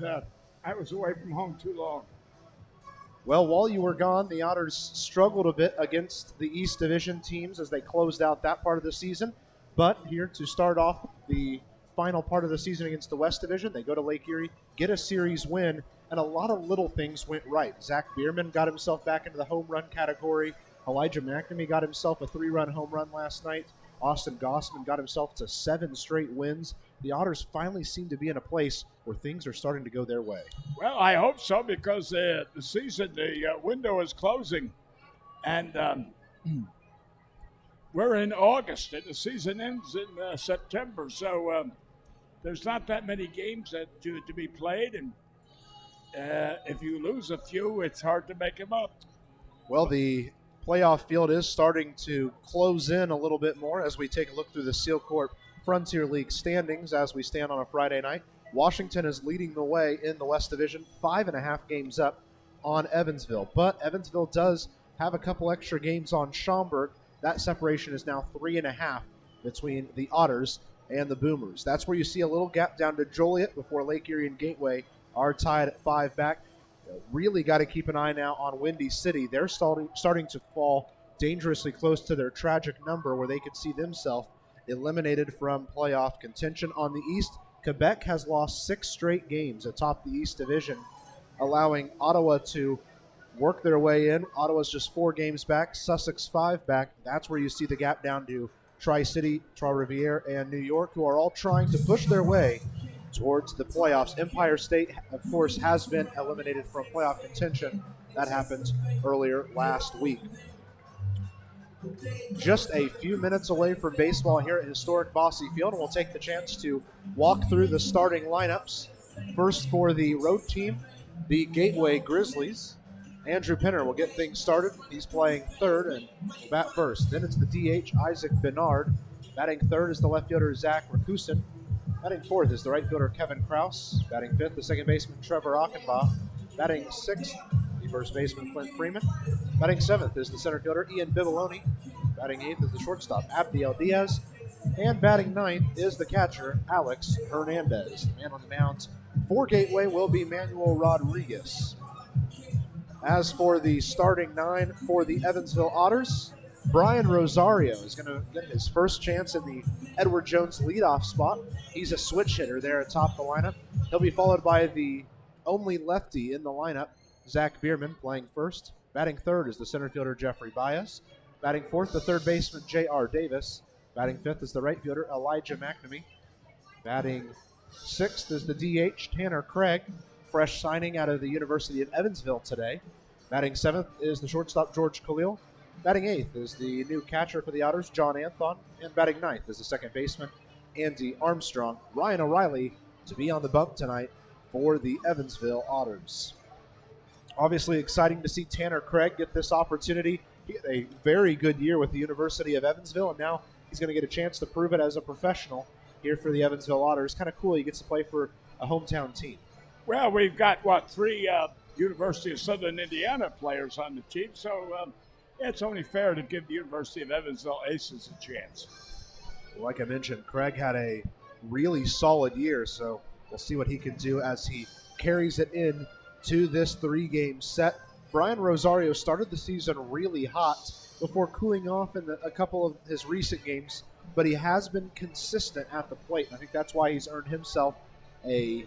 I was away from home too long. Well, while you were gone, the Otters struggled a bit against the East Division teams as they closed out that part of the season. But here to start off the final part of the season against the West Division, they go to Lake Erie, get a series win, and a lot of little things went right. Zach Bierman got himself back into the home run category. Elijah McNamee got himself a 3-run home run last night. Austin Gossman got himself to 7 straight wins. The Otters finally seem to be in a place where things are starting to go their way. Well, I hope so because the season, the window is closing, and we're in August, and the season ends in September. So there's not that many games to be played, and if you lose a few, it's hard to make them up. Well, the playoff field is starting to close in a little bit more as we take a look through the Seal Corp Frontier League standings as we stand on a Friday night. Washington is leading the way in the West Division, 5.5 games up on Evansville. But Evansville does have a couple extra games on Schaumburg. That separation is now 3.5 between the Otters and the Boomers. That's where you see a little gap down to Joliet before Lake Erie and Gateway are tied at 5 back. Really got to keep an eye now on Windy City. They're starting to fall dangerously close to their tragic number where they could see themselves eliminated from playoff contention. On the East, Quebec has lost 6 straight games atop the East Division, allowing Ottawa to work their way in. Ottawa's just 4 games back, Sussex 5 back. That's where you see the gap down to Tri-City, Trois-Rivières, and New York, who are all trying to push their way towards the playoffs. Empire State, of course, has been eliminated from playoff contention. That happened earlier last week. Just a few minutes away from baseball here at historic Bosse Field, and we'll take the chance to walk through the starting lineups. First for the road team, the Gateway Grizzlies. Andrew Penner will get things started. He's playing third and will bat first. Then it's the DH, Isaac Bernard. Batting third is the left fielder, Zach Rakusin. Batting fourth is the right fielder, Kevin Krause. Batting fifth, the second baseman, Trevor Achenbach. Batting sixth, the first baseman, Clint Freeman. Batting seventh is the center fielder, Ian Bibiloni. Batting eighth is the shortstop, Abdiel Diaz. And batting ninth is the catcher, Alex Hernandez. The man on the mound for Gateway will be Manuel Rodriguez. As for the starting 9 for the Evansville Otters, Brian Rosario is going to get his first chance in the Edward Jones leadoff spot. He's a switch hitter there atop the lineup. He'll be followed by the only lefty in the lineup, Zach Bierman, playing first. Batting third is the center fielder, Jeffrey Baez. Batting fourth, the third baseman, J.R. Davis. Batting fifth is the right fielder, Elijah McNamee. Batting sixth is the DH, Tanner Craig, fresh signing out of the University of Evansville today. Batting seventh is the shortstop, George Khalil. Batting eighth is the new catcher for the Otters, John Anthon. And batting ninth is the second baseman, Andy Armstrong. Ryan O'Reilly to be on the bump tonight for the Evansville Otters. Obviously exciting to see Tanner Craig get this opportunity. He had a very good year with the University of Evansville, and now he's going to get a chance to prove it as a professional here for the Evansville Otters. Kind of cool. He gets to play for a hometown team. Well, we've got, 3 University of Southern Indiana players on the team, so it's only fair to give the University of Evansville Aces a chance. Like I mentioned, Craig had a really solid year, so we'll see what he can do as he carries it in to this 3-game set. Brian Rosario started the season really hot before cooling off in a couple of his recent games, but he has been consistent at the plate. I think that's why he's earned himself a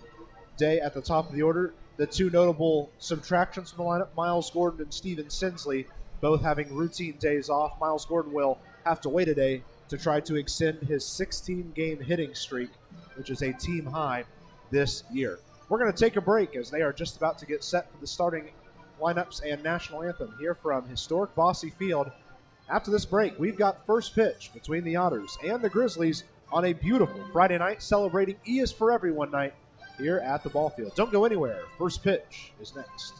day at the top of the order. The 2 notable subtractions from the lineup, Miles Gordon and Steven Sinsley, both having routine days off. Miles Gordon will have to wait a day to try to extend his 16-game hitting streak, which is a team high this year. We're going to take a break as they are just about to get set for the starting lineups and national anthem here from historic Bosse Field. After this break, we've got first pitch between the Otters and the Grizzlies on a beautiful Friday night celebrating E is for Everyone night here at the ball field. Don't go anywhere. First pitch is next.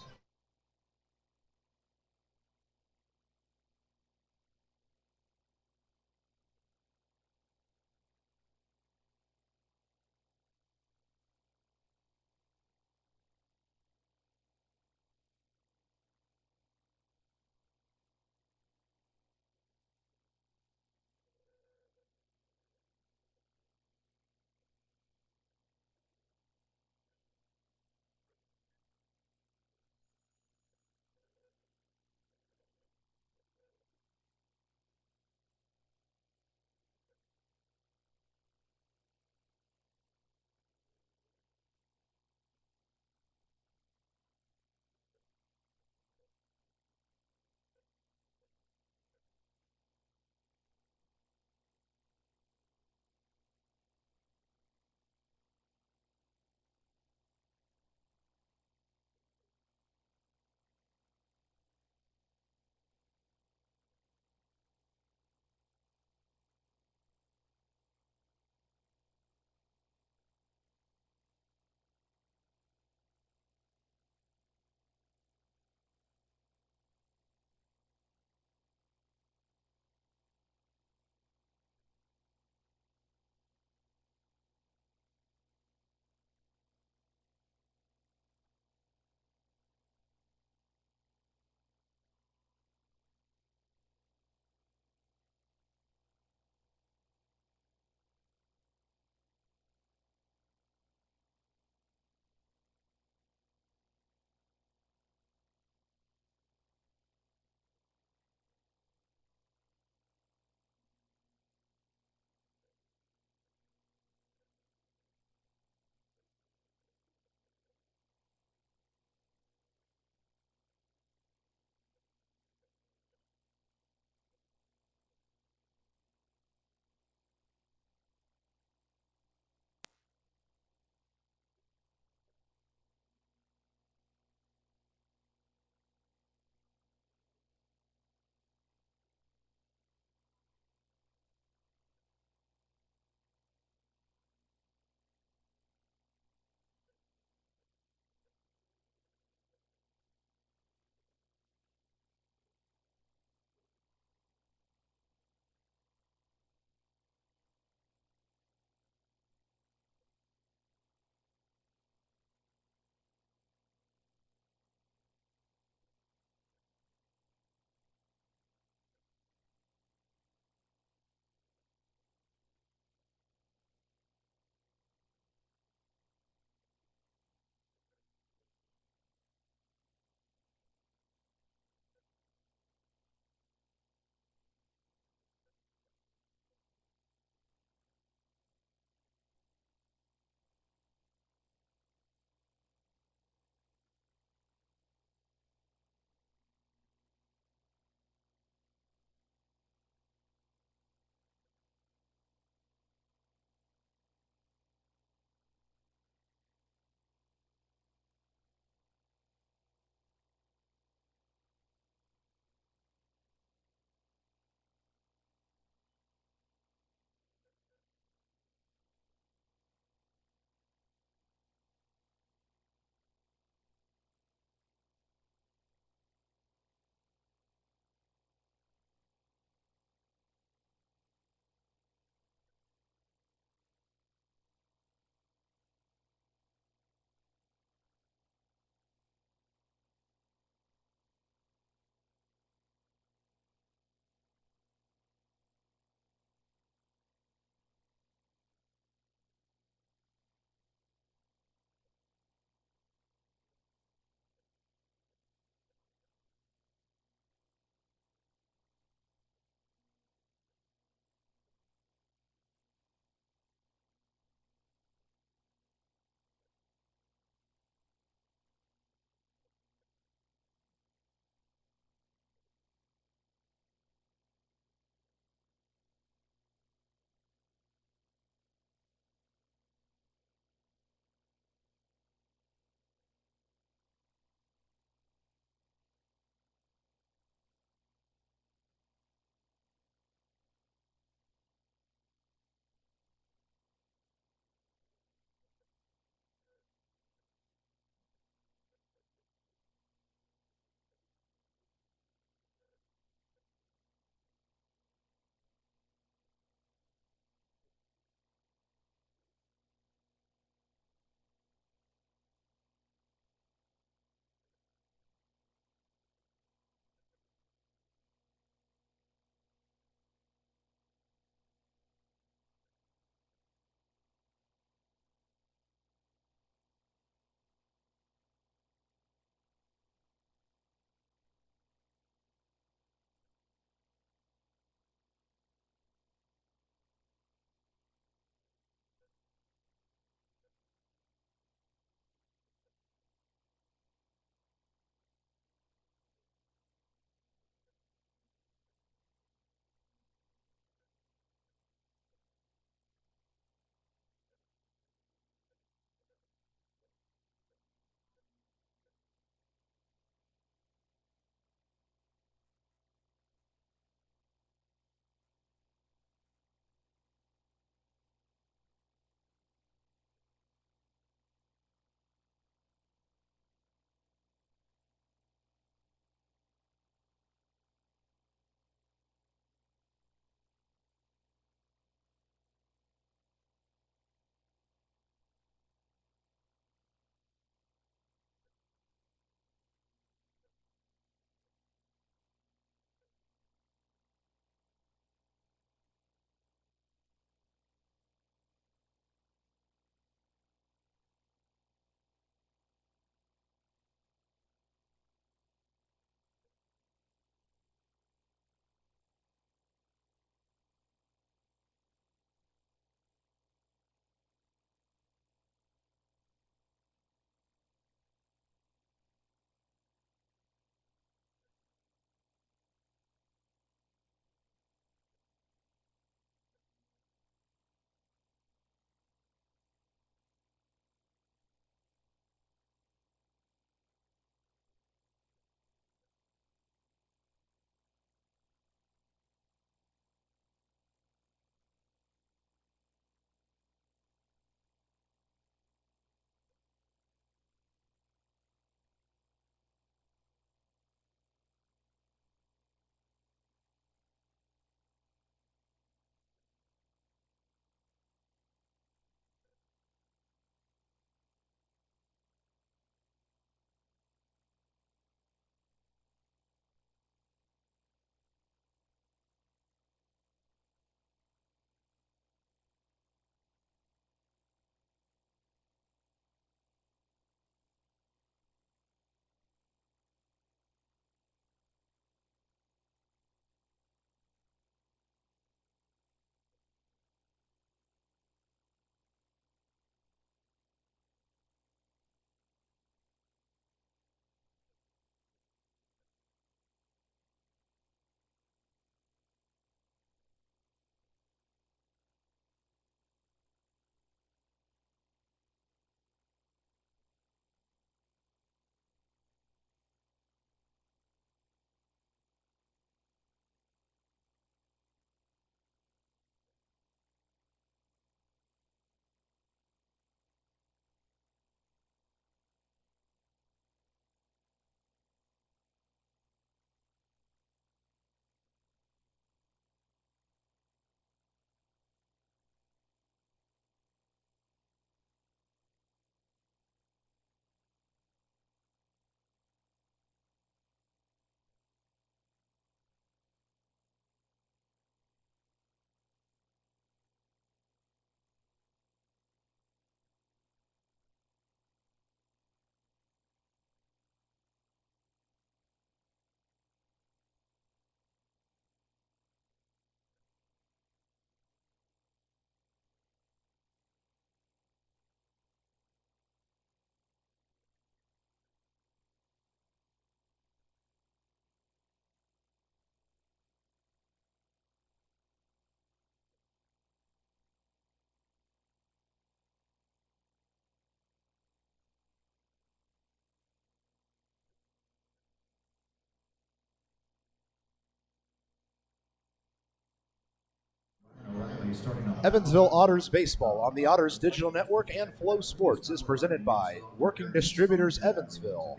Evansville Otters Baseball on the Otters Digital Network and Flow Sports is presented by Working Distributors Evansville.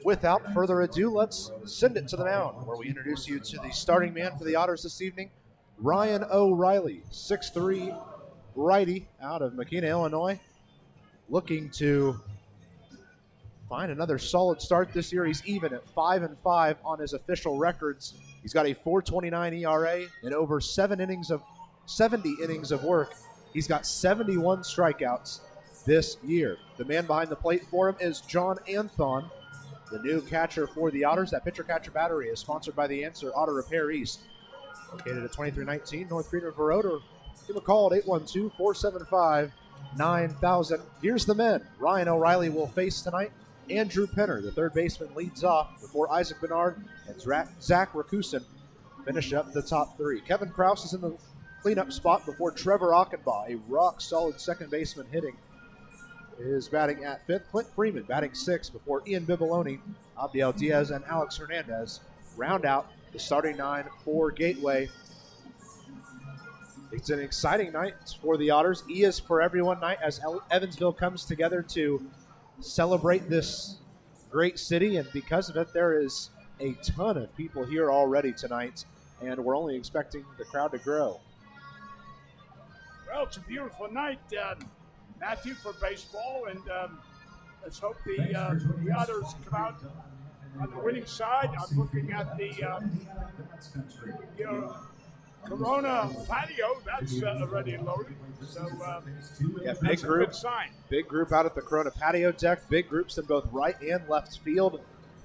Without further ado, let's send it to the mound, where we introduce you to the starting man for the Otters this evening, Ryan O'Reilly, 6'3", righty out of Makina, Illinois, looking to find another solid start this year. He's even at 5-5 on his official records. He's got a 4.29 ERA and over 70 innings of work. He's got 71 strikeouts this year. The man behind the plate for him is John Anthon, the new catcher for the Otters. That pitcher-catcher battery is sponsored by The Answer Auto Repair East, located at 2319 North Green River Road, or give a call at 812-475-9000. Here's the men. Ryan O'Reilly will face tonight Andrew Penner. The third baseman leads off before Isaac Bernard and Zach Rakusin finish up the top three. Kevin Krause is in the cleanup spot before Trevor Achenbaugh, a rock-solid second baseman, hitting, is batting at fifth. Clint Freeman batting sixth before Ian Bibiloni, Abdiel Diaz, and Alex Hernandez round out the starting nine for Gateway. It's an exciting night for the Otters. E is for everyone night as Evansville comes together to celebrate this great city, and because of it, there is a ton of people here already tonight, and we're only expecting the crowd to grow. Well, it's a beautiful night, Matthew, for baseball, and let's hope the Otters come out on the winning side. I'm looking at the Corona patio. That's already loaded. So yeah, that's a good sign. Big group out at the Corona patio deck. Big groups in both right and left field.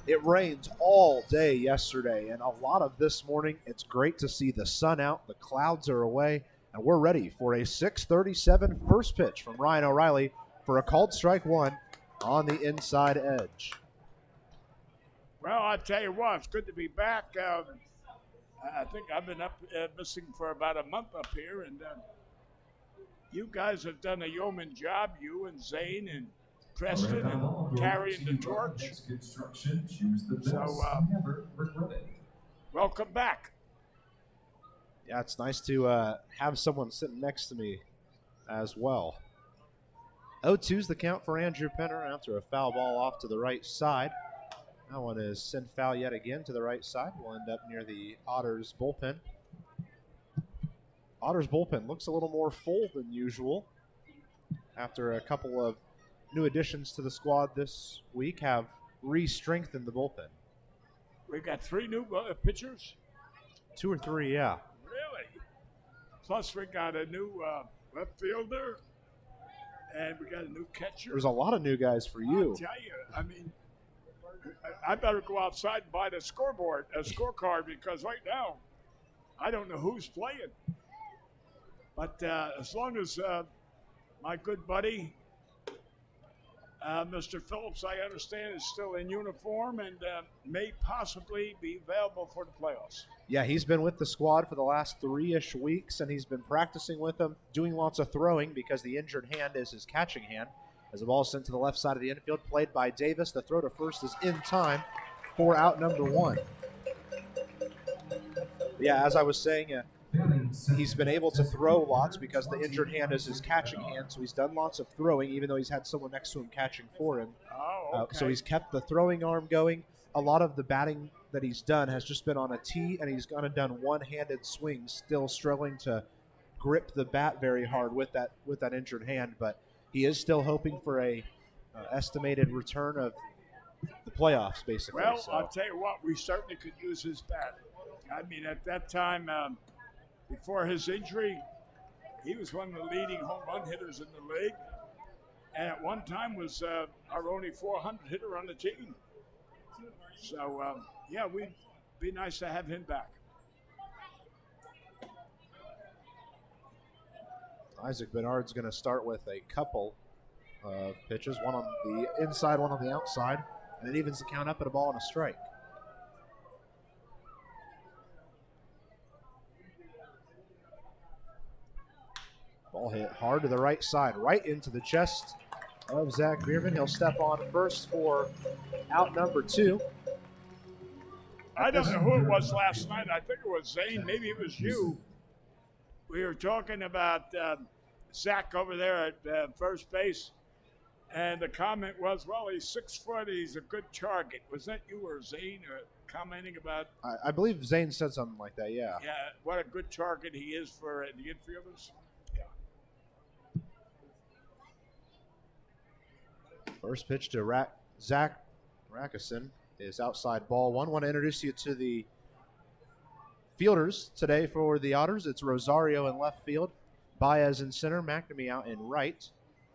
It rained all day yesterday, and a lot of this morning. It's great to see the sun out. The clouds are away, and we're ready for a 6:37 first pitch from Ryan O'Reilly for a called strike one on the inside edge. Well, I tell you what, it's good to be back. I think I've been missing for about a month up here, and you guys have done a yeoman job, you and Zane and Preston, and carrying the torch. So, welcome back. Yeah, it's nice to have someone sitting next to me as well. 0-2's the count for Andrew Penner after a foul ball off to the right side. That one is sent foul yet again to the right side. We'll end up near the Otters bullpen. Otters bullpen looks a little more full than usual after a couple of new additions to the squad this week have re-strengthened the bullpen. We got three new pitchers? 2 or 3, yeah. Really? Plus we got a new left fielder, and we got a new catcher. There's a lot of new guys for you. I'll tell you, I mean, I better go outside and buy the scorecard, because right now I don't know who's playing. But as long as my good buddy, Mr. Phillips, I understand, is still in uniform and may possibly be available for the playoffs. Yeah, he's been with the squad for the last 3-ish weeks, and he's been practicing with them, doing lots of throwing because the injured hand is his catching hand. As the ball is sent to the left side of the infield, played by Davis. The throw to first is in time for out number 1. Yeah, as I was saying, he's been able to throw lots because the injured hand is his catching hand, so he's done lots of throwing, even though he's had someone next to him catching for him. Oh, okay. So he's kept the throwing arm going. A lot of the batting that he's done has just been on a tee, and he's kind of done one-handed swings, still struggling to grip the bat very hard with that injured hand, but he is still hoping for a estimated return of the playoffs, basically. Well, so I'll tell you what, we certainly could use his bat. I mean, at that time, before his injury, he was one of the leading home run hitters in the league, and at one time was our only 400 hitter on the team. So, yeah, we'd be nice to have him back. Isaac Bernard's going to start with a couple of pitches, one on the inside, one on the outside, and it evens the count up at a ball and a strike. Ball hit hard to the right side, right into the chest of Zach Bierman. He'll step on first for out number 2. I don't know who it was last night. I think it was Zane. Maybe it was you. we were talking about Zach over there at first base, and the comment was, well, he's 6 foot, he's a good target. Was that you or Zane commenting about? I believe Zane said something like that, yeah. Yeah, what a good target he is for the infielders. Yeah. First pitch to Zach Rackison is outside ball one. Want to introduce you to the fielders today for the Otters. It's Rosario in left field, Baez in center, McNamee out in right.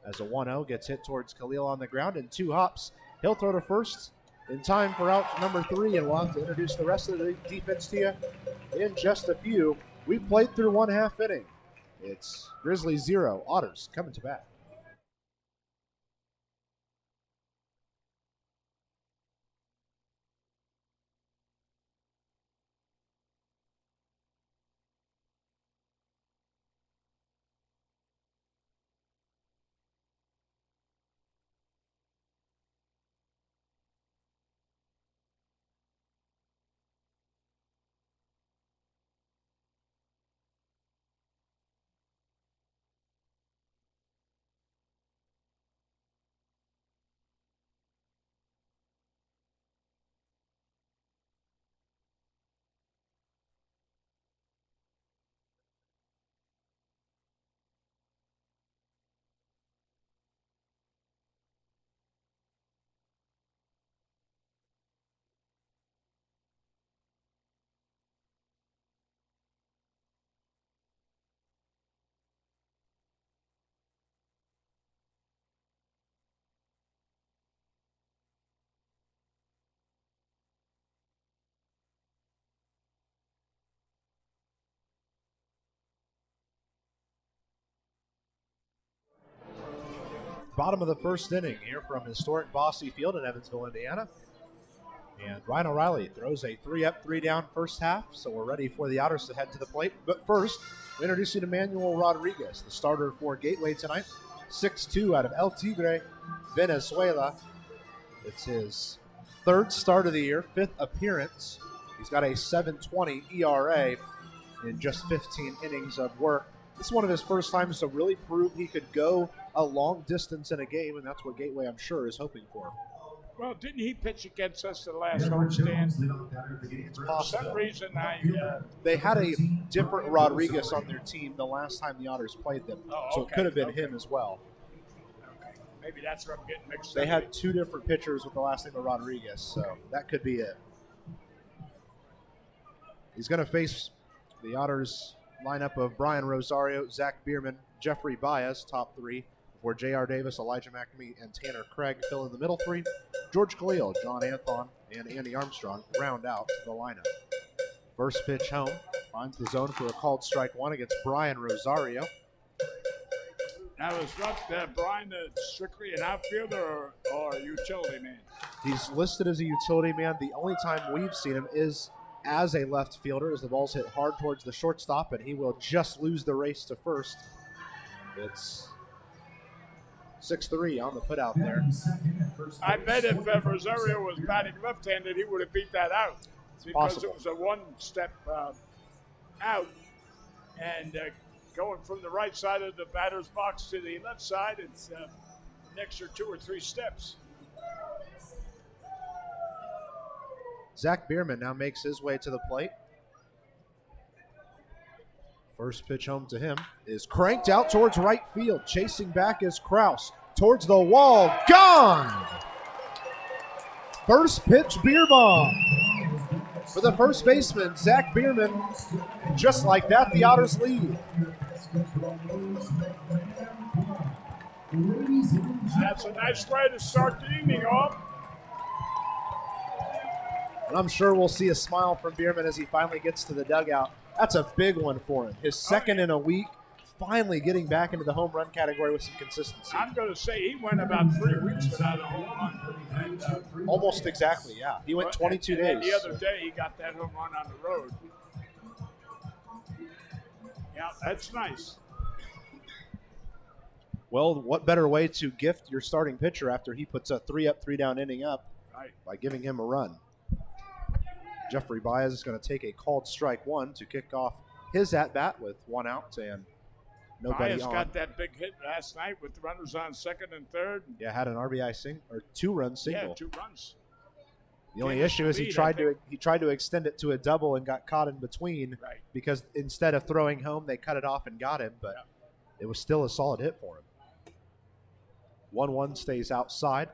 As a 1-0 gets hit towards Khalil on the ground and 2 hops. He'll throw to first in time for out number 3, and we'll have to introduce the rest of the defense to you in just a few. We've played through 1/2 inning. It's Grizzlies 0, Otters coming to bat. Bottom of the first inning here from historic Bosse Field in Evansville, Indiana. And Ryan O'Reilly throws a 3-up, 3-down first half, so we're ready for the Otters to head to the plate. But first, we introduce you to Manuel Rodriguez, the starter for Gateway tonight. 6'2" out of El Tigre, Venezuela. It's his 3rd start of the year, 5th appearance. He's got a 7.20 ERA in just 15 innings of work. This is one of his first times to really prove he could go a long distance in a game, and that's what Gateway, I'm sure, is hoping for. Well, didn't he pitch against us the last homestand? For some reason, they had a different Rodriguez on their team the last time the Otters played them, so it could have been him as well. Okay. Maybe that's where I'm getting mixed up. They had 2 different pitchers with the last name of Rodriguez, so that could be it. He's going to face the Otters lineup of Brian Rosario, Zach Bierman, Jeffrey Baez, top 3, before J.R. Davis, Elijah McNamee, and Tanner Craig fill in the middle 3. George Khalil, John Anthon, and Andy Armstrong round out the lineup. First pitch home, finds the zone for a called strike 1 against Brian Rosario. Now, is not Brian strictly an outfielder or a utility man? He's listed as a utility man. The only time we've seen him is as a left fielder, as the ball's hit hard towards the shortstop, and he will just lose the race to first. It's 6-3 on the putout there. I bet if Rosario was batting left-handed, he would have beat that out. It's because possible. It was a one-step out, and going from the right side of the batter's box to the left side, it's an extra 2 or 3 steps. Zach Bierman now makes his way to the plate. First pitch home to him is cranked out towards right field. Chasing back is Kraus. Towards the wall. Gone! First pitch beer bomb for the first baseman, Zach Bierman. And just like that, the Otters lead. That's a nice way to start the evening off. And I'm sure we'll see a smile from Bierman as he finally gets to the dugout. That's a big one for him. His second in a week, finally getting back into the home run category with some consistency. I'm going to say he went about 3 weeks without a home run. And, almost exactly, yeah. He went 22 days. And the other day, he got that home run on the road. Yeah, that's nice. Well, what better way to gift your starting pitcher after he puts a 3-up, 3-down inning up by giving him a run? Jeffrey Baez is going to take a called strike 1 to kick off his at-bat with one out and nobody Baez on. got that big hit last night with the runners on second and third. Yeah, had an RBI or 2-run single. Yeah, 2 runs. The only issue is he tried to extend it to a double and got caught in between because instead of throwing home, they cut it off and got him, but it was still a solid hit for him. 1-1 stays outside.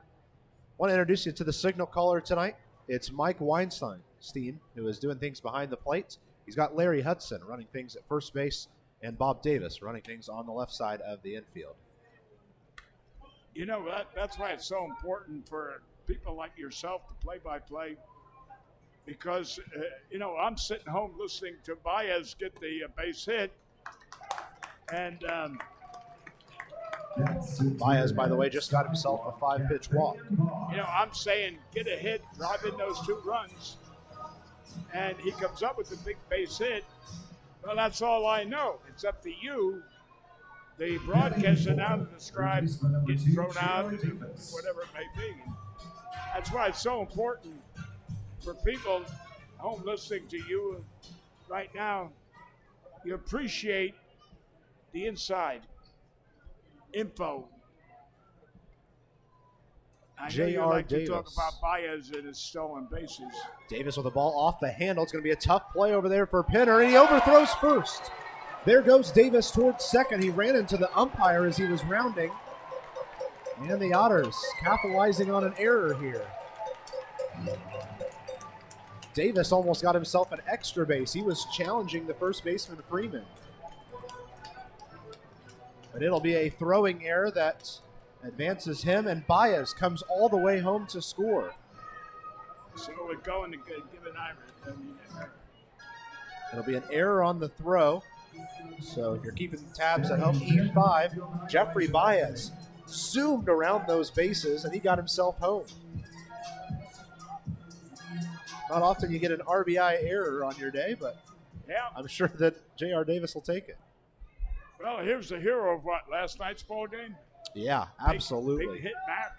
Want to introduce you to the signal caller tonight. It's Mike Weinstein, who is doing things behind the plate. He's got Larry Hudson running things at first base and Bob Davis running things on the left side of the infield. You know, that's why it's so important for people like yourself to play-by-play because, I'm sitting home listening to Baez get the base hit. And Baez, by the way, just got himself a 5-pitch walk. I'm saying get a hit, drive in those 2 runs, and he comes up with the big base hit. Well, that's all I know. It's up to you, the broadcaster, now to describe getting thrown out, whatever it may be. That's why it's so important for people home listening to you right now. You appreciate the inside info. I know you like to talk about Baez and his stolen bases. Davis with the ball off the handle. It's going to be a tough play over there for Pinner, and he overthrows first. There goes Davis towards second. He ran into the umpire as he was rounding. And the Otters capitalizing on an error here. Davis almost got himself an extra base. He was challenging the first baseman, Freeman. But it'll be a throwing error that advances him, and Baez comes all the way home to score. So we're going to give an error. It'll be an error on the throw. So if you're keeping tabs at home, E5, Jeffrey Baez zoomed around those bases, and he got himself home. Not often you get an RBI error on your day, but I'm sure that J.R. Davis will take it. Well, here's the hero of last night's ball game? Yeah, absolutely. Big Hit Mac.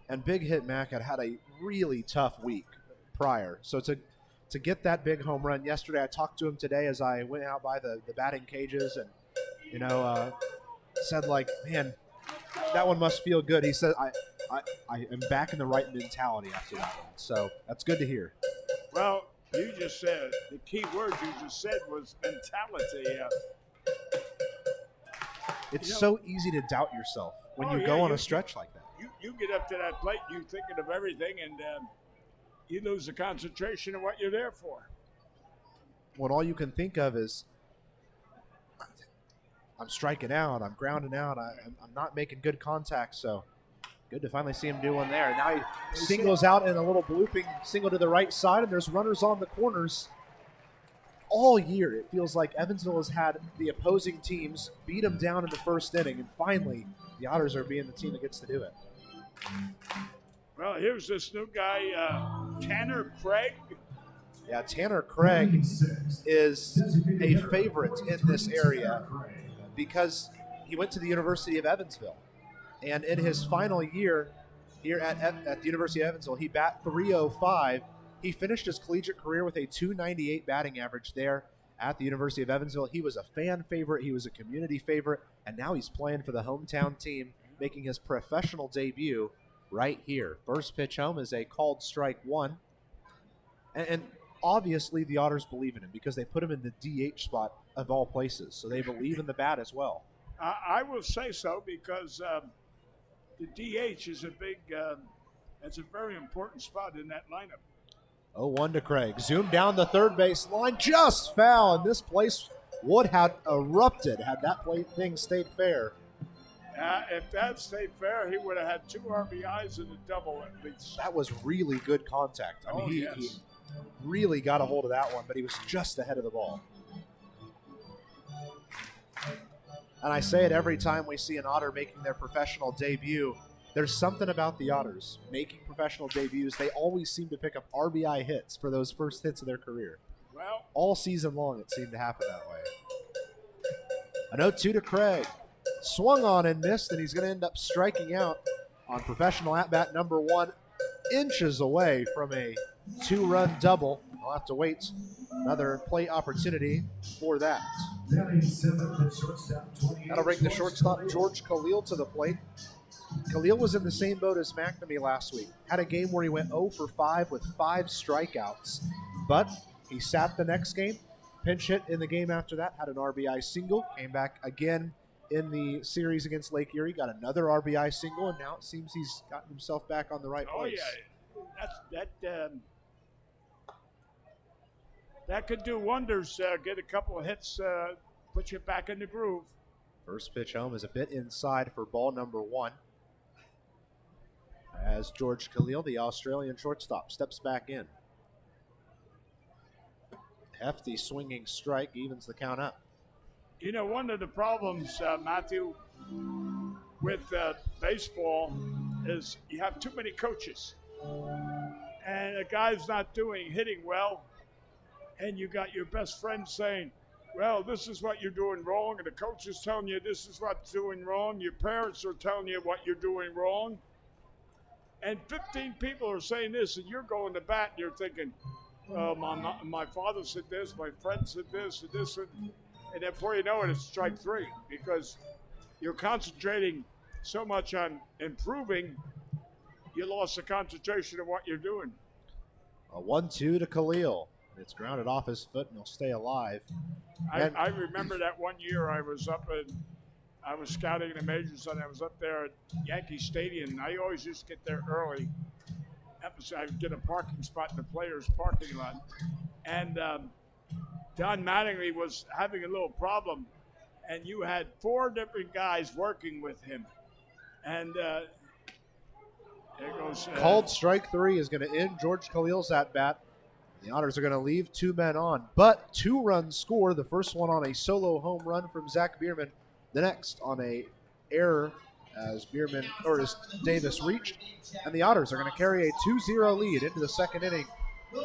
And Big Hit Mac had a really tough week prior. So to get that big home run yesterday, I talked to him today as I went out by the batting cages and, said man, that one must feel good. He said, I am back in the right mentality after that one. So that's good to hear. Well, you just said, the key word you just said was mentality. It's so easy to doubt yourself when you go on a stretch like that. You get up to that plate, you thinking of everything, and you lose the concentration of what you're there for. When all you can think of is, I'm striking out, I'm grounding out, I'm not making good contact, so good to finally see him do one there. Now he singles out in a little blooping single to the right side, and there's runners on the corners. All year, it feels like Evansville has had the opposing teams beat them down in the first inning, and finally, the Otters are being the team that gets to do it. Well, here's this new guy, Tanner Craig. Yeah, Tanner Craig is a favorite in this area because he went to the University of Evansville. And in his final year here at the University of Evansville, he bat .305. He finished his collegiate career with a .298 batting average there at the University of Evansville. He was a fan favorite. He was a community favorite. And now he's playing for the hometown team, making his professional debut right here. First pitch home is a called strike one. And obviously the Otters believe in him because they put him in the DH spot of all places. So they believe in the bat as well. I will say so because the DH is that's a very important spot in that lineup. 0-1 to Craig. Zoom down the third base line. Just foul. And this place would have erupted had that thing stayed fair. If that stayed fair, he would have had 2 RBIs and a double at least. That was really good contact. I mean, he really got a hold of that one, but he was just ahead of the ball. And I say it every time we see an Otter making their professional debut. There's something about the Otters making professional debuts. They always seem to pick up RBI hits for those first hits of their career. Well, all season long it seemed to happen that way. An 0-2 to Craig. Swung on and missed, and he's going to end up striking out on professional at-bat number 1, inches away from a 2-run double. I'll have to wait Another play opportunity for that. That'll bring the shortstop George Khalil to the plate. Khalil was in the same boat as McNamee last week. Had a game where he went 0 for 5 with 5 strikeouts. But he sat the next game, pinch hit in the game after that, had an RBI single, came back again in the series against Lake Erie, got another RBI single, and now it seems he's gotten himself back on the right place. That could do wonders. Get a couple of hits, put you back in the groove. First pitch home is a bit inside for ball number 1. As George Khalil, the Australian shortstop, steps back in. Hefty swinging strike evens the count up. You know, one of the problems, Matthew, with baseball is you have too many coaches. And a guy's not hitting well, and you got your best friend saying, well, this is what you're doing wrong, and the coach is telling you this is what's doing wrong. Your parents are telling you what you're doing wrong. And 15 people are saying this, and you're going to bat, and you're thinking, my father said this, my friend said this, and this, and before you know it, it's strike 3, because you're concentrating so much on improving, you lost the concentration of what you're doing. A 1-2 to Khalil. It's grounded off his foot, and he'll stay alive. I remember that one year I was scouting in the majors, and I was up there at Yankee Stadium, and I always used to get there early. I would get a parking spot in the players' parking lot. And Don Mattingly was having a little problem, and you had 4 different guys working with him. And there goes. Called strike 3 is going to end George Khalil's at-bat. The Otters are going to leave 2 men on, but 2 runs score. The first one on a solo home run from Zach Bierman. The next on a error as Davis reached. And the Otters are going to carry a 2-0 lead into the second inning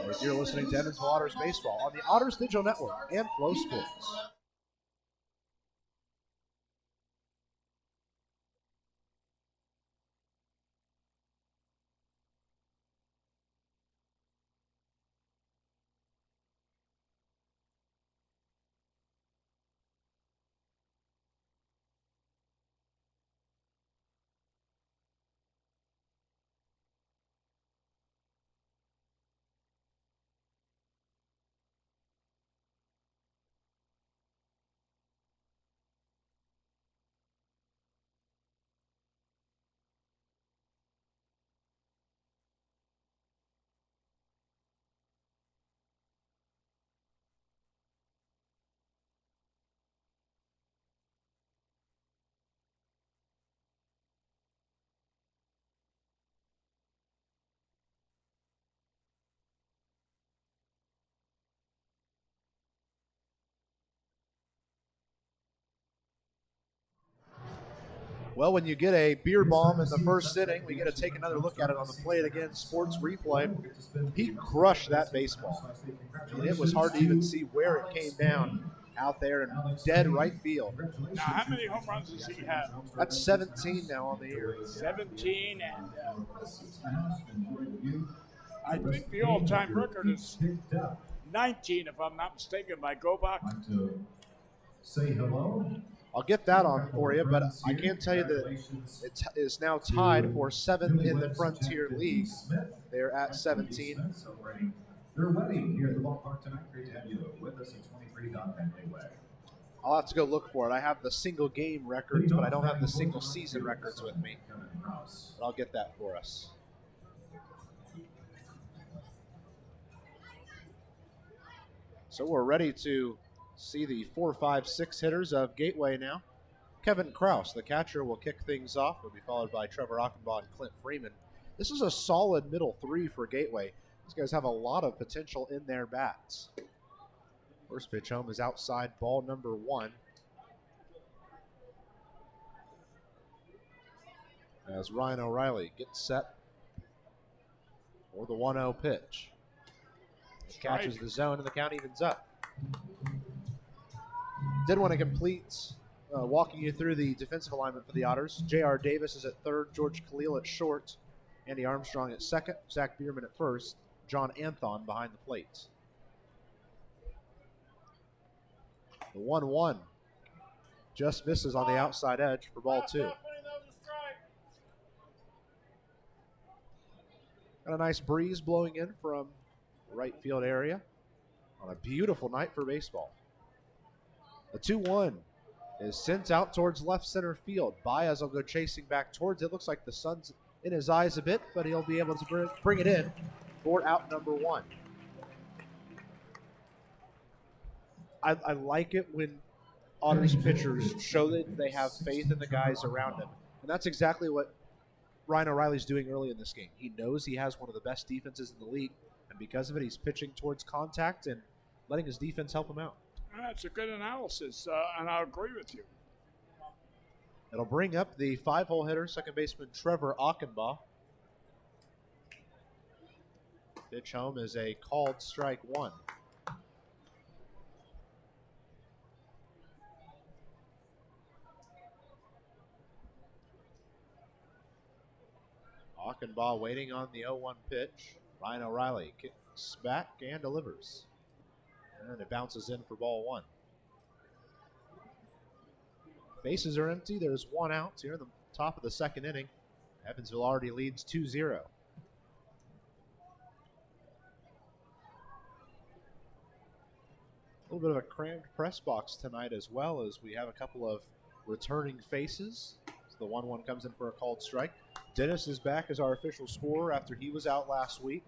as you're listening to Evansville Otters Baseball on the Otters Digital Network and Flow Sports. Well, when you get a beer bomb in the first inning, we get to take another look at it on the Play It Again Sports Replay. He crushed that baseball. I mean, it was hard to even see where it came down out there in dead right field. Now, how many home runs does he have? That's 17 now on the year. 17, and I think the all-time record is 19, if I'm not mistaken, by Gobach. Say hello. I'll get that on for you, but I can tell you that it is now tied for 7th in the Frontier League. They're at 17. They're wedding here at the ballpark tonight. Great to have you with us at 23 Don Henley Way. I'll have to go look for it. I have the single game records, but I don't have the single season records with me. But I'll get that for us. So we're ready to see the 4, 5, 6 hitters of Gateway now. Kevin Kraus, the catcher, will kick things off. Will be followed by Trevor Achenbaugh and Clint Freeman. This is a solid middle 3 for Gateway. These guys have a lot of potential in their bats. First pitch home is outside, ball number 1. As Ryan O'Reilly gets set for the 1-0 pitch. He catches the zone and the count evens up. Did want to complete walking you through the defensive alignment for the Otters. J.R. Davis is at third, George Khalil at short, Andy Armstrong at second, Zach Bierman at first, John Anthon behind the plate. The 1-1 just misses on the outside edge for ball 2. Got a nice breeze blowing in from the right field area on a beautiful night for baseball. The 2-1 is sent out towards left center field. Baez will go chasing back towards it. Looks like the sun's in his eyes a bit, but he'll be able to bring it in for out number 1. I like it when Otters pitchers show that they have faith in the guys around them. And that's exactly what Ryan O'Reilly's doing early in this game. He knows he has one of the best defenses in the league, and because of it, he's pitching towards contact and letting his defense help him out. That's a good analysis, and I agree with you. It'll bring up the 5-hole hitter, second baseman Trevor Achenbach. Pitch home is a called strike 1. Achenbach waiting on the 0-1 pitch. Ryan O'Reilly kicks back and delivers. And it bounces in for ball 1. Bases are empty. There's 1 out here in the top of the second inning. Evansville already leads 2-0. A little bit of a crammed press box tonight as well, as we have a couple of returning faces. So the 1-1 comes in for a called strike. Dennis is back as our official scorer after he was out last week.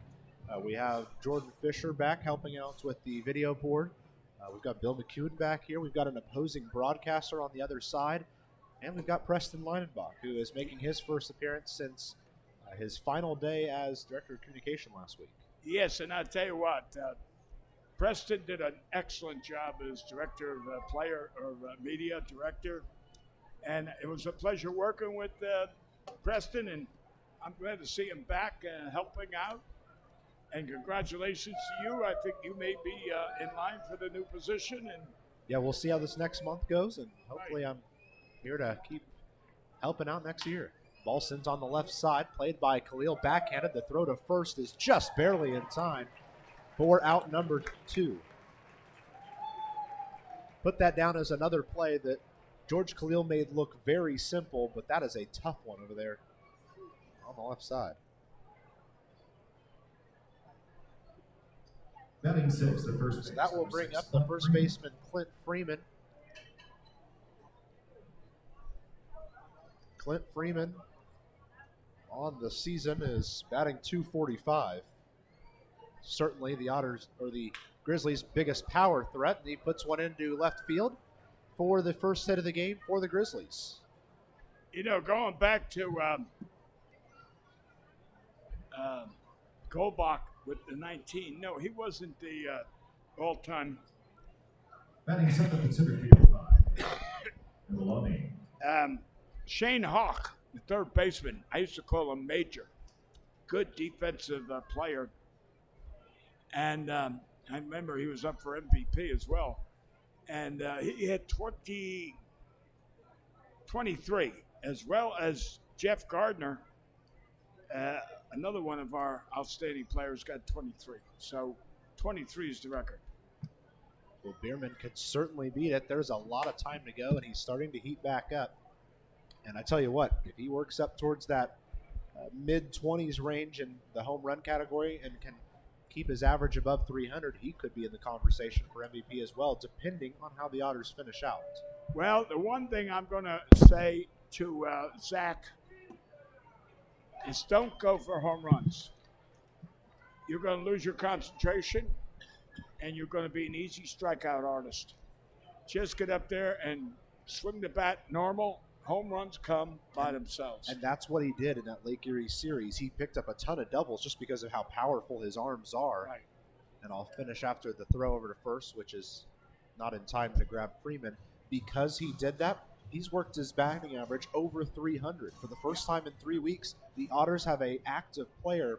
We have Jordan Fisher back helping out with the video board. We've got Bill McCune back here. We've got an opposing broadcaster on the other side. And we've got Preston Linenbach, who is making his first appearance since his final day as Director of Communication last week. Yes, and I'll tell you what, Preston did an excellent job as Director of Media Director. And it was a pleasure working with Preston, and I'm glad to see him back helping out. And congratulations to you. I think you may be in line for the new position. And yeah, we'll see how this next month goes, and hopefully I'm here to keep helping out next year. Ball sent on the left side, played by Khalil, backhanded. The throw to first is just barely in time for out number 2. Put that down as another play that George Khalil made look very simple, but that is a tough one over there on the left side. Batting 6, the first. So that will bring up the first baseman, Clint Freeman. Clint Freeman on the season is batting .245. Certainly the Otters, or the Grizzlies' biggest power threat, and he puts one into left field for the first hit of the game for the Grizzlies. You know, going back to Goldbach with the 19, no, he wasn't the all-time. Batting 7th in center field by Bibiloni. Shane Hawk, the third baseman, I used to call him Major. Good defensive player. And I remember he was up for MVP as well. And he had 23, as well as Jeff Gardner, another one of our outstanding players, got 23. So 23 is the record. Well, Bierman could certainly beat it. There's a lot of time to go, and he's starting to heat back up. And I tell you what, if he works up towards that mid-20s range in the home run category and can keep his average above 300, he could be in the conversation for MVP as well, depending on how the Otters finish out. Well, the one thing I'm going to say to Zach is don't go for home runs. You're going to lose your concentration, and you're going to be an easy strikeout artist. Just get up there and swing the bat normal. Home runs come by themselves. And that's what he did in that Lake Erie series. He picked up a ton of doubles just because of how powerful his arms are. Right. And I'll finish after the throw over to first, which is not in time to grab Freeman. Because he did that, he's worked his batting average over 300. For the first time in 3 weeks, the Otters have an active player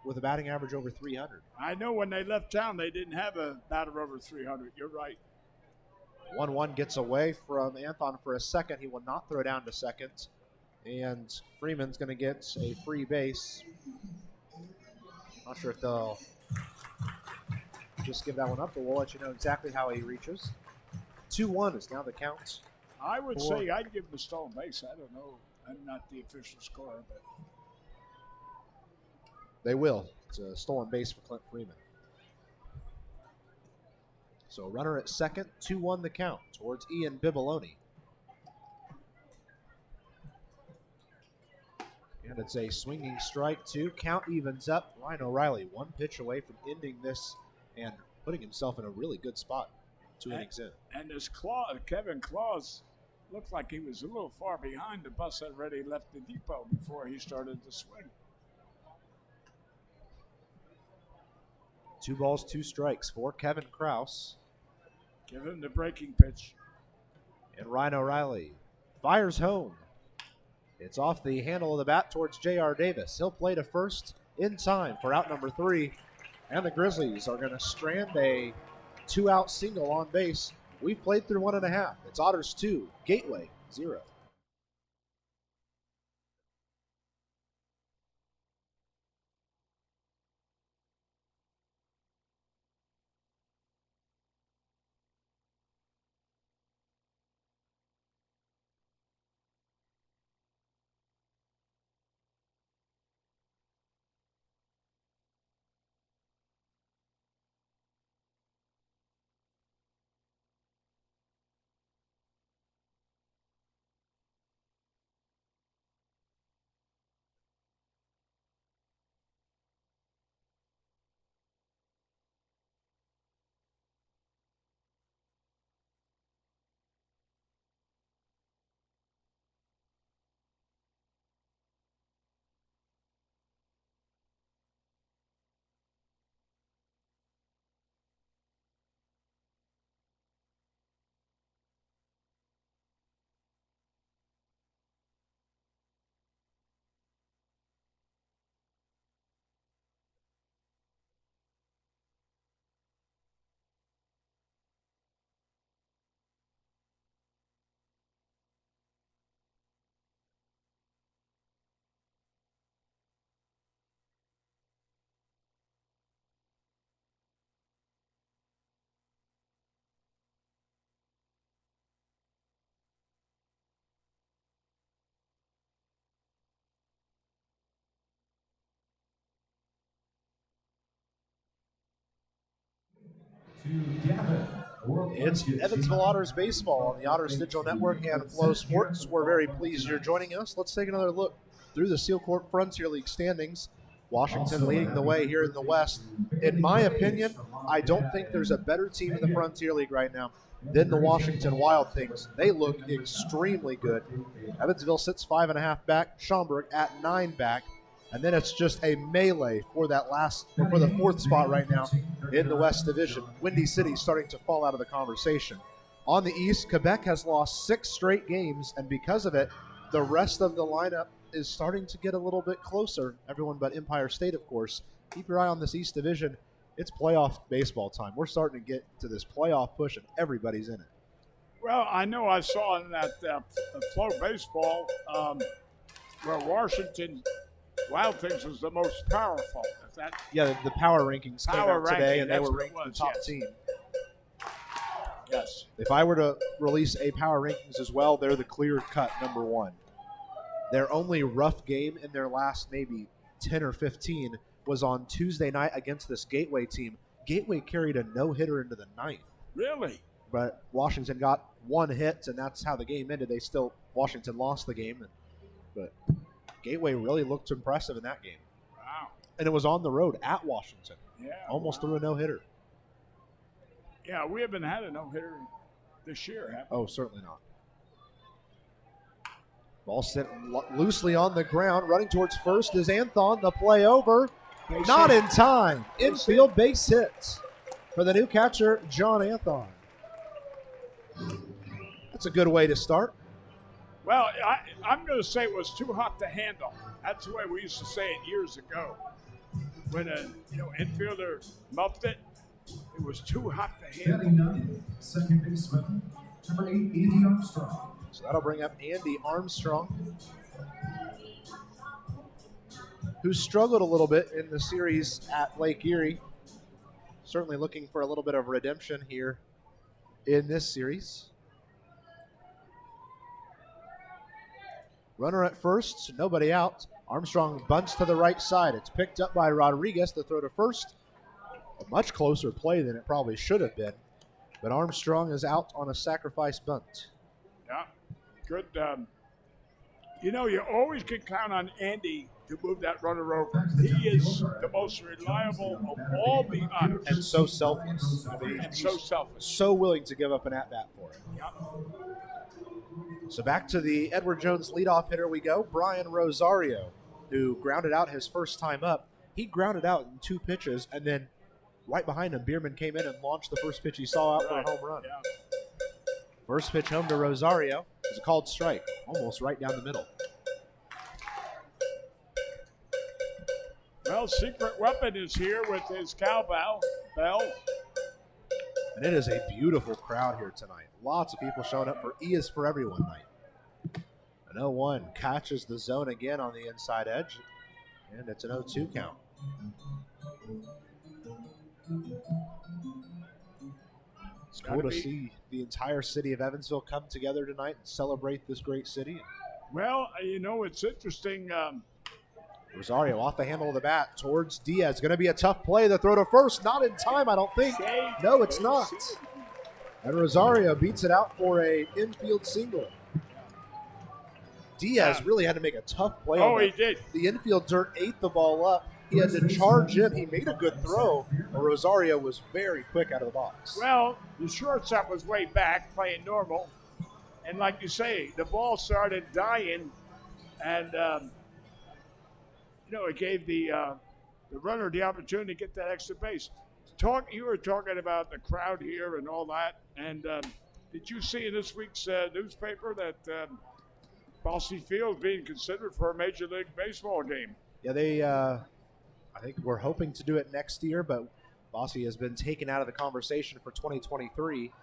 with a batting average over 300. I know when they left town, they didn't have a batter over 300. You're right. 1-1 gets away from Anthon for a second. He will not throw down to second. And Freeman's going to get a free base. Not sure if they'll just give that one up, but we'll let you know exactly how he reaches. 2-1 is now the count. I would say I'd give him a stolen base. I don't know. I'm not the official scorer, but They will. It's a stolen base for Clint Freeman. So runner at second, 2-1 the count towards Ian Bibiloni. And it's a swinging strike, 2. Count evens up. Ryan O'Reilly 1 pitch away from ending this and putting himself in a really good spot 2 innings in. And this Kevin Claus looked like he was a little far behind. The bus had already left the depot before he started to swing. 2 balls, 2 strikes for Kevin Krause. Give him the breaking pitch. And Ryan O'Reilly fires home. It's off the handle of the bat towards J.R. Davis. He'll play to first in time for out number 3. And the Grizzlies are going to strand a 2-out single on base. We've played through 1.5. It's Otters 2, Gateway 0. It's Evansville Otters baseball on the Otters Digital Network and Flow Sports. We're very pleased you're joining us. Let's take another look through the Seal Court Frontier League standings. Washington leading the way here in the West. In my opinion, I don't think there's a better team in the Frontier League right now than the Washington Wild Things. They look extremely good. Evansville sits 5.5 back, Schaumburg at 9 back. And then it's just a melee for the 4th spot right now in the West Division. Windy City starting to fall out of the conversation. On the East, Quebec has lost 6 straight games, and because of it, the rest of the lineup is starting to get a little bit closer. Everyone but Empire State, of course. Keep your eye on this East Division. It's playoff baseball time. We're starting to get to this playoff push, and everybody's in it. Well, I know I saw in that Flow Baseball where Washington Wild Things was the most powerful. Is that the power rankings came out today, and they were ranked the top team. Yes. If I were to release a power rankings as well, they're the clear-cut number 1. Their only rough game in their last maybe 10 or 15 was on Tuesday night against this Gateway team. Gateway carried a no-hitter into the 9th. Really? But Washington got 1 hit, and that's how the game ended. Washington lost the game, but Gateway really looked impressive in that game. Wow. And it was on the road at Washington. Yeah. Almost threw a no-hitter. Yeah, we haven't had a no-hitter this year, have we? Oh, certainly not. Ball sent loosely on the ground. Running towards first is Anthon. The play over. Not in time. Infield base hit for the new catcher, John Anthon. That's a good way to start. Well, I'm going to say it was too hot to handle. That's the way we used to say it years ago. When a infielder muffed it, it was too hot to handle. Batting 9, second baseman, number 8, Andy Armstrong. So that'll bring up Andy Armstrong, who struggled a little bit in the series at Lake Erie. Certainly looking for a little bit of redemption here in this series. Runner at first, nobody out. Armstrong bunts to the right side. It's picked up by Rodriguez to throw to first. A much closer play than it probably should have been. But Armstrong is out on a sacrifice bunt. Yeah, good. You always can count on Andy to move that runner over. He is the most reliable of all the Otters. And so selfless. I mean, And so selfish. so willing to give up an at-bat for it. Yeah. So back to the Edward Jones leadoff hitter we go. Brian Rosario, who grounded out his first time up. He grounded out in 2 pitches, and then right behind him, Bierman came in and launched the first pitch he saw out for a home run. Yeah. First pitch home to Rosario is a called strike, almost right down the middle. Well, Secret Weapon is here with his cowbell. And it is a beautiful crowd here tonight. Lots of people showing up for E is for Everyone night. An 0-1 catches the zone again on the inside edge, and it's an 0-2 count. It's cool to see the entire city of Evansville come together tonight and celebrate this great city. Well, it's interesting. Rosario off the handle of the bat towards Diaz. Going to be a tough play. The throw to first. Not in time, I don't think. No, it's not. And Rosario beats it out for a infield single. Diaz really had to make a tough play. Oh, he did. The infield dirt ate the ball up. He had to charge in. He made a good throw, but Rosario was very quick out of the box. Well, the shortstop was way back playing normal. And like you say, the ball started dying. And, it gave the runner the opportunity to get that extra base. You were talking about the crowd here and all that. And did you see in this week's newspaper that Bosse Field being considered for a Major League Baseball game? Yeah, they I think we're hoping to do it next year, but Bosse has been taken out of the conversation for 2023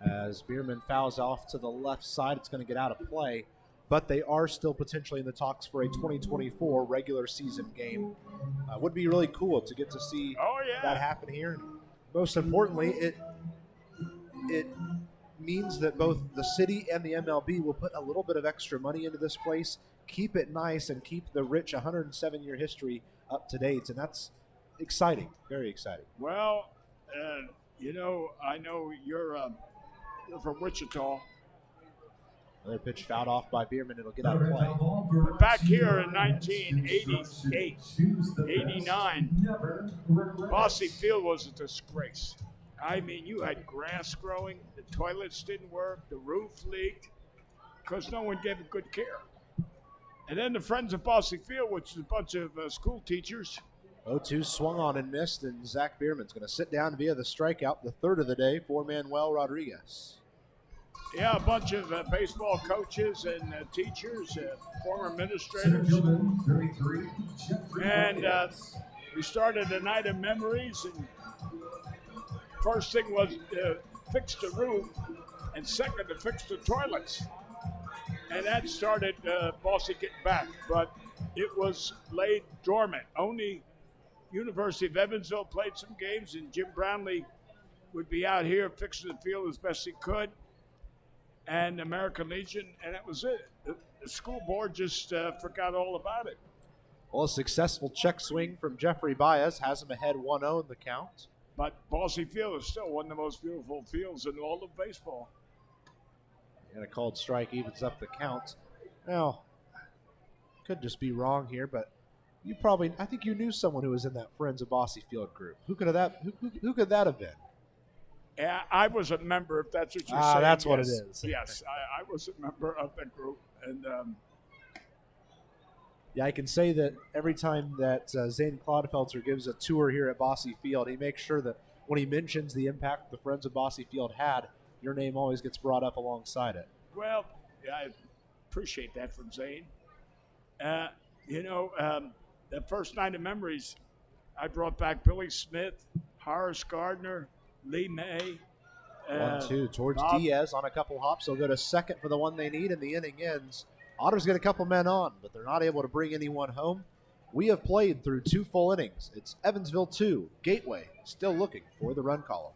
as Bierman fouls off to the left side. It's going to get out of play, but they are still potentially in the talks for a 2024 regular season game. Would be really cool to get to see that happen here. Most importantly, it means that both the city and the MLB will put a little bit of extra money into this place, keep it nice, and keep the rich 107-year history up to date, and that's exciting, very exciting. Well, I know you're from Wichita. Another pitch fouled off by Bierman. It'll get out of play. But back here in 1988, 89, Bosse Field was a disgrace. I mean, you had grass growing, the toilets didn't work, the roof leaked, because no one gave it good care. And then the Friends of Bosse Field, which is a bunch of school teachers. 0-2 swung on and missed, and Zach Bierman's going to sit down via the strikeout, the third of the day for Manuel Rodriguez. Yeah, a bunch of baseball coaches and teachers, former administrators. And we started a night of memories. And first thing was to fix the roof, and second to fix the toilets. And that started Bosse getting back, but it was laid dormant. Only University of Evansville played some games, and Jim Brownlee would be out here fixing the field as best he could, and American Legion, and that was it. The school board just forgot all about it. Well, a successful check swing from Jeffrey Baez has him ahead 1-0 in the count. But Bosse Field is still one of the most beautiful fields in all of baseball. And a called strike evens up the count. Now, could just be wrong here, but I think you knew someone who was in that Friends of Bosse Field group. Who could that have been? Yeah, I was a member, if that's what you're saying. That's what it is. Yes, I was a member of that group. And yeah, I can say that every time that Zane Clodfelter gives a tour here at Bosse Field, he makes sure that when he mentions the impact the Friends of Bosse Field had, your name always gets brought up alongside it. Well, yeah, I appreciate that from Zane. That first night of memories, I brought back Billy Smith, Horace Gardner, Lee May. 1-2 towards Diaz on a couple hops. They'll go to second for the one they need, and the inning ends. Otters get a couple men on, but they're not able to bring anyone home. We have played through 2 full innings. It's Evansville 2, Gateway still looking for the run column.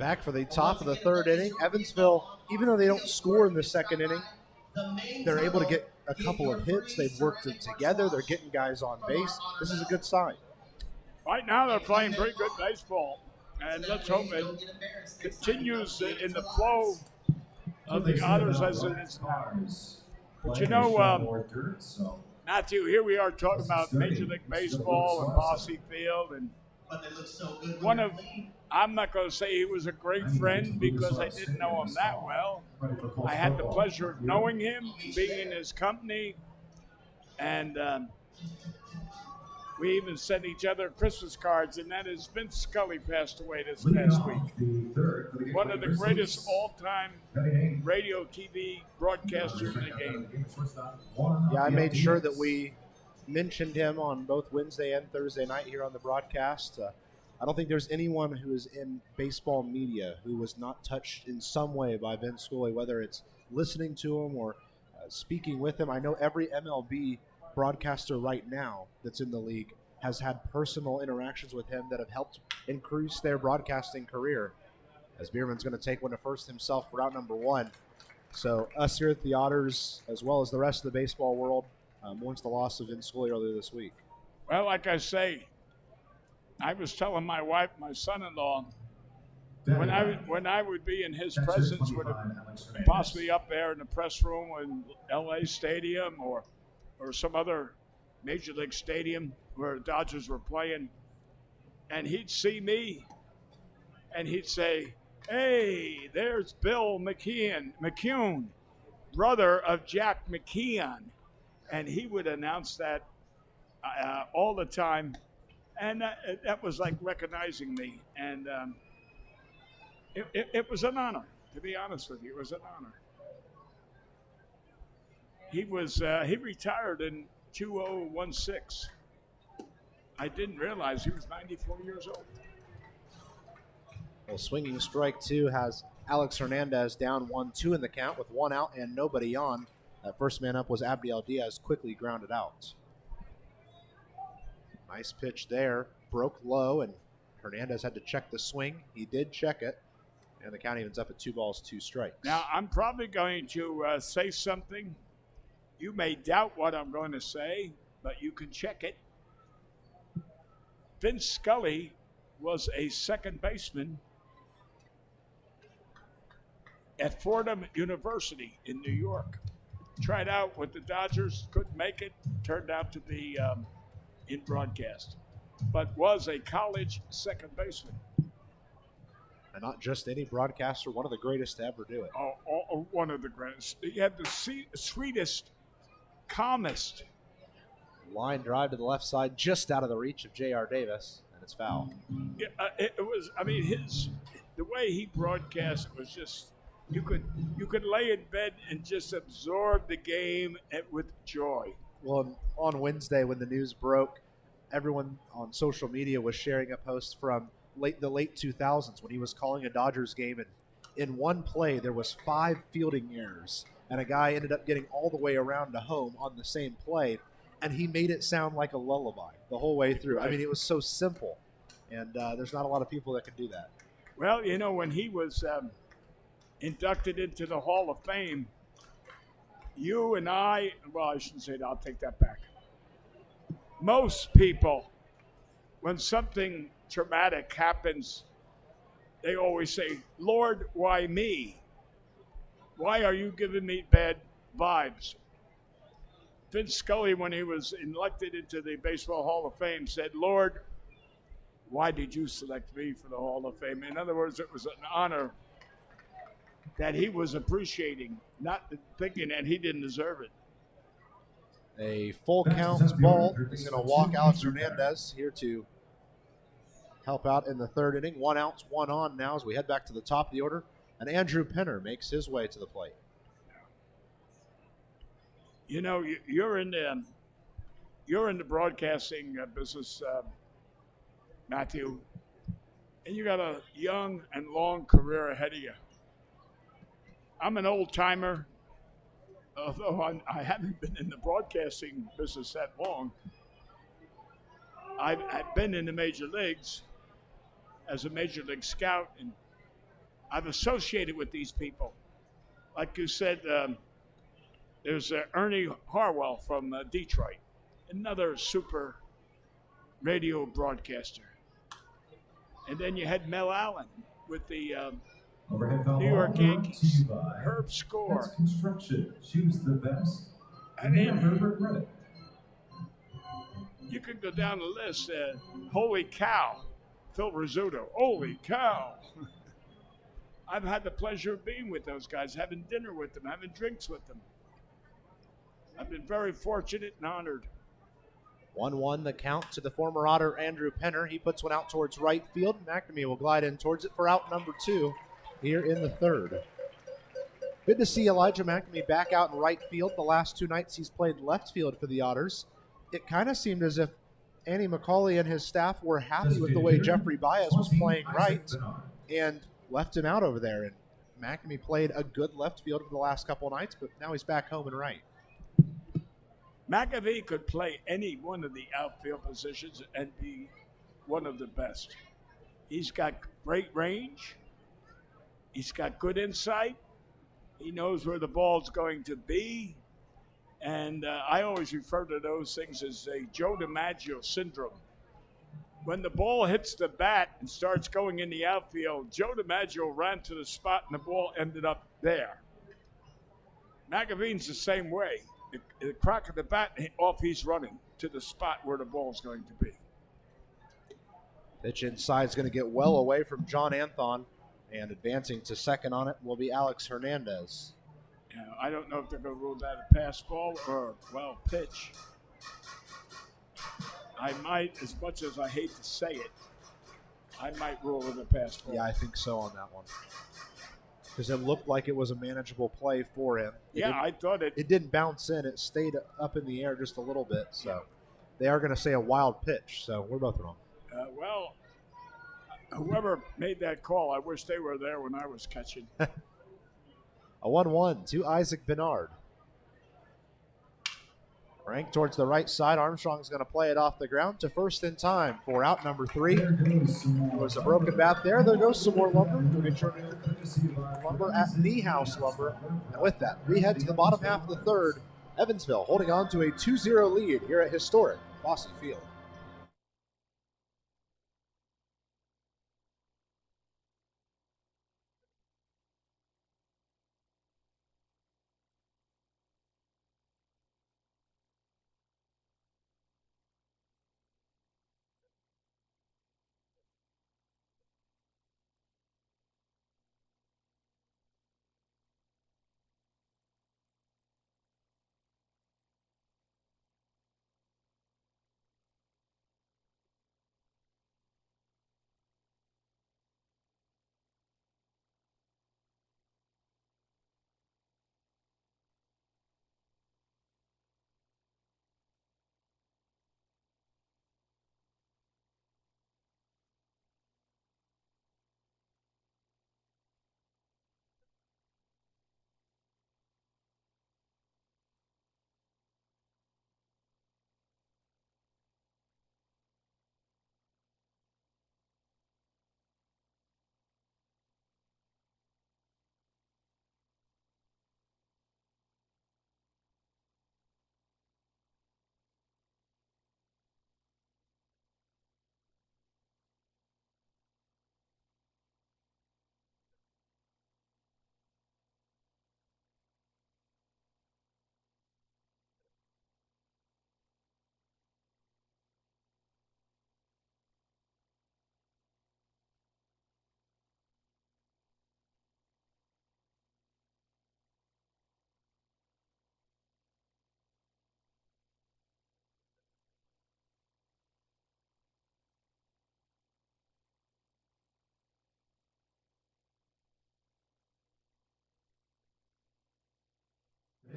Back for the top of the third inning. Evansville, even though they don't score in the second inning, they're able to get a couple of hits. They've worked it together. They're getting guys on base. This is a good sign. Right now they're playing pretty good baseball. And let's hope it continues in the flow of the Otters as it is now. But you know, Matthew, here we are talking about Major League Baseball and Bosse Field. And I'm not going to say he was a great friend because I didn't know him that well. I had the pleasure of knowing him, being in his company, and we even sent each other Christmas cards, and that is Vince Scully passed away this past week. One of the greatest all-time radio TV broadcasters in the game. Yeah, I made sure that we mentioned him on both Wednesday and Thursday night here on the broadcast. I don't think there's anyone who is in baseball media who was not touched in some way by Vince Scully, whether it's listening to him or speaking with him. I know every MLB broadcaster right now that's in the league has had personal interactions with him that have helped increase their broadcasting career. As Bierman's going to take one to first himself for out number one. So us here at the Otters, as well as the rest of the baseball world, mourns the loss of Vince Scully earlier this week. Well, like I say, I was telling my wife, my son-in-law, when I would be in his presence, would it possibly up there in the press room in L.A. Stadium or some other Major League Stadium where the Dodgers were playing, and he'd see me, and he'd say, "Hey, there's Bill McCune, brother of Jack McKeon," and he would announce that all the time, and that was like recognizing me, and it was an honor, to be honest with you. It was an honor. He retired in 2016. I didn't realize he was 94 years old. Well, swinging strike two has Alex Hernandez down 1-2 in the count with one out and nobody on. That first man up was Abdiel Diaz, quickly grounded out. Nice pitch there, broke low, and Hernandez had to check the swing. He did check it, and the count evens up at 2-2. Now, I'm probably going to say something. You may doubt what I'm going to say, but you can check it. Vince Scully was a second baseman at Fordham University in New York. Tried out with the Dodgers, couldn't make it, turned out to be in broadcast, but was a college second baseman. And not just any broadcaster, one of the greatest to ever do it. Oh, one of the greatest. He had the sweetest, calmest. Line drive to the left side, just out of the reach of J.R. Davis, and it's foul. Yeah, it was. I mean, the way he broadcast was just. You could lay in bed and just absorb the game with joy. Well, on Wednesday when the news broke, everyone on social media was sharing a post from the late 2000s when he was calling a Dodgers game, and in one play there was 5 fielding errors, and a guy ended up getting all the way around to home on the same play, and he made it sound like a lullaby the whole way through. Right. I mean, it was so simple, and there's not a lot of people that can do that. Well, you know, when he was inducted into the Hall of Fame, you and I shouldn't say that, I'll take that back. Most people, when something traumatic happens, they always say, "Lord, why me? Why are you giving me bad vibes?" Vince Scully, when he was elected into the Baseball Hall of Fame, said, "Lord, why did you select me for the Hall of Fame?" In other words, it was an honor that he was appreciating, not thinking that he didn't deserve it. A full count ball. He's going to walk Alex Hernandez here to help out in the third inning. 1 out, 1 on now as we head back to the top of the order. And Andrew Penner makes his way to the plate. You know, you're in the broadcasting business, Matthew, and you got a young and long career ahead of you. I'm an old timer, although I haven't been in the broadcasting business that long. I've been in the major leagues as a major league scout, and I've associated with these people. Like you said, there's Ernie Harwell from Detroit, another super radio broadcaster. And then you had Mel Allen with the New York Yankees. Herb Score. Best construction. Choose the best. I mean, Herbert Reddick. you could go down the list. Holy cow, Phil Rizzuto. Holy cow. I've had the pleasure of being with those guys, having dinner with them, having drinks with them. I've been very fortunate and honored. 1-1 the count to the former Otter Andrew Penner. He puts one out towards right field. McNamee will glide in towards it for out number 2 here in the third. Good to see Elijah McNamee back out in right field. The last 2 nights he's played left field for the Otters. It kind of seemed as if Andy McCauley and his staff were happy with the way Jeffrey Baez was playing right and left him out over there. And McNamee played a good left field for the last couple of nights, but now he's back home in right. McAvee could play any one of the outfield positions and be one of the best. He's got great range. He's got good insight. He knows where the ball's going to be. And I always refer to those things as a Joe DiMaggio syndrome. When the ball hits the bat and starts going in the outfield, Joe DiMaggio ran to the spot and the ball ended up there. McAvee's the same way. The crack of the bat off, he's running to the spot where the ball's going to be. Pitch inside is going to get well away from John Anthon, and advancing to second on it will be Alex Hernandez. Yeah, I don't know if they're going to rule that a pass ball or, well, pitch. I might, as much as I hate to say it, I might rule it a pass ball. Yeah, I think so on that one. Because it looked like it was a manageable play for him. I thought it. It didn't bounce in. It stayed up in the air just a little bit. So they are going to say a wild pitch. So we're both wrong. Well, whoever made that call, I wish they were there when I was catching. A 1-1 to Isaac Bernard. Frank towards the right side. Armstrong's going to play it off the ground to first in time for out number 3. There was a broken bat there. There goes some more lumber. We'll get your lumber at Knee House Lumber. And with that, we head to the bottom half of the third. Evansville holding on to a 2-0 lead here at historic Bosse Field.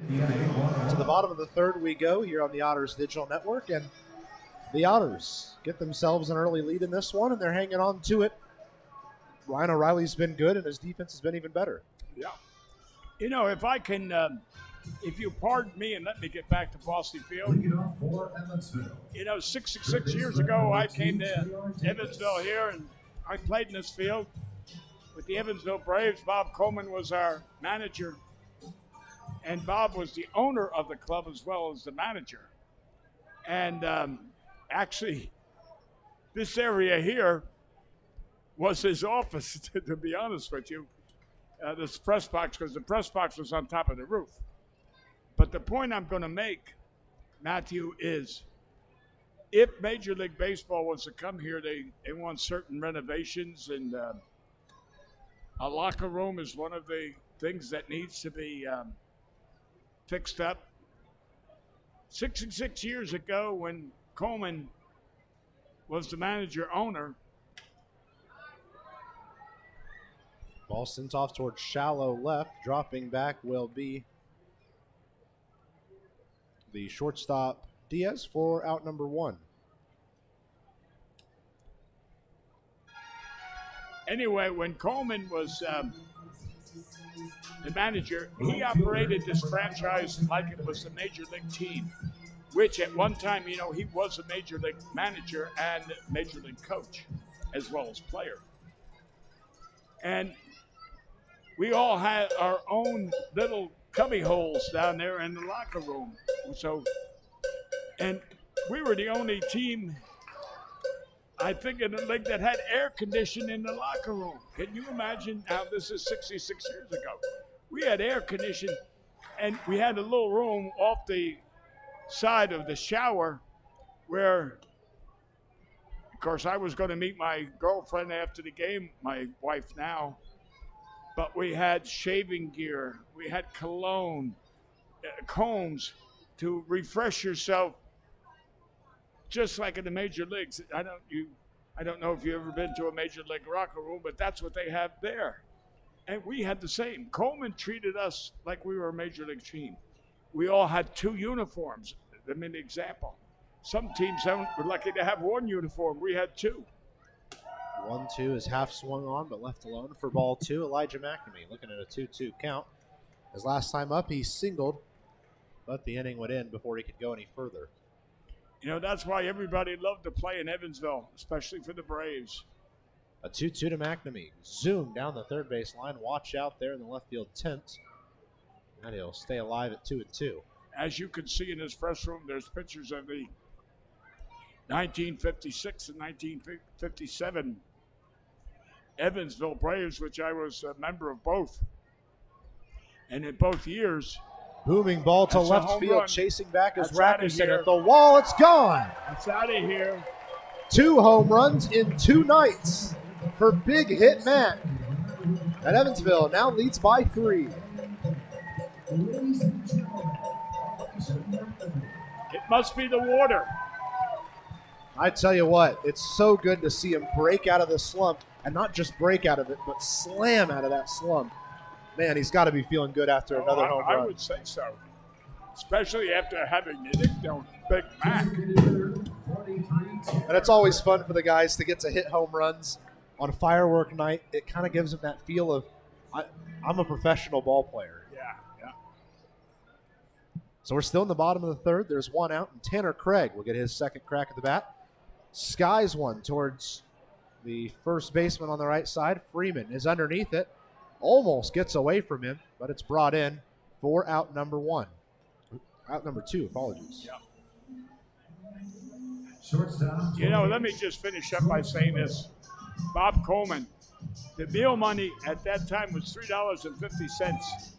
To the bottom of the third we go here on the Otters Digital Network, and the Otters get themselves an early lead in this one, and they're hanging on to it. Ryan O'Reilly's been good, and his defense has been even better. Yeah. You know, if I can, if you pardon me and let me get back to Bosse Field. You know, 6 years ago, I came to Evansville here, and I played in this field. with the Evansville Braves. Bob Coleman was our manager, and Bob was the owner of the club as well as the manager. And actually, this area here was his office, to be honest with you, this press box, because the press box was on top of the roof. But the point I'm going to make, Matthew, is if Major League Baseball was to come here, they want certain renovations, and a locker room is one of the things that needs to be fixed up. 66 years ago, when Coleman was the manager-owner, Ball sent off towards shallow left. Dropping back will be the shortstop Diaz for out number 1. Anyway, when Coleman was the manager, he operated this franchise like it was a major league team, which at one time, he was a major league manager and major league coach as well as player. And we all had our own little cubby holes down there in the locker room. And we were the only team, I think, in the league that had air conditioning in the locker room. Can you imagine? Now, this is 66 years ago. We had air conditioning, and we had a little room off the side of the shower where, of course, I was going to meet my girlfriend after the game, my wife now. But we had shaving gear, we had cologne, combs to refresh yourself, just like in the major leagues. I don't know if you've ever been to a major league locker room, but that's what they have there. And we had the same. Coleman treated us like we were a major league team. We all had 2 uniforms. I mean, example. Some teams were lucky to have 1 uniform. We had 2. 1-2 is half swung on, but left alone for ball 2. Elijah McNamee looking at a 2-2 count. His last time up, he singled, but the inning would end before he could go any further. That's why everybody loved to play in Evansville, especially for the Braves. A 2-2 to McNamee. Zoom down the third base line. Watch out there in the left field tent. And he'll stay alive at 2-2. As you can see in this press room, there's pictures of the 1956 and 1957 Evansville Braves, which I was a member of both. And in both years, booming ball to left field. Run. Chasing back is That's Rackerson at the wall. It's gone. It's out of here. 2 home runs in 2 nights for Big Hit Mac. And Evansville now leads by 3. It must be the water. I tell you what, it's so good to see him break out of the slump, and not just break out of it, but slam out of that slump. Man, he's got to be feeling good after another home run. I would say so, especially after having the nickname Big Mac. And it's always fun for the guys to get to hit home runs on firework night. It kind of gives them that feel of, I'm a professional ball player. Yeah. So we're still in the bottom of the third. There's 1 out, and Tanner Craig will get his second crack at the bat. Skies one towards the first baseman on the right side. Freeman is underneath it. Almost gets away from him, but it's brought in for out number 1. Out number 2, apologies. Yeah. Shortstop. Let me just finish up by saying this. Bob Coleman, the meal money at that time was $3.50.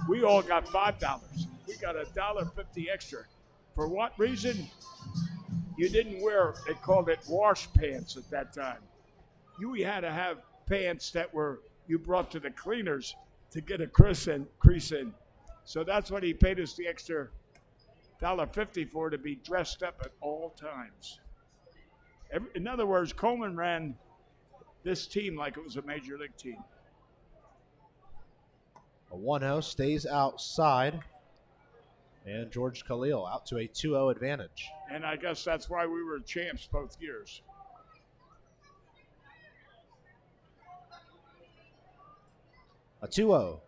We all got $5. We got $1.50 extra. For what reason? You didn't wear, they called it wash pants at that time. You had to have pants that you brought to the cleaners to get a crease in. So that's what he paid us the extra $1.50 for, to be dressed up at all times. In other words, Coleman ran this team like it was a major league team. A 1-0 stays outside. And George Khalil out to a 2-0 advantage. And I guess that's why we were champs both years. A 2-0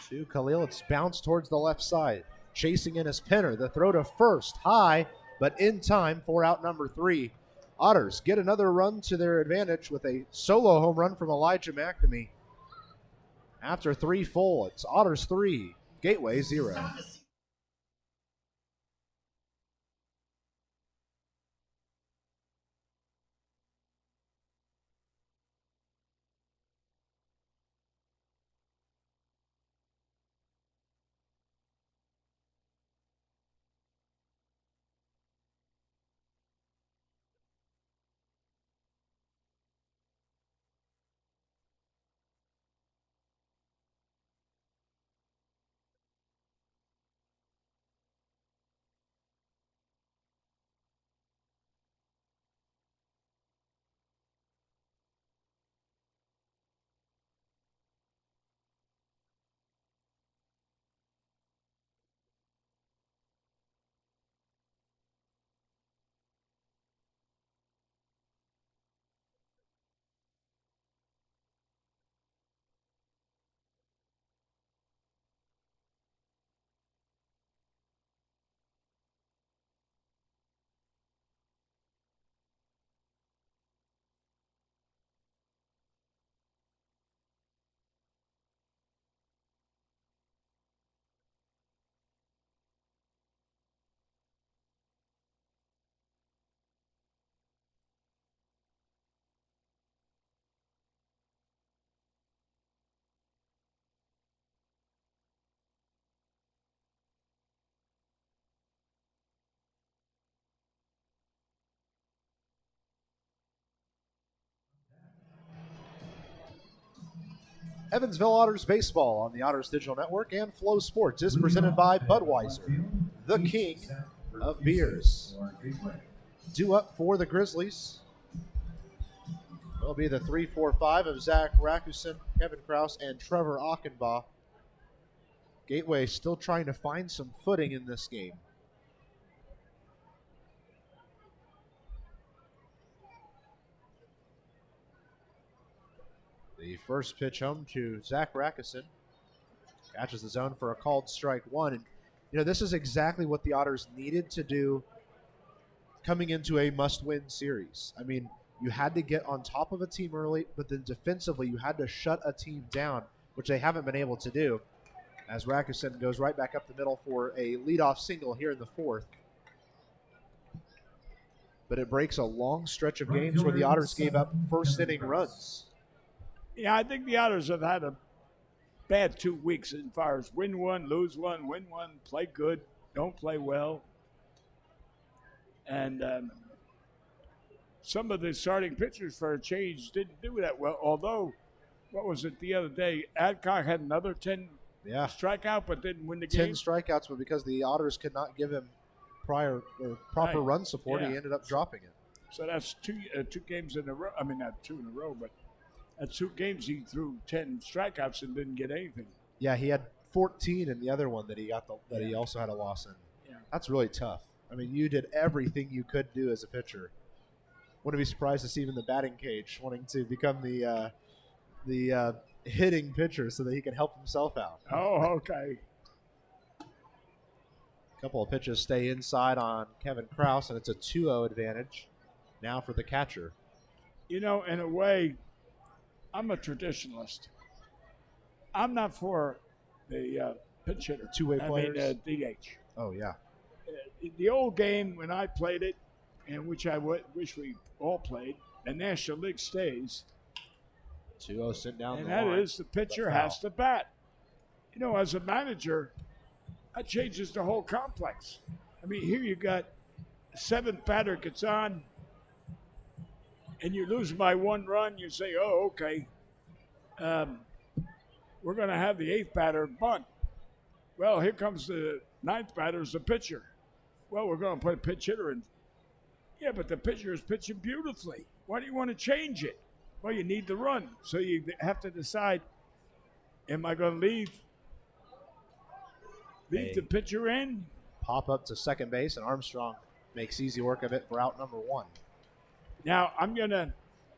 to Khalil. It's bounced towards the left side. Chasing in his pinner. The throw to first. High, but in time for out number 3. Otters get another run to their advantage with a solo home run from Elijah McNamee. After 3 full, it's Otters 3, Gateway 0. Evansville Otters baseball on the Otters Digital Network and Flow Sports is presented by Budweiser, the king of beers. Due up for the Grizzlies will be the 3-4-5 of Zach Rakusin, Kevin Krause, and Trevor Achenbach. Gateway still trying to find some footing in this game. The first pitch home to Zach Rakusin. Catches the zone for a called strike one. And, you know, this is exactly what the Otters needed to do coming into a must-win series. I mean, you had to get on top of a team early, but then defensively you had to shut a team down, which they haven't been able to do, as Rakusin goes right back up the middle for a leadoff single here in the fourth. But it breaks a long stretch of games where the Otters gave up first-inning runs. Yeah, I think the Otters have had a bad 2 weeks as far as win one, lose one, win one, play good, don't play well. And some of the starting pitchers for a change didn't do that well. Although, what was it the other day? Adcock had another 10 strikeout, but didn't win the 10 game. 10 strikeouts, but because the Otters could not give him proper run support, he ended up dropping it. So that's two games in a row. I mean, not 2 in a row, but at 2 games he threw 10 strikeouts and didn't get anything. Yeah, he had 14 in the other one that he got he also had a loss in. Yeah. That's really tough. I mean, you did everything you could do as a pitcher. Wouldn't be surprised to see him in the batting cage wanting to become the hitting pitcher so that he can help himself out. Oh, okay. A couple of pitches stay inside on Kevin Krause, and it's a 2-0 advantage now for the catcher. You know, in a way, I'm a traditionalist. I'm not for the pitch hitter. Two-way players? DH. Oh, yeah. The old game when I played it, and which I wish we all played, the National League stays. 2-0 sent down and the that line. is the pitcher has to bat. You know, as a manager, that changes the whole complex. I mean, here you got 7th batter gets on, and you lose by 1 run, you say, oh, okay, we're going to have the 8th batter bunt. Well, here comes the 9th batter as the pitcher. Well, we're going to put a pitch hitter in. Yeah, but the pitcher is pitching beautifully. Why do you want to change it? Well, you need the run. So you have to decide, am I going to leave the pitcher in? Pop up to second base, and Armstrong makes easy work of it for out number 1. Now, I'm going to,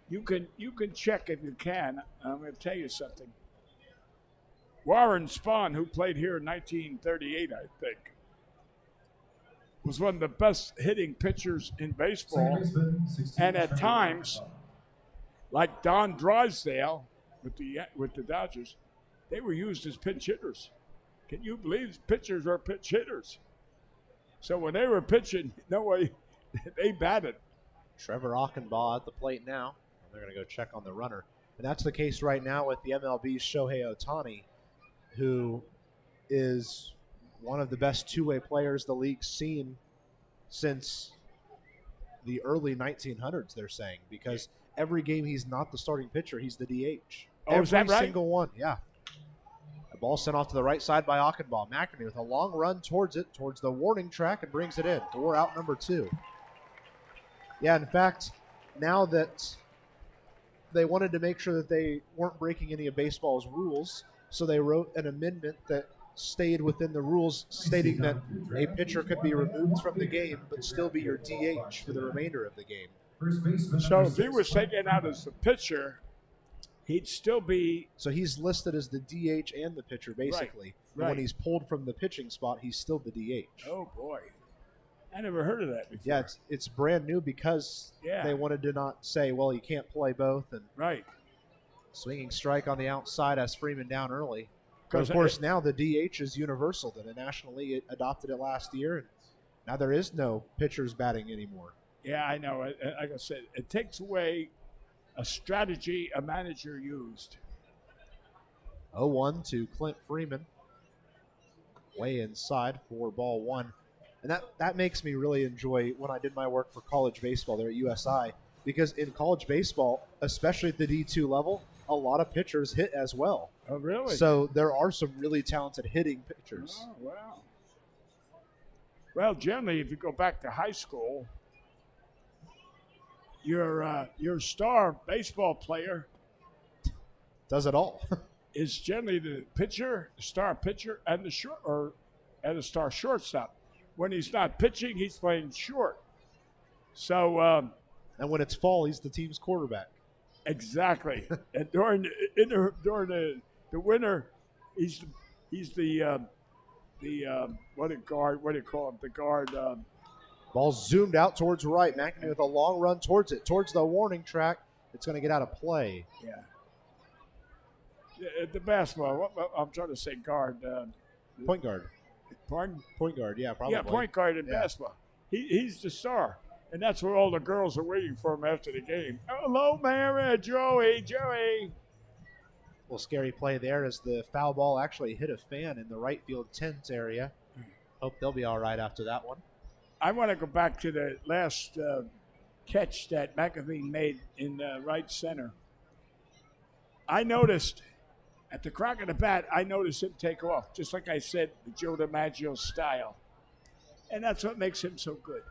you can check if you can. I'm going to tell you something. Warren Spahn, who played here in 1938, I think, was one of the best hitting pitchers in baseball. And at times, like Don Drysdale with the Dodgers, they were used as pinch hitters. Can you believe pitchers are pinch hitters? So when they were pitching, no way, they batted. Trevor Achenbaugh at the plate now. They're going to go check on the runner. And that's the case right now with the MLB's Shohei Ohtani, who is one of the best two-way players the league's seen since the early 1900s, they're saying, because every game he's not the starting pitcher, he's the DH. Oh, is that right? Every single one, yeah. A ball sent off to the right side by Achenbaugh. McNamee with a long run towards it, towards the warning track, and brings it in. 4 out, number 2. Yeah, in fact, now that they wanted to make sure that they weren't breaking any of baseball's rules, so they wrote an amendment that stayed within the rules, stating that a pitcher could be removed from the game but still be your DH for the remainder of the game. So if he was taken out as the pitcher, he'd still be... So he's listed as the DH and the pitcher, basically. Right. And when he's pulled from the pitching spot, he's still the DH. Oh, boy. I never heard of that before. Yeah, it's brand new because they wanted to not say, well, you can't play both. And right. Swinging strike on the outside as Freeman down early. But of course, now the DH is universal. The National League adopted it last year, and now there is no pitchers batting anymore. Yeah, I know. Like I said, it takes away a strategy a manager used. 0-1 to Clint Freeman. Way inside for ball 1. And that makes me really enjoy when I did my work for college baseball there at USI, because in college baseball, especially at the D2 level, a lot of pitchers hit as well. Oh, really? So there are some really talented hitting pitchers. Oh, wow. Well, generally, if you go back to high school, your star baseball player does it all. is generally the pitcher, the star pitcher, and the star shortstop. When he's not pitching, he's playing short. So, and when it's fall, he's the team's quarterback. Exactly. And during the winter, he's the what do you call him? The guard. Ball zoomed out towards right. McNamee with a long run towards it, towards the warning track. It's going to get out of play. Yeah. The basketball. I'm trying to say guard. Point guard. Pardon? Point guard, yeah, probably. Yeah, point guard in basketball. He's the star. And that's where all the girls are waiting for him after the game. Hello, Mara, Joey. Little scary play there as the foul ball actually hit a fan in the right field tent area. Hope they'll be all right after that one. I want to go back to the last catch that McAfee made in right center. I noticed at the crack of the bat, I noticed him take off, just like I said, the Joe DiMaggio style. And that's what makes him so good.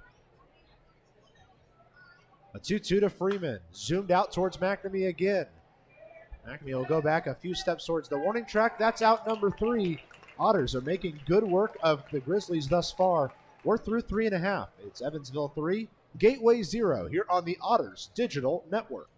A 2-2 to Freeman. Zoomed out towards McNamee again. McNamee will go back a few steps towards the warning track. That's out number 3. Otters are making good work of the Grizzlies thus far. We're through 3.5. It's Evansville 3, Gateway 0 here on the Otters Digital Network.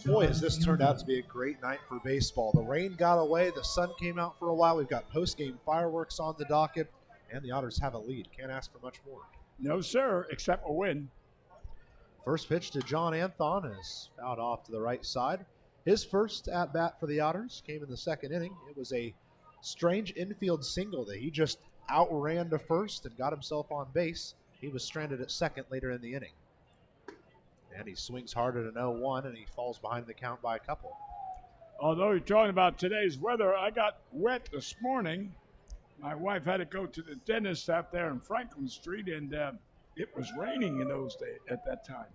Boy, has this turned out to be a great night for baseball. The rain got away. The sun came out for a while. We've got post-game fireworks on the docket, and the Otters have a lead. Can't ask for much more. No, sir, except a win. First pitch to John Anthon is fouled off to the right side. His first at-bat for the Otters came in the second inning. It was a strange infield single that he just outran to first and got himself on base. He was stranded at second later in the inning. And he swings hard at an 0-1, and he falls behind the count by a couple. Although you're talking about today's weather, I got wet this morning. My wife had to go to the dentist out there in Franklin Street, and it was raining in those days at that time.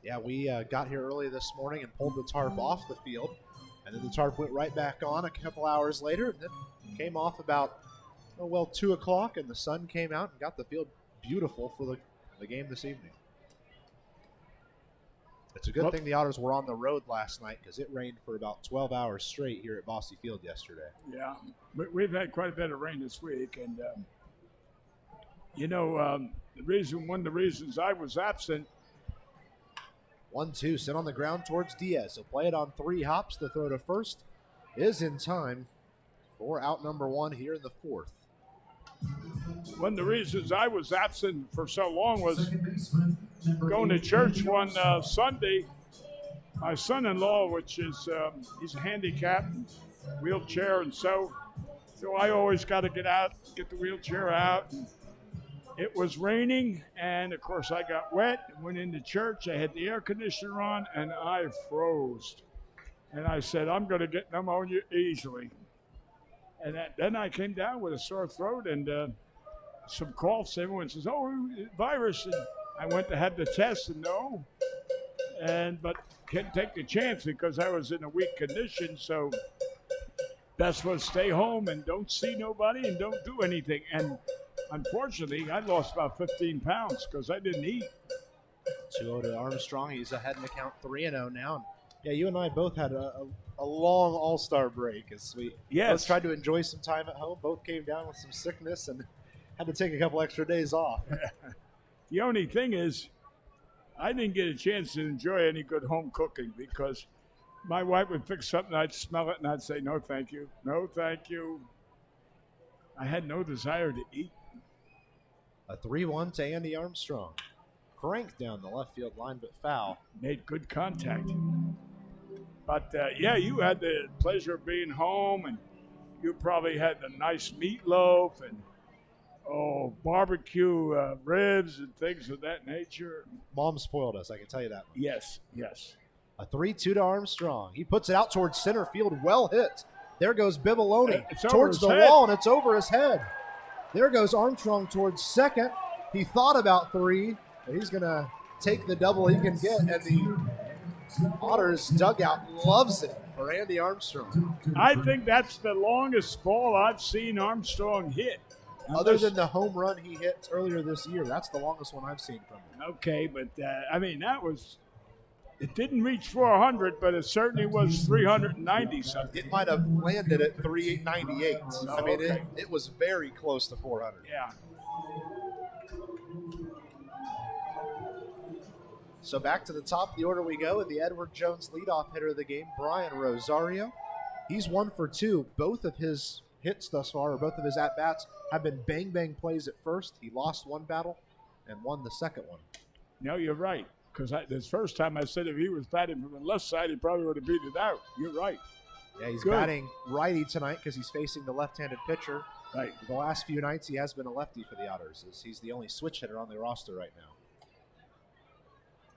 Yeah, we got here early this morning and pulled the tarp off the field. And then the tarp went right back on a couple hours later, and then came off about, 2 o'clock, and the sun came out and got the field beautiful for the game this evening. It's a good thing the Otters were on the road last night because it rained for about 12 hours straight here at Bosse Field yesterday. Yeah, we've had quite a bit of rain this week, and one of the reasons I was absent. 1-2, sit on the ground towards Diaz. He'll play it on 3 hops. The throw to first is in time for out number 1 here in the fourth. One of the reasons I was absent for so long was going to church one Sunday. My son-in-law, which is he's handicapped, wheelchair, and so I always got to get the wheelchair out. And it was raining, and of course I got wet and went into church. I had the air conditioner on, and I froze. And I said, I'm going to get pneumonia easily. And then I came down with a sore throat and some coughs. Everyone says, virus. And I went to have the test, and no. But couldn't take the chance because I was in a weak condition. So best was stay home and don't see nobody and don't do anything. And unfortunately, I lost about 15 pounds because I didn't eat. 2-0 to Armstrong. He's ahead in the count 3-0 now. And yeah, you and I both had a long all-star break as we both tried to enjoy some time at home. Both came down with some sickness and had to take a couple extra days off. The only thing is, I didn't get a chance to enjoy any good home cooking because my wife would fix something, I'd smell it, and I'd say, no, thank you. No, thank you. I had no desire to eat. A 3-1 to Andy Armstrong. Cranked down the left field line, but foul. Made good contact. But, you had the pleasure of being home, and you probably had the nice meatloaf and, barbecue ribs and things of that nature. Mom spoiled us, I can tell you that much. Yes. A 3-2 to Armstrong. He puts it out towards center field. Well hit. There goes Bibiloni towards the wall, and it's over his head. There goes Armstrong towards second. He thought about 3, but he's going to take the double he can get, and the Otters dugout loves it for Andy Armstrong. I think that's the longest ball I've seen Armstrong hit. Other than the home run he hit earlier this year, that's the longest one I've seen from him. Okay, but it didn't reach 400, but it certainly was 390 something. It might have landed at 398. It was very close to 400. Yeah. So back to the top of the order we go, and the Edward Jones leadoff hitter of the game, Brian Rosario. He's 1 for 2. Both of his hits thus far, or both of his at-bats, have been bang-bang plays at first. He lost one battle and won the second one. No, you're right. Because this first time I said if he was batting from the left side, he probably would have beat it out. You're right. Yeah, he's batting righty tonight because he's facing the left-handed pitcher. Right. The last few nights he has been a lefty for the Otters. He's the only switch hitter on the roster right now.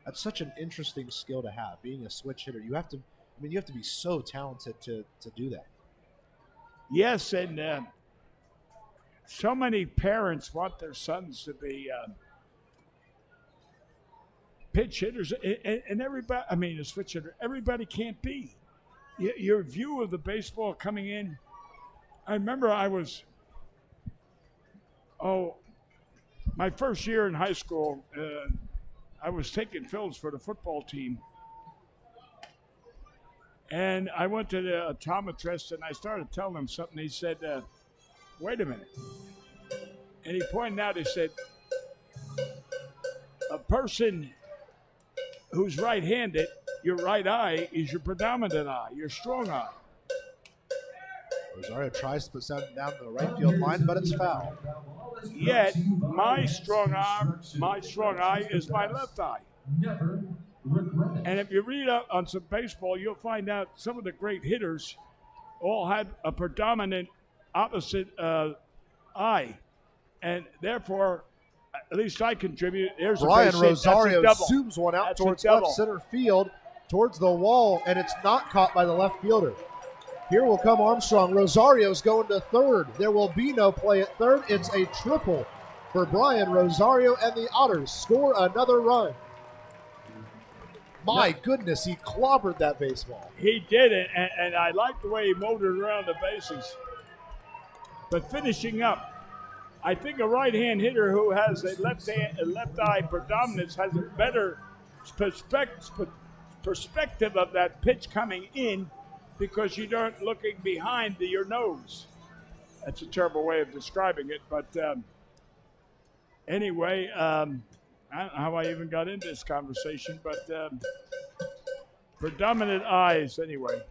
That's such an interesting skill to have, being a switch hitter. You have to be so talented to do that. Yes, and so many parents want their sons to be pitch hitters, and everybody, a switch hitter, everybody can't be. Your view of the baseball coming in, I remember my first year in high school, I was taking films for the football team. And I went to the optometrist and I started telling him something. He said, wait a minute. And he pointed out, he said, a person who's right-handed, your right eye is your predominant eye, your strong eye. Rosario tries to put something down the right field line, but it's foul. Yet my strong eye is my left eye. And if you read up on some baseball, you'll find out some of the great hitters all had a predominant opposite eye, and therefore, at least I contribute. There's Brian a base Rosario hit. That's a double. zooms one out That's towards a double. left center field, towards the wall, and it's not caught by the left fielder. Here will come Armstrong. Rosario's going to third. There will be no play at third. It's a triple for Brian Rosario, and the Otters score another run. My goodness, he clobbered that baseball. He did it, and I like the way he motored around the bases. But finishing up, I think a right-hand hitter who has a left eye predominance has a better perspective of that pitch coming in because you aren't looking behind your nose. That's a terrible way of describing it, but anyway, I don't know how I even got into this conversation, but predominant eyes anyway.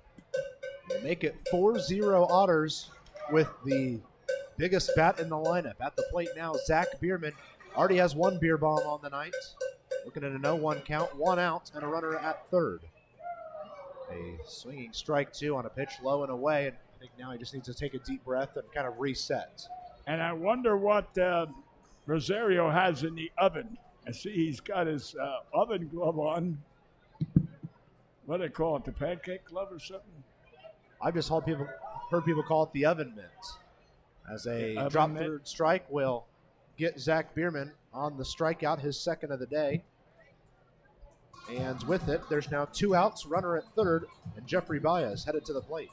They make it 4-0 Otters with the biggest bat in the lineup. At the plate now, Zach Bierman already has one beer bomb on the night. Looking at a 0-1 count, 1 out, and a runner at third. A swinging strike, two, on a pitch low and away, and I think now he just needs to take a deep breath and kind of reset. And I wonder what Rosario has in the oven. I see he's got his oven glove on. What do they call it, the pancake glove or something? I've just heard people call it the oven mitt. As a drop third strike will get Zach Bierman on the strikeout, his second of the day. And with it, there's now 2 outs, runner at third, and Jeffrey Baez headed to the plate.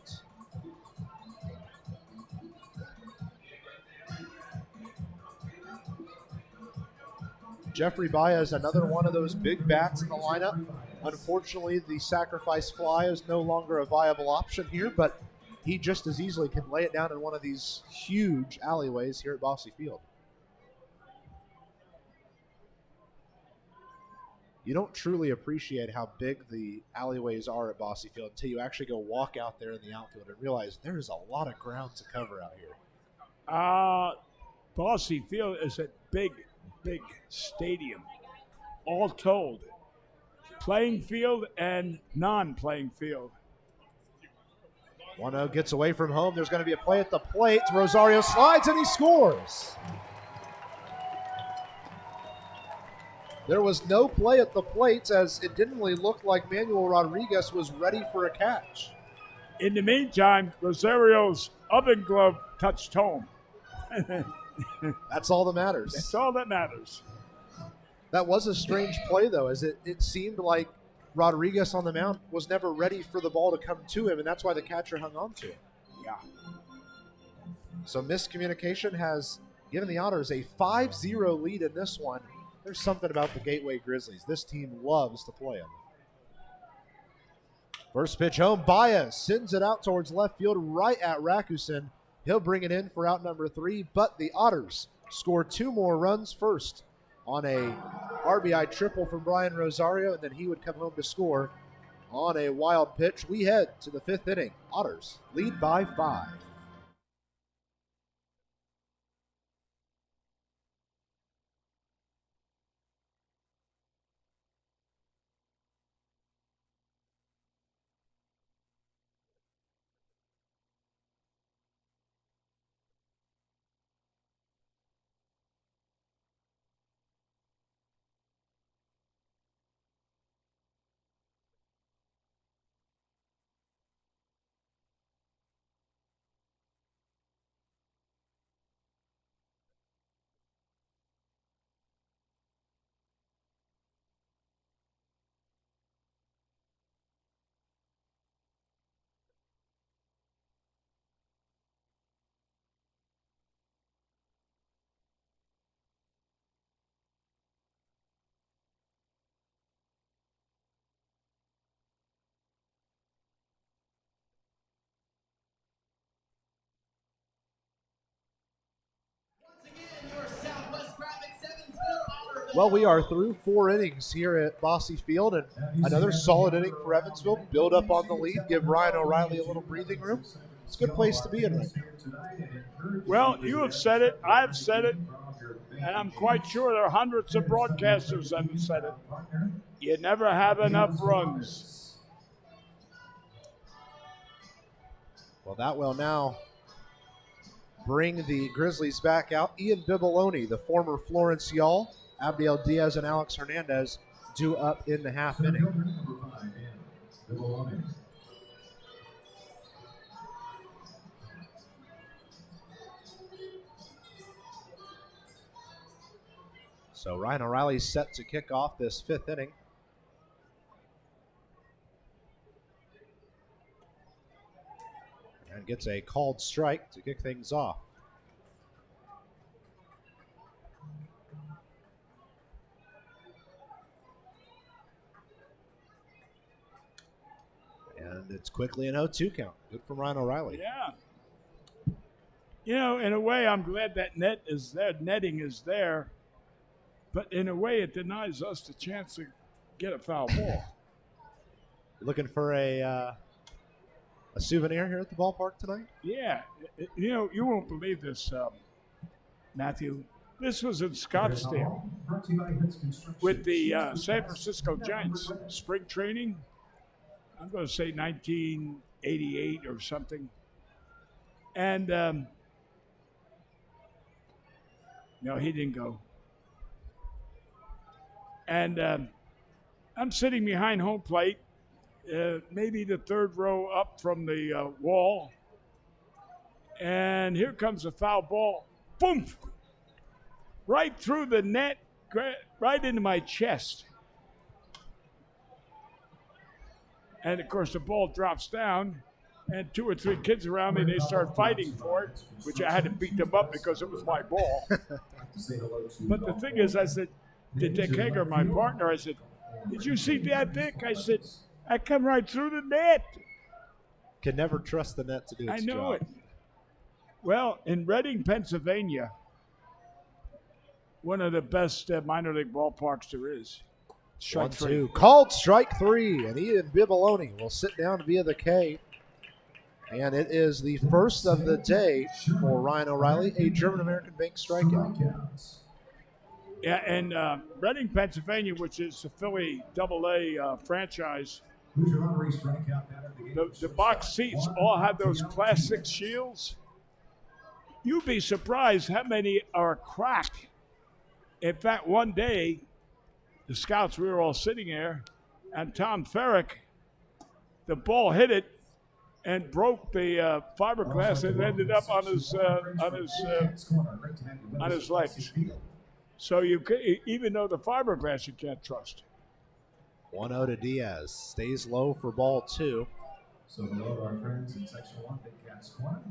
Jeffrey Baez, another one of those big bats in the lineup. Unfortunately, the sacrifice fly is no longer a viable option here, but he just as easily can lay it down in one of these huge alleyways here at Bosse Field. You don't truly appreciate how big the alleyways are at Bosse Field until you actually go walk out there in the outfield and realize there is a lot of ground to cover out here. Bosse Field is a big stadium, all told. Playing field and non-playing field. 1-0 gets away from home. There's going to be a play at the plate. Rosario slides and he scores. There was no play at the plate as it didn't really look like Manuel Rodriguez was ready for a catch. In the meantime, Rosario's oven glove touched home. That's all that matters. That's all that matters. That was a strange play, though, as it seemed like Rodriguez on the mound was never ready for the ball to come to him, and that's why the catcher hung on to it. Yeah. So miscommunication has given the Otters a 5-0 lead in this one. There's something about the Gateway Grizzlies. This team loves to play them. First pitch home, Baez sends it out towards left field right at Rakusin. He'll bring it in for out number 3, but the Otters score 2 more runs first on a RBI triple from Brian Rosario, and then he would come home to score on a wild pitch. We head to the 5th inning. Otters lead by 5. Well, we are through 4 innings here at Bosse Field, and another solid inning for Evansville. Build up on the lead, give Ryan O'Reilly a little breathing room. It's a good place to be in right now. Well, you have said it, I've said it, and I'm quite sure there are hundreds of broadcasters that have said it. You never have enough runs. Well, that will now bring the Grizzlies back out. Ian Bibiloni, the former Florence Y'all, Abdiel Diaz, and Alex Hernandez due up in the half inning. So Ryan O'Reilly's set to kick off this 5th inning. And gets a called strike to kick things off. And it's quickly an 0-2 count. Good from Ryan O'Reilly. Yeah. You know, in a way, I'm glad that netting is there. But in a way, it denies us the chance to get a foul ball. Looking for a souvenir here at the ballpark tonight? Yeah. You know, you won't believe this, Matthew. This was in Scottsdale with the San Francisco Giants. Spring training, I'm going to say 1988 or something. And, no, he didn't go. And I'm sitting behind home plate, maybe the 3rd row up from the wall. And here comes a foul ball. Boom! Right through the net, right into my chest. And, of course, the ball drops down. And 2 or 3 kids around me, they start fighting for it, which I had to beat them up because it was my ball. But the thing is, I said, to Dick Hager, my partner, I said, "Did you see that, Dick?" I said, "I come right through the net." Can never trust the net to do its job. I know it. Well, in Reading, Pennsylvania, one of the best minor league ballparks there is. Strike 3. 1-2. Called strike 3, and Ian Bibiloni will sit down via the K. And it is the first of the day for Ryan O'Reilly, a German-American bank strikeout. Yeah, and Reading, Pennsylvania, which is a Philly AA franchise, the box seats all have those plastic shields. You'd be surprised how many are cracked. In fact, one day, the scouts, we were all sitting there, and Tom Ferrick, the ball hit it and broke the fiberglass and ended up on his legs. So you even though the fiberglass you can't trust. 1-0 to Diaz. Stays low for ball 2. So below our friends in Section 1, Big Cat's Corner.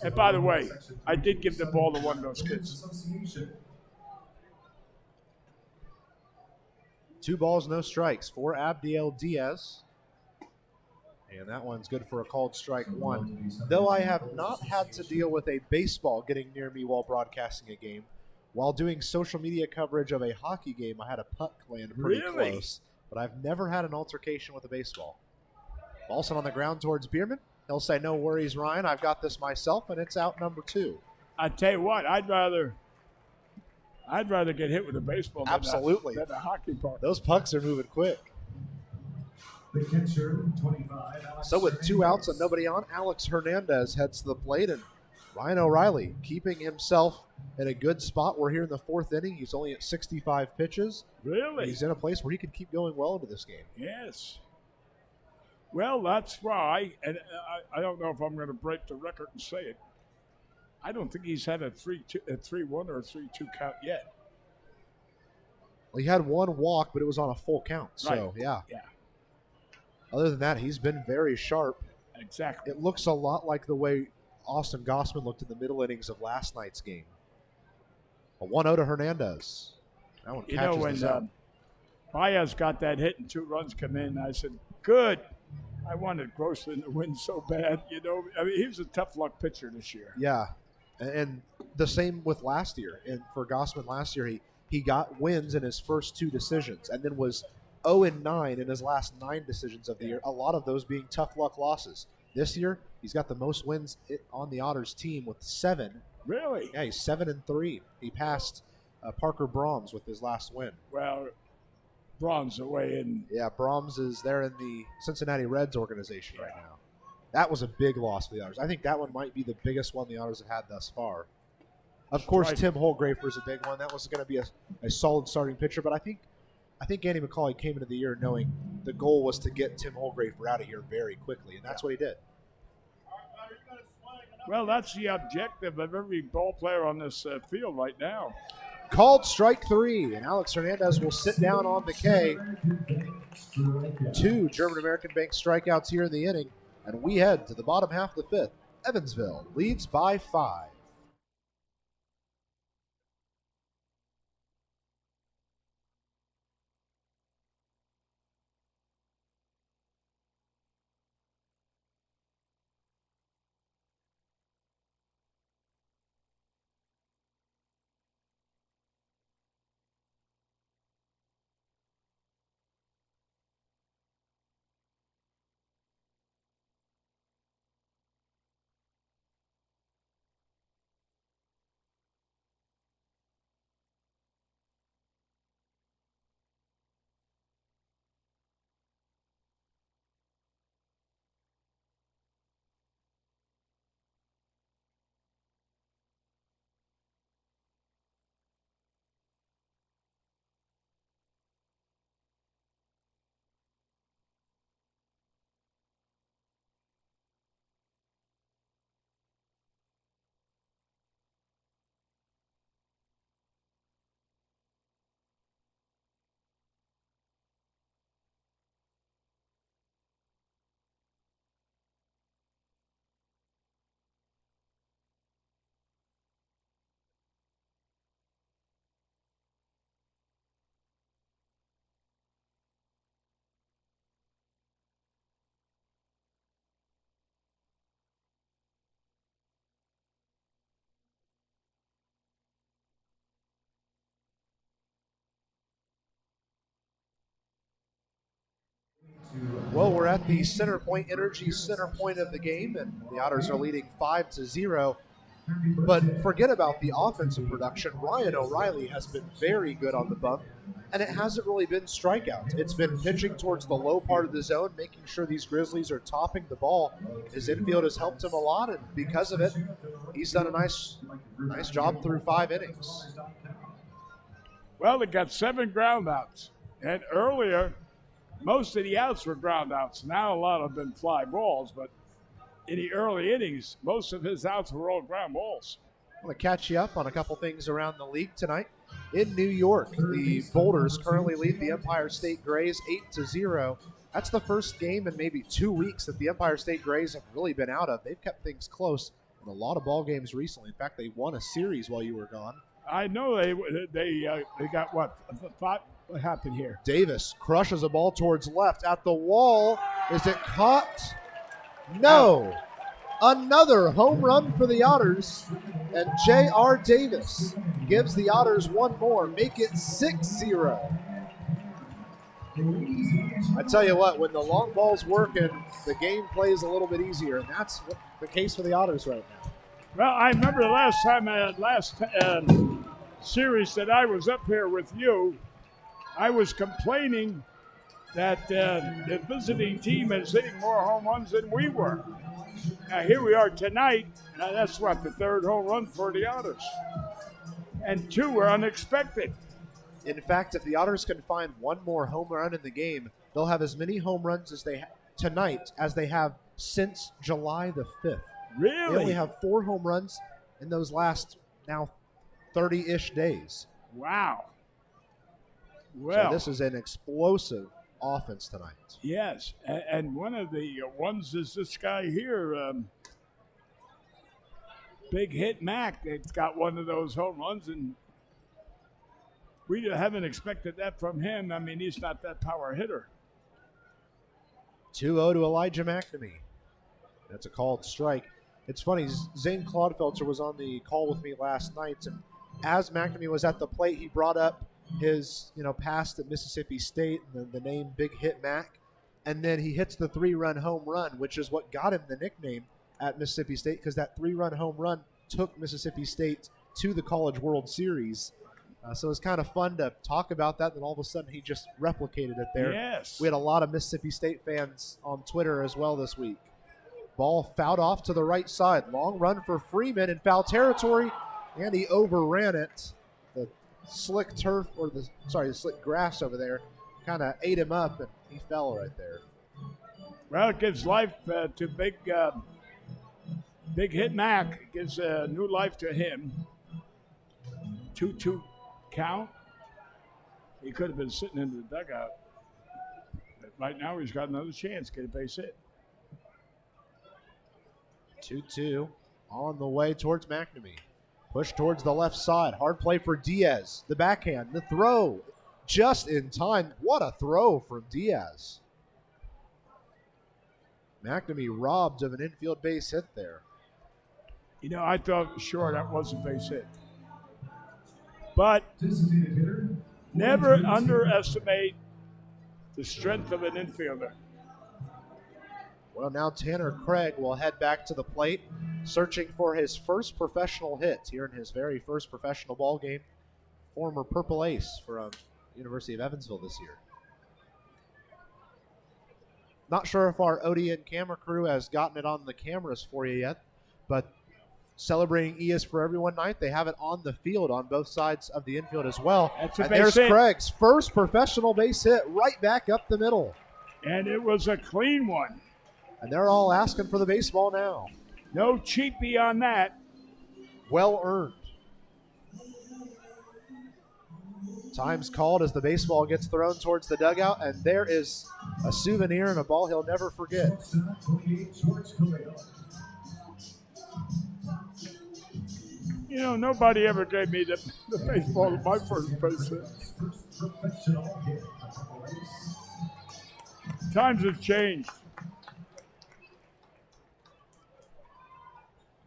And by the way, I did give the ball to one of those kids. 2 balls, no strikes for Abdiel Diaz. And that one's good for a called strike 1. Though I have not had to deal with a baseball getting near me while broadcasting a game, while doing social media coverage of a hockey game, I had a puck land pretty close. But I've never had an altercation with a baseball. Ball sent on the ground towards Bierman. He'll say, "No worries, Ryan. I've got this myself," and it's out number 2. I tell you what, I'd rather get hit with a baseball than a hockey puck. Those pucks are moving quick. The catcher, 25. So with 2 outs and nobody on, Alex Hernandez heads to the plate, and Ryan O'Reilly keeping himself in a good spot. We're here in the 4th inning. He's only at 65 pitches. Really? He's in a place where he can keep going well into this game. Yes. Well, that's why, and I don't know if I'm going to break the record and say it. I don't think he's had a 3-1 or a 3-2 count yet. Well, he had 1 walk, but it was on a full count. So, right. Yeah. Yeah. Other than that, he's been very sharp. Exactly. It looks a lot like the way Austin Gossman looked in the middle innings of last night's game. A 1-0 to Hernandez. That one catches the zone. Baez got that hit and 2 runs come in, I said, good. I wanted Grossman to win so bad. You know, I mean, he was a tough luck pitcher this year. Yeah, and the same with last year. And for Gossman last year, he got wins in his first 2 decisions and then was 0-9 in his last 9 decisions of the year, a lot of those being tough luck losses. This year, he's got the most wins on the Otters team with 7. Really? Yeah, he's 7-3. He passed Parker Brahms with his last win. Well, Braun's away in. Yeah, Brahms is there in the Cincinnati Reds organization right now. That was a big loss for the Otters. I think that one might be the biggest one the Otters have had thus far. Of course, Tim Holgrafer is a big one. That was going to be a solid starting pitcher, but I think Andy McCauley came into the year knowing the goal was to get Tim Holgrafer out of here very quickly, and that's what he did. Well, that's the objective of every ball player on this field right now. Called strike 3, and Alex Hernandez will sit down on the K. 2 German American Bank strikeouts here in the inning, and we head to the bottom half of the 5th. Evansville leads by 5. Well, we're at the Center Point Energy center point of the game, and the Otters are leading 5-0. But forget about the offensive production. Ryan O'Reilly has been very good on the bump, and it hasn't really been strikeouts. It's been pitching towards the low part of the zone, making sure these Grizzlies are topping the ball. His infield has helped him a lot, and because of it, he's done a nice job through 5 innings. Well, they got 7 groundouts, and earlier, most of the outs were groundouts. Now a lot of them fly balls, but in the early innings, most of his outs were all ground balls. I want to catch you up on a couple things around the league tonight. In New York, the Boulders currently lead the Empire State Grays 8-0. That's the first game in maybe 2 weeks that the Empire State Grays have really been out of. They've kept things close in a lot of ball games recently. In fact, they won a series while you were gone. I know they got what happened here. Davis crushes a ball towards left at the wall. Is it caught? No. Another home run for the Otters, and J.R. Davis gives the Otters one more, make it 6-0. I tell you what, when the long ball's working, the game plays a little bit easier, and that's the case for the Otters right now. Well, I remember the last series that I was up here with you, I was complaining that the visiting team is hitting more home runs than we were. Now, here we are tonight. Now, that's what, the 3rd home run for the Otters. And 2 were unexpected. In fact, if the Otters can find one more home run in the game, they'll have as many home runs as tonight as they have since July the 5th. Really? They only have 4 home runs in those last now 30-ish days. Wow. Well, so this is an explosive offense tonight. Yes, and one of the ones is this guy here, Big Hit Mac. It's got one of those home runs, and we haven't expected that from him. I mean, he's not that power hitter. 2-0 to Elijah McNamee. That's a called strike. It's funny, Zane Claudefelter was on the call with me last night, and as McNamee was at the plate, he brought up his, past at Mississippi State and the name Big Hit Mac. And then he hits the 3-run home run, which is what got him the nickname at Mississippi State, because that 3-run home run took Mississippi State to the College World Series. So it's kind of fun to talk about that. Then all of a sudden he just replicated it there. Yes. We had a lot of Mississippi State fans on Twitter as well this week. Ball fouled off to the right side. Long run for Freeman in foul territory, and he overran it. The slick the slick grass over there kind of ate him up, and he fell right there. Well, it gives life to Big Hit Mac. It gives new life to him. 2-2 count. He could have been sitting in the dugout. But right now he's got another chance to get a base hit. 2-2 on the way towards McNamee. Push towards the left side. Hard play for Diaz. The backhand, the throw. Just in time. What a throw from Diaz. McNamee robbed of an infield base hit there. I thought, sure, that was a base hit. But never underestimate the strength of an infielder. Well, now Tanner Craig will head back to the plate, searching for his first professional hit here in his very first professional ball game. Former Purple Ace from University of Evansville this year. Not sure if our ODN camera crew has gotten it on the cameras for you yet, but celebrating E is for Everyone night, they have it on the field on both sides of the infield as well. That's a and base there's hit. Craig's first professional base hit right back up the middle. And it was a clean one. And they're all asking for the baseball now. No cheapie on that. Well earned. Time's called as the baseball gets thrown towards the dugout, and there is a souvenir and a ball he'll never forget. Nobody ever gave me the baseball at my first base hit. Times have changed.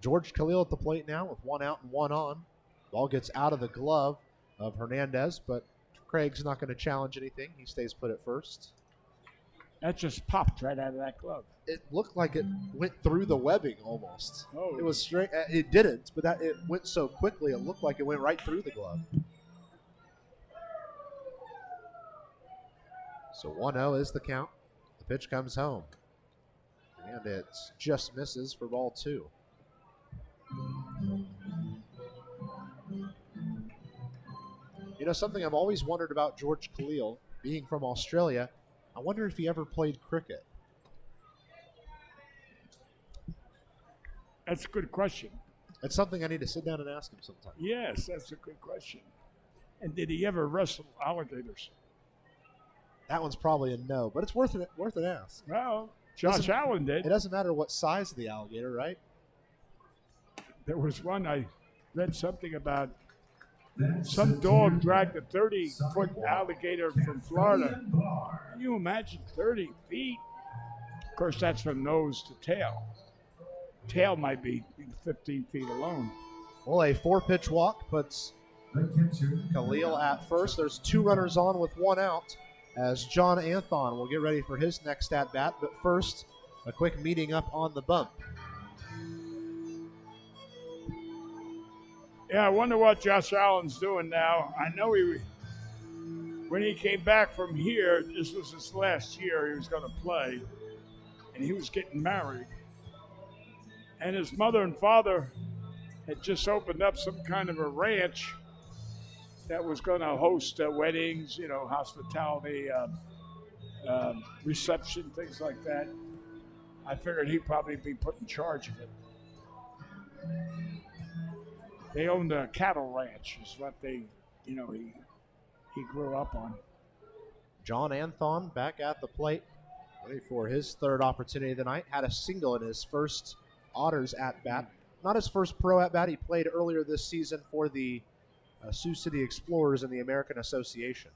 George Khalil at the plate now with 1 out and 1 on. Ball gets out of the glove of Hernandez, but Craig's not going to challenge anything. He stays put at first. That just popped right out of that glove. It looked like it went through the webbing almost. Oh. It was straight. It didn't, but it went so quickly it looked like it went right through the glove. So 1-0 is the count. The pitch comes home. And it just misses for ball 2. Something I've always wondered about George Khalil, being from Australia, I wonder if he ever played cricket. That's a good question. It's something I need to sit down and ask him sometime. Yes, that's a good question. And did he ever wrestle alligators? That one's probably a no, but it's worth an ask. Well, Josh Allen did. It doesn't matter what size of the alligator, right? There was one I read something about. Some dog dragged a 30-foot alligator from Florida. Can you imagine 30 feet? Of course, that's from nose to tail. Tail might be 15 feet alone. Well, a 4-pitch walk puts Khalil at first. There's 2 runners on with 1 out as John Anthon will get ready for his next at-bat. But first, a quick meeting up on the bump. Yeah, I wonder what Josh Allen's doing now. I know when he came back from here, this was his last year he was going to play, and he was getting married. And his mother and father had just opened up some kind of a ranch that was going to host weddings, hospitality, reception, things like that. I figured he'd probably be put in charge of it. They owned a cattle ranch, is what he grew up on. John Anthon back at the plate, ready for his 3rd opportunity of the night. Had a single in his first Otters at-bat. Not his first pro at-bat. He played earlier this season for the Sioux City Explorers in the American Association.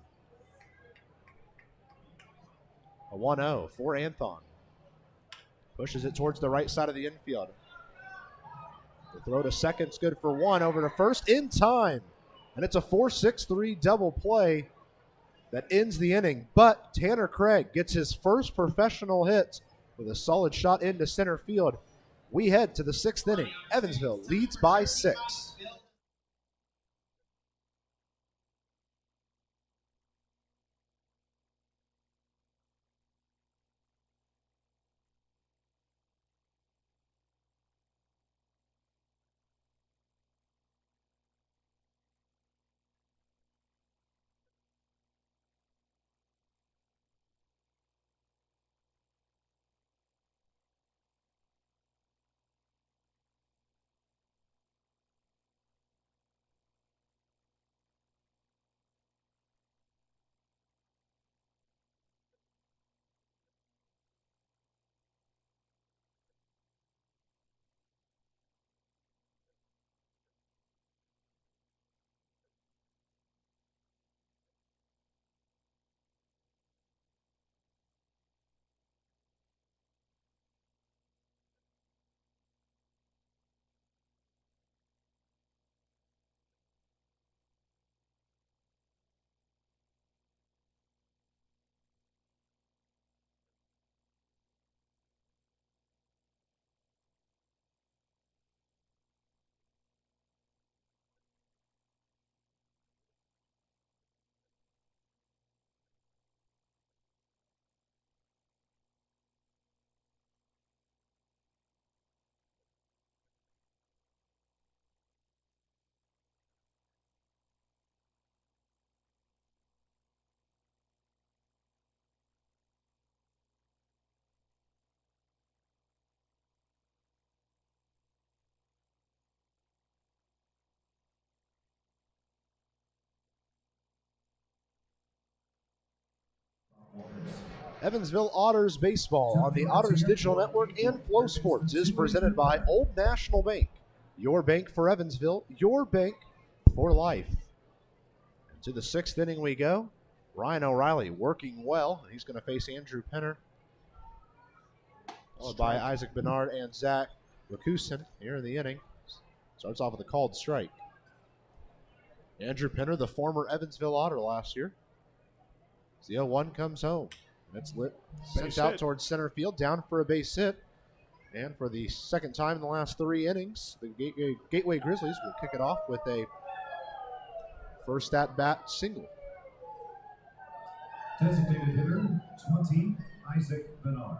A 1-0 for Anthon. Pushes it towards the right side of the infield. The throw to second's good for 1, over to first in time. And it's a 4-6-3 double play that ends the inning. But Tanner Craig gets his first professional hit with a solid shot into center field. We head to the 6th inning. Evansville leads by 6. Evansville Otters baseball on the Otters Digital Network and Flow Sports is presented by Old National Bank. Your bank for Evansville, your bank for life. And to the 6th inning we go. Ryan O'Reilly working well. He's going to face Andrew Penner, followed by Isaac Bernard and Zach Rakusin here in the inning. Starts off with a called strike. Andrew Penner, the former Evansville Otter last year. The 0-1 comes home. It's sent out towards center field, down for a base hit. And for the second time in the last 3 innings, the Gateway Grizzlies will kick it off with a first at-bat single. Designated hitter, 20, Isaac Bernard.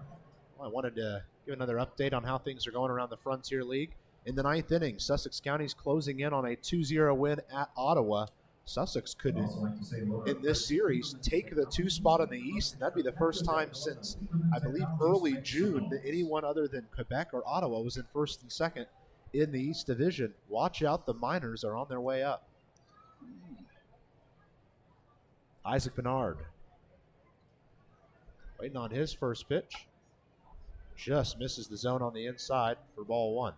Well, I wanted to give another update on how things are going around the Frontier League. In the 9th inning, Sussex County's closing in on a 2-0 win at Ottawa. Sussex could, in this series, take the 2 spot in the East, and that'd be the first time since, I believe, early June that anyone other than Quebec or Ottawa was in 1st and 2nd in the East Division. Watch out, the Miners are on their way up. Isaac Bernard waiting on his first pitch. Just misses the zone on the inside for ball 1.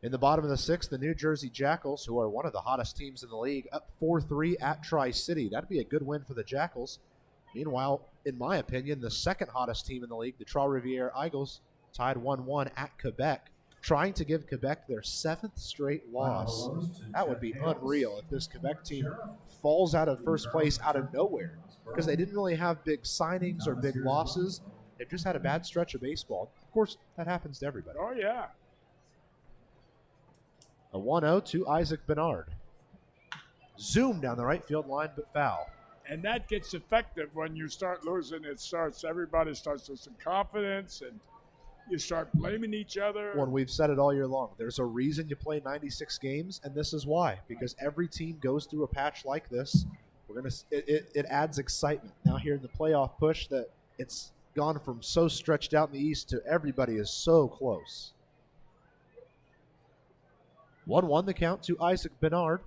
In the bottom of the 6th, the New Jersey Jackals, who are one of the hottest teams in the league, up 4-3 at Tri-City. That'd be a good win for the Jackals. Meanwhile, in my opinion, the second hottest team in the league, the Trois-Rivières Eagles, tied 1-1 at Quebec, trying to give Quebec their 7th straight loss. That would be unreal if this Quebec team falls out of first place out of nowhere, because they didn't really have big signings or big losses. They've just had a bad stretch of baseball. Of course, that happens to everybody. Oh, yeah. A 1-0 to Isaac Bernard. Zoom down the right field line, but foul. And that gets effective when you start losing. Everybody starts losing confidence, and you start blaming each other. When we've said it all year long, there's a reason you play 96 games, and this is why. Because every team goes through a patch like this. It adds excitement. Now here in the playoff push, that it's gone from so stretched out in the East to everybody is so close. 1-1 the count to Isaac Bernard.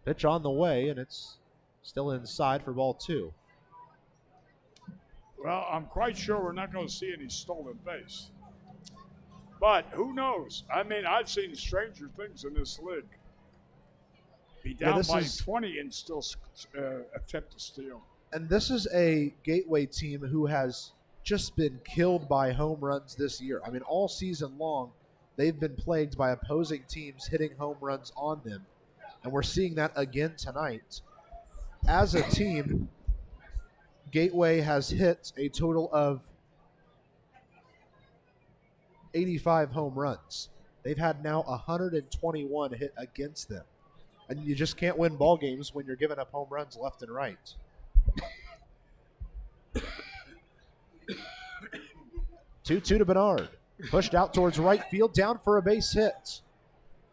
Pitch on the way, and it's still inside for ball 2. Well, I'm quite sure we're not going to see any stolen base. But who knows? I mean, I've seen stranger things in this league. Be down by 20 and still attempt to steal. And this is a Gateway team who has just been killed by home runs this year. I mean, all season long, they've been plagued by opposing teams hitting home runs on them. And we're seeing that again tonight. As a team, Gateway has hit a total of 85 home runs. They've had now 121 hit against them. And you just can't win ball games when you're giving up home runs left and right. 2-2 to Bernard. Pushed out towards right field, down for a base hit.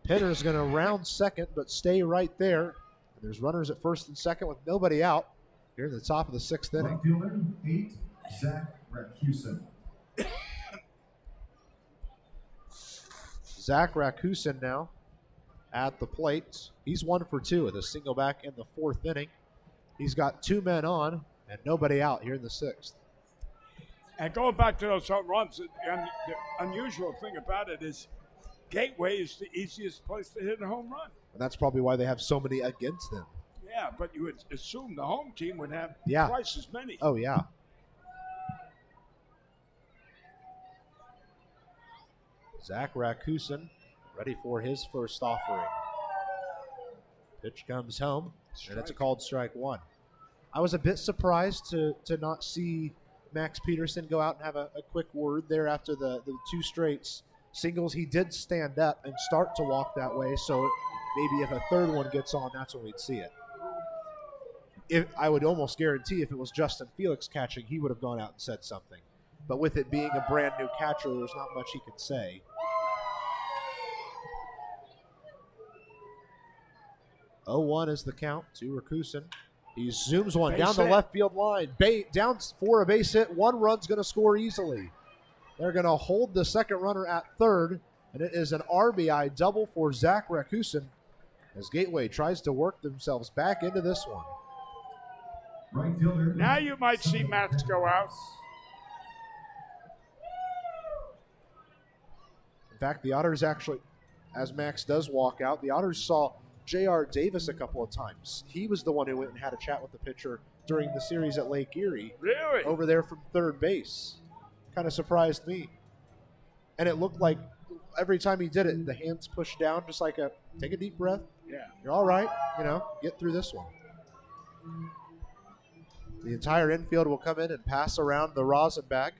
Penner's going to round second, but stay right there. And there's runners at first and second with nobody out here at the top of the sixth inning. Right fielder, 8, Zach Rakusin. Zach Rakusin now at the plate. He's 1 for 2 with a single back in the fourth inning. He's got 2 men on and nobody out here in the sixth. And going back to those home runs, the unusual thing about it is Gateway is the easiest place to hit a home run. And that's probably why they have so many against them. Yeah, but you would assume the home team would have twice as many. Oh, yeah. Zach Rakusin ready for his first offering. Pitch comes home, and it's a called strike 1. I was a bit surprised to not see Max Peterson go out and have a quick word there after the 2 straight singles. He did stand up and start to walk that way, so maybe if a third one gets on, that's when we'd see it. I would almost guarantee if it was Justin Felix catching, he would have gone out and said something. But with it being a brand new catcher, there's not much he can say. 0-1 is the count to Rakusin. He zooms one down the left field line. Down for a base hit. 1 run's going to score easily. They're going to hold the second runner at third, and it is an RBI double for Zach Rakusin as Gateway tries to work themselves back into this one. Right fielder. Now you might see Max go out. In fact, the Otters actually, as Max does walk out, the Otters saw J.R. Davis a couple of times. He was the one who went and had a chat with the pitcher during the series at Lake Erie. Really? Over there from third base. Kind of surprised me. And it looked like every time he did it, the hands pushed down, just like take a deep breath. Yeah. You're all right. Get through this one. The entire infield will come in and pass around the Rosenbach.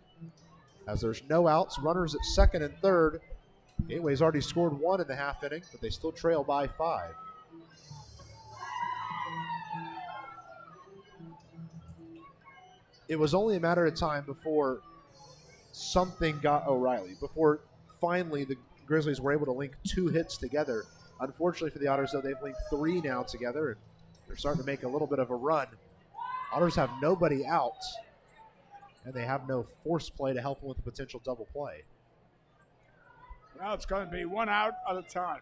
As there's no outs, runners at second and third. Gateway's already scored 1 in the half inning, but they still trail by 5. It was only a matter of time before something got O'Reilly, before finally the Grizzlies were able to link 2 hits together. Unfortunately for the Otters, though, they've linked 3 now together, and they're starting to make a little bit of a run. Otters have nobody out, and they have no force play to help them with a potential double play. Well, it's going to be 1 out at a time.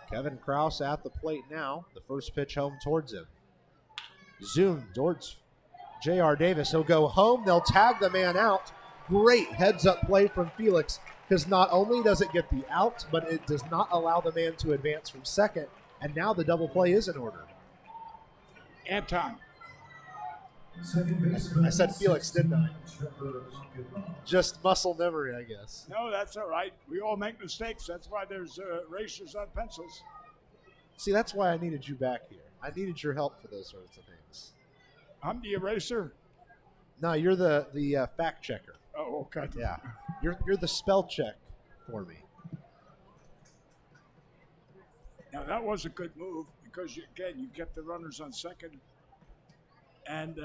Kevin Krause at the plate now. The first pitch home towards him. Zoom towards J.R. Davis. He'll go home. They'll tag the man out. Great heads-up play from Felix, because not only does it get the out, but it does not allow the man to advance from second, and now the double play is in order. Anton. I said Felix, didn't I? Just muscle memory, I guess. No, that's all right. We all make mistakes. That's why there's erasers on pencils. See, that's why I needed you back here. I needed your help for those sorts of things. I'm the eraser? No, you're the fact checker. Oh, okay. Yeah. You're the spell check for me. Now, that was a good move because, you kept the runners on second. And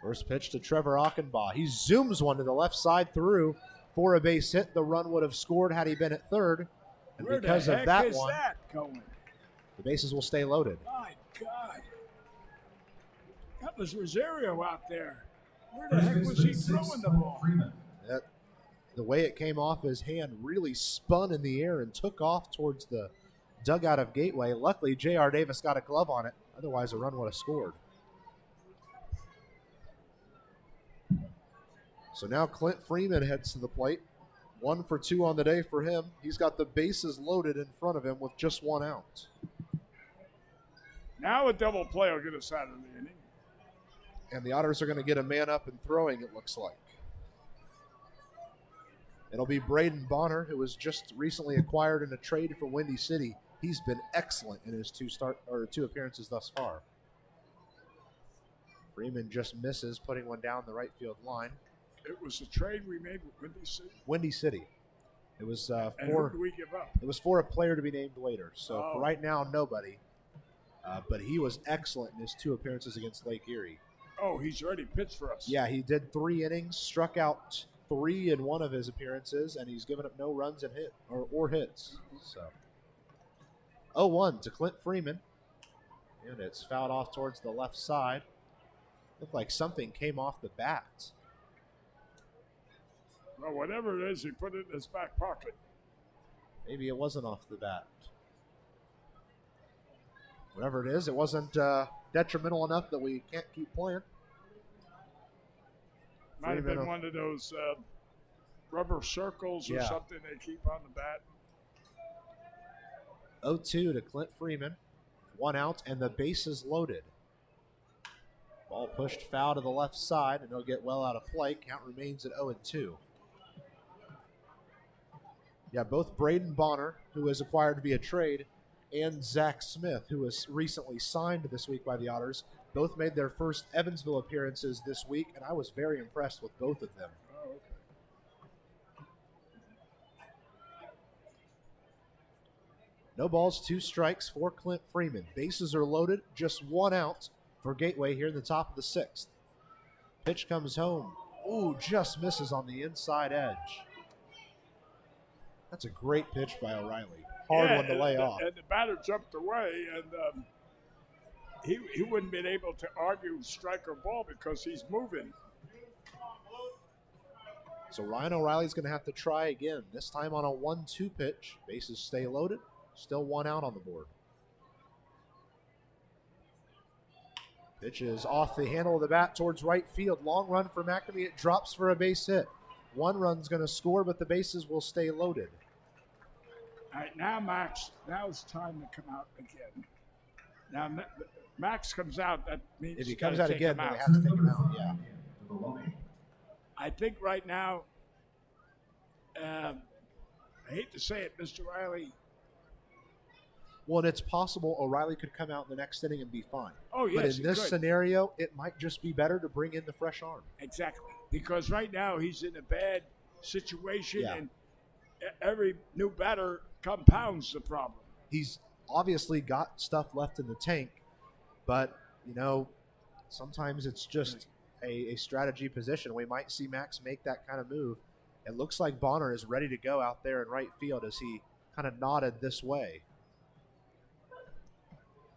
first pitch to Trevor Achenbaugh. He zooms one to the left side through for a base hit. The run would have scored had he been at third. And where because the of that is one, that going? the bases will stay loaded. My God. That was Rosario out there. Where the heck was he throwing the ball? The way it came off his hand really spun in the air and took off towards the dugout of Gateway. Luckily, J.R. Davis got a glove on it. Otherwise, a run would have scored. So now Clint Freeman heads to the plate. 1 for 2 on the day for him. He's got the bases loaded in front of him with just 1 out. Now a double play will get us out of the inning. And the Otters are going to get a man up and throwing, it looks like. It'll be Braden Bonner, who was just recently acquired in a trade from Windy City. He's been excellent in his two appearances thus far. Freeman just misses, putting one down the right field line. It was a trade we made with Windy City. Windy City. It was And who did we give up? It was for a player to be named later. So for Oh. right now, nobody. But he was excellent in his 2 appearances against Lake Erie. Oh, he's already pitched for us. Yeah, he did 3 innings, struck out 3 in one of his appearances, and he's given up no runs and hits. So 0-1 to Clint Freeman. And it's fouled off towards the left side. Looked like something came off the bat. Well, whatever it is, he put it in his back pocket. Maybe it wasn't off the bat. Whatever it is, it wasn't detrimental enough that we can't keep playing. Might have Freeman been one of those rubber circles or Yeah. something they keep on the bat. 0-2 to Clint Freeman. 1 out, and the base is loaded. Ball pushed foul to the left side, and it'll get well out of play. Count remains at 0-2. Yeah, both Braden Bonner, who was acquired via trade, and Zach Smith, who was recently signed this week by the Otters, both made their first Evansville appearances this week, and I was very impressed with both of them. Oh, okay. No balls, 2 strikes for Clint Freeman. Bases are loaded, just 1 out for Gateway here in the top of the 6th. Pitch comes home. Ooh, just misses on the inside edge. That's a great pitch by O'Reilly. Hard one to lay off. And the batter jumped away, and he wouldn't been able to argue strike or ball because he's moving. So Ryan O'Reilly's going to have to try again, this time on a 1-2 pitch. Bases stay loaded. Still 1 out on the board. Pitch is off the handle of the bat towards right field. Long run for McNamee. It drops for a base hit. 1 run's going to score, but the bases will stay loaded. All right, now Max, now it's time to come out again. Now Max comes out, that means If he you comes gotta out take again, him then out. we have to take him out. Yeah. Bibiloni. I think right now, I hate to say it, Mr. Riley. Well, and it's possible O'Reilly could come out in the next inning and be fine. Oh, yes, But in he this could. scenario, it might just be better to bring in the fresh arm. Exactly. Because right now he's in a bad situation, Yeah. and every new batter compounds the problem. He's obviously got stuff left in the tank, but, sometimes it's just a strategy position. We might see Max make that kind of move. It looks like Bonner is ready to go out there in right field as he kind of nodded this way.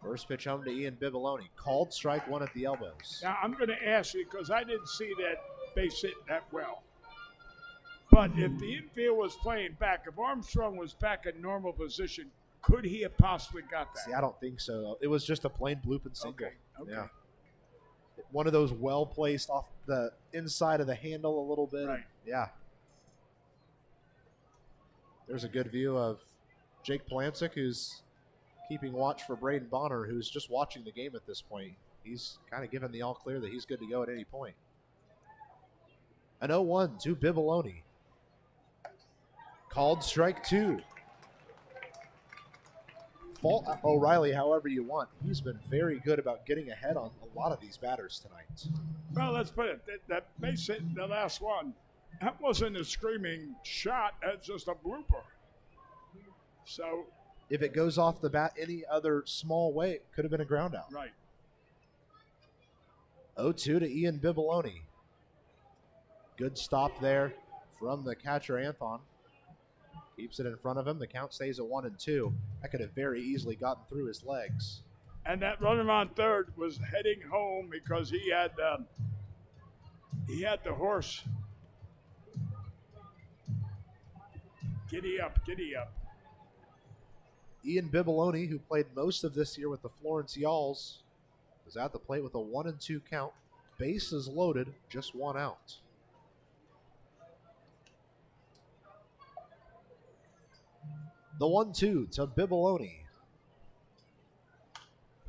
First pitch home to Ian Bibiloni. Called strike 1 at the elbows. Now, I'm going to ask you, because I didn't see that base hit that well. But if the infield was playing back, if Armstrong was back in normal position, could he have possibly got that? See, I don't think so. It was just a plain blooping single. Okay. Yeah. One of those well placed off the inside of the handle a little bit. Right. Yeah. There's a good view of Jake Polancic, who's keeping watch for Braden Bonner, who's just watching the game at this point. He's kind of given the all clear that he's good to go at any point. An 0-1 to Bibiloni. Called strike 2. Fault O'Reilly however you want. He's been very good about getting ahead on a lot of these batters tonight. Well, let's put it, that base hit, the last one, that wasn't a screaming shot. That's just a blooper. So, If it goes off the bat any other small way, it could have been a ground out. right. 0-2 to Ian Bibiloni. Good stop there from the catcher, Anthon. Keeps it in front of him. The count stays at 1-2. That could have very easily gotten through his legs. And that runner on third was heading home because he had the horse. Giddy up, giddy up. Ian Bibiloni, who played most of this year with the Florence Yalls, is at the plate with a 1-2 count. Bases loaded, just 1 out. The 1-2 to Bibiloni.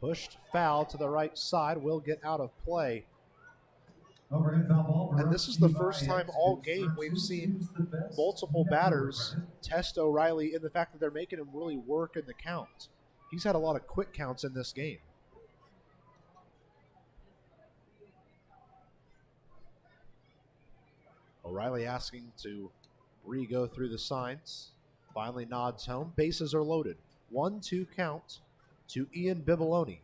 Pushed foul to the right side, will get out of play. Overhead foul ball. And this is the first time all game we've seen multiple batters test O'Reilly in the fact that they're making him really work in the count. He's had a lot of quick counts in this game. O'Reilly asking to re-go through the signs. Finally nods home. Bases are loaded. 1-2 count to Ian Bibiloni.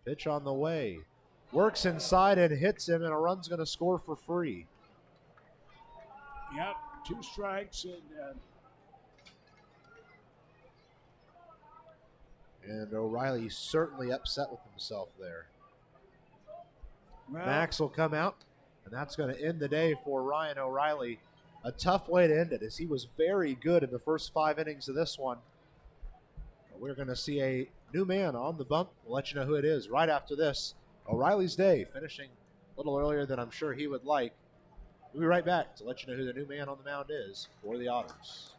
Pitch on the way. Works inside and hits him, and a run's going to score for free. Yep, 2 strikes. And O'Reilly certainly upset with himself there. Well, Max will come out, and that's going to end the day for Ryan O'Reilly. A tough way to end it, as he was very good in the first 5 innings of this one. But we're going to see a new man on the bump. We'll let you know who it is right after this. O'Reilly's day, finishing a little earlier than I'm sure he would like. We'll be right back to let you know who the new man on the mound is for the Otters.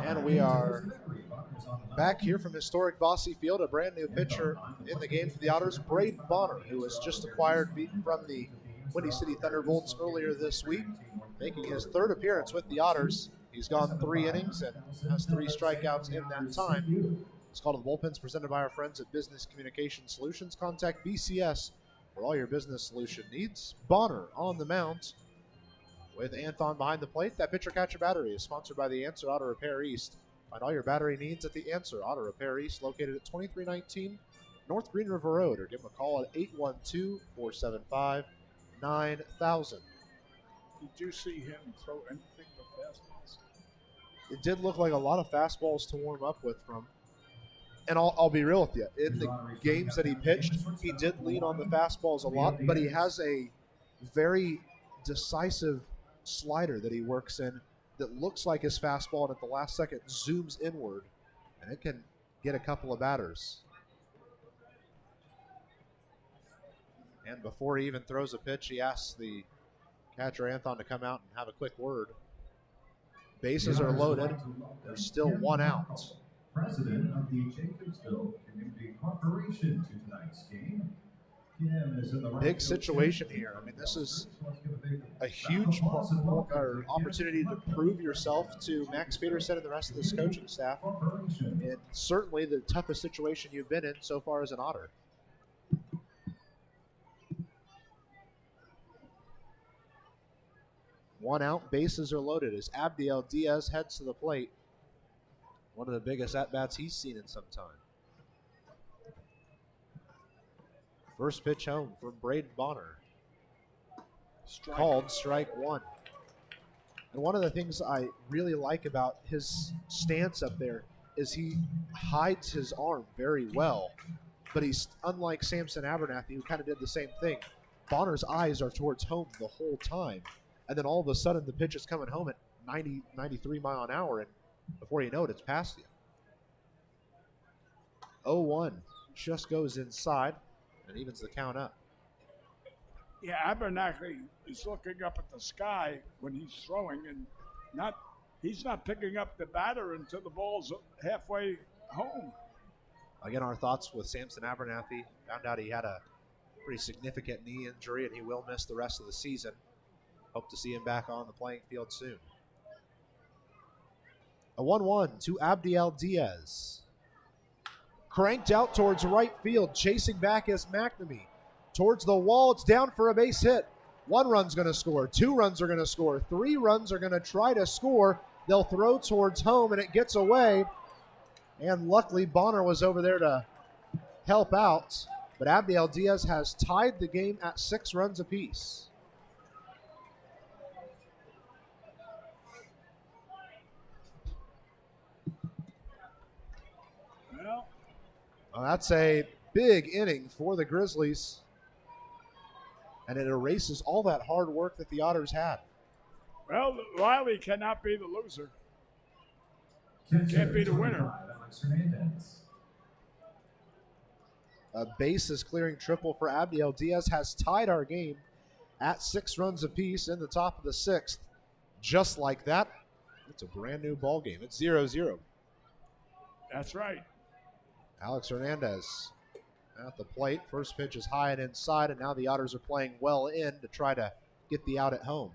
And we are back here from historic Bosse Field, a brand new pitcher in the game for the Otters, Braden Bonner, who was just acquired from the Windy City Thunderbolts earlier this week, making his 3rd appearance with the Otters. He's gone 3 innings and has 3 strikeouts in that time. It's called The Bullpens, presented by our friends at Business Communication Solutions. Contact BCS for all your business solution needs. Bonner on the mound with Anthon behind the plate. That pitcher-catcher battery is sponsored by the Answer Auto Repair East. Find all your battery needs at the Answer Auto Repair East, located at 2319 North Green River Road, or give them a call at 812-475-9000. did you see him throw anything but fastballs? It did look like a lot of fastballs to warm up with from. And I'll be real with you. In the games that he pitched, he did lean on the fastballs a lot, but he has a very decisive slider that he works in that looks like his fastball, and at the last second zooms inward, and it can get a couple of batters. And before he even throws a pitch, he asks the catcher Anthon to come out and have a quick word. Bases are loaded. There's still 1 out. President of the Jacobsville Community Corporation to tonight's game. Big situation here. I mean, this is a huge opportunity to prove yourself to Max Peterson and the rest of this coaching staff. And certainly the toughest situation you've been in so far as an Otter. One out, bases are loaded as Abdiel Diaz heads to the plate. One of the biggest at-bats he's seen in some time. First pitch home from Braden Bonner. Called strike 1. And one of the things I really like about his stance up there is he hides his arm very well. But he's unlike Samson Abernathy, who kind of did the same thing. Bonner's eyes are towards home the whole time. And then all of a sudden the pitch is coming home at 90, 93 mile an hour, and before you know it, it's past you. 0-1 just goes inside. and evens the count up. Yeah, Abernathy is looking up at the sky when he's throwing, and he's not picking up the batter until the ball's halfway home. Again, our thoughts with Samson Abernathy. Found out he had a pretty significant knee injury, and he will miss the rest of the season. Hope to see him back on the playing field soon. A 1-1 to Abdiel Diaz. Cranked out towards right field. Chasing back is McNamee. Towards the wall, it's down for a base hit. 1 run's going to score. 2 runs are going to score. 3 runs are going to try to score. They'll throw towards home, and it gets away. And luckily, Bonner was over there to help out. But Abdiel Diaz has tied the game at 6 runs apiece. Well, that's a big inning for the Grizzlies. And it erases all that hard work that the Otters had. Well, Riley cannot be the loser. Can't be the winner. A bases clearing triple for Abdiel Diaz has tied our game at 6 runs apiece in the top of the 6th. Just like that, it's a brand new ball game. It's 0-0. That's right. Alex Hernandez at the plate. First pitch is high and inside, and now the Otters are playing well in to try to get the out at home.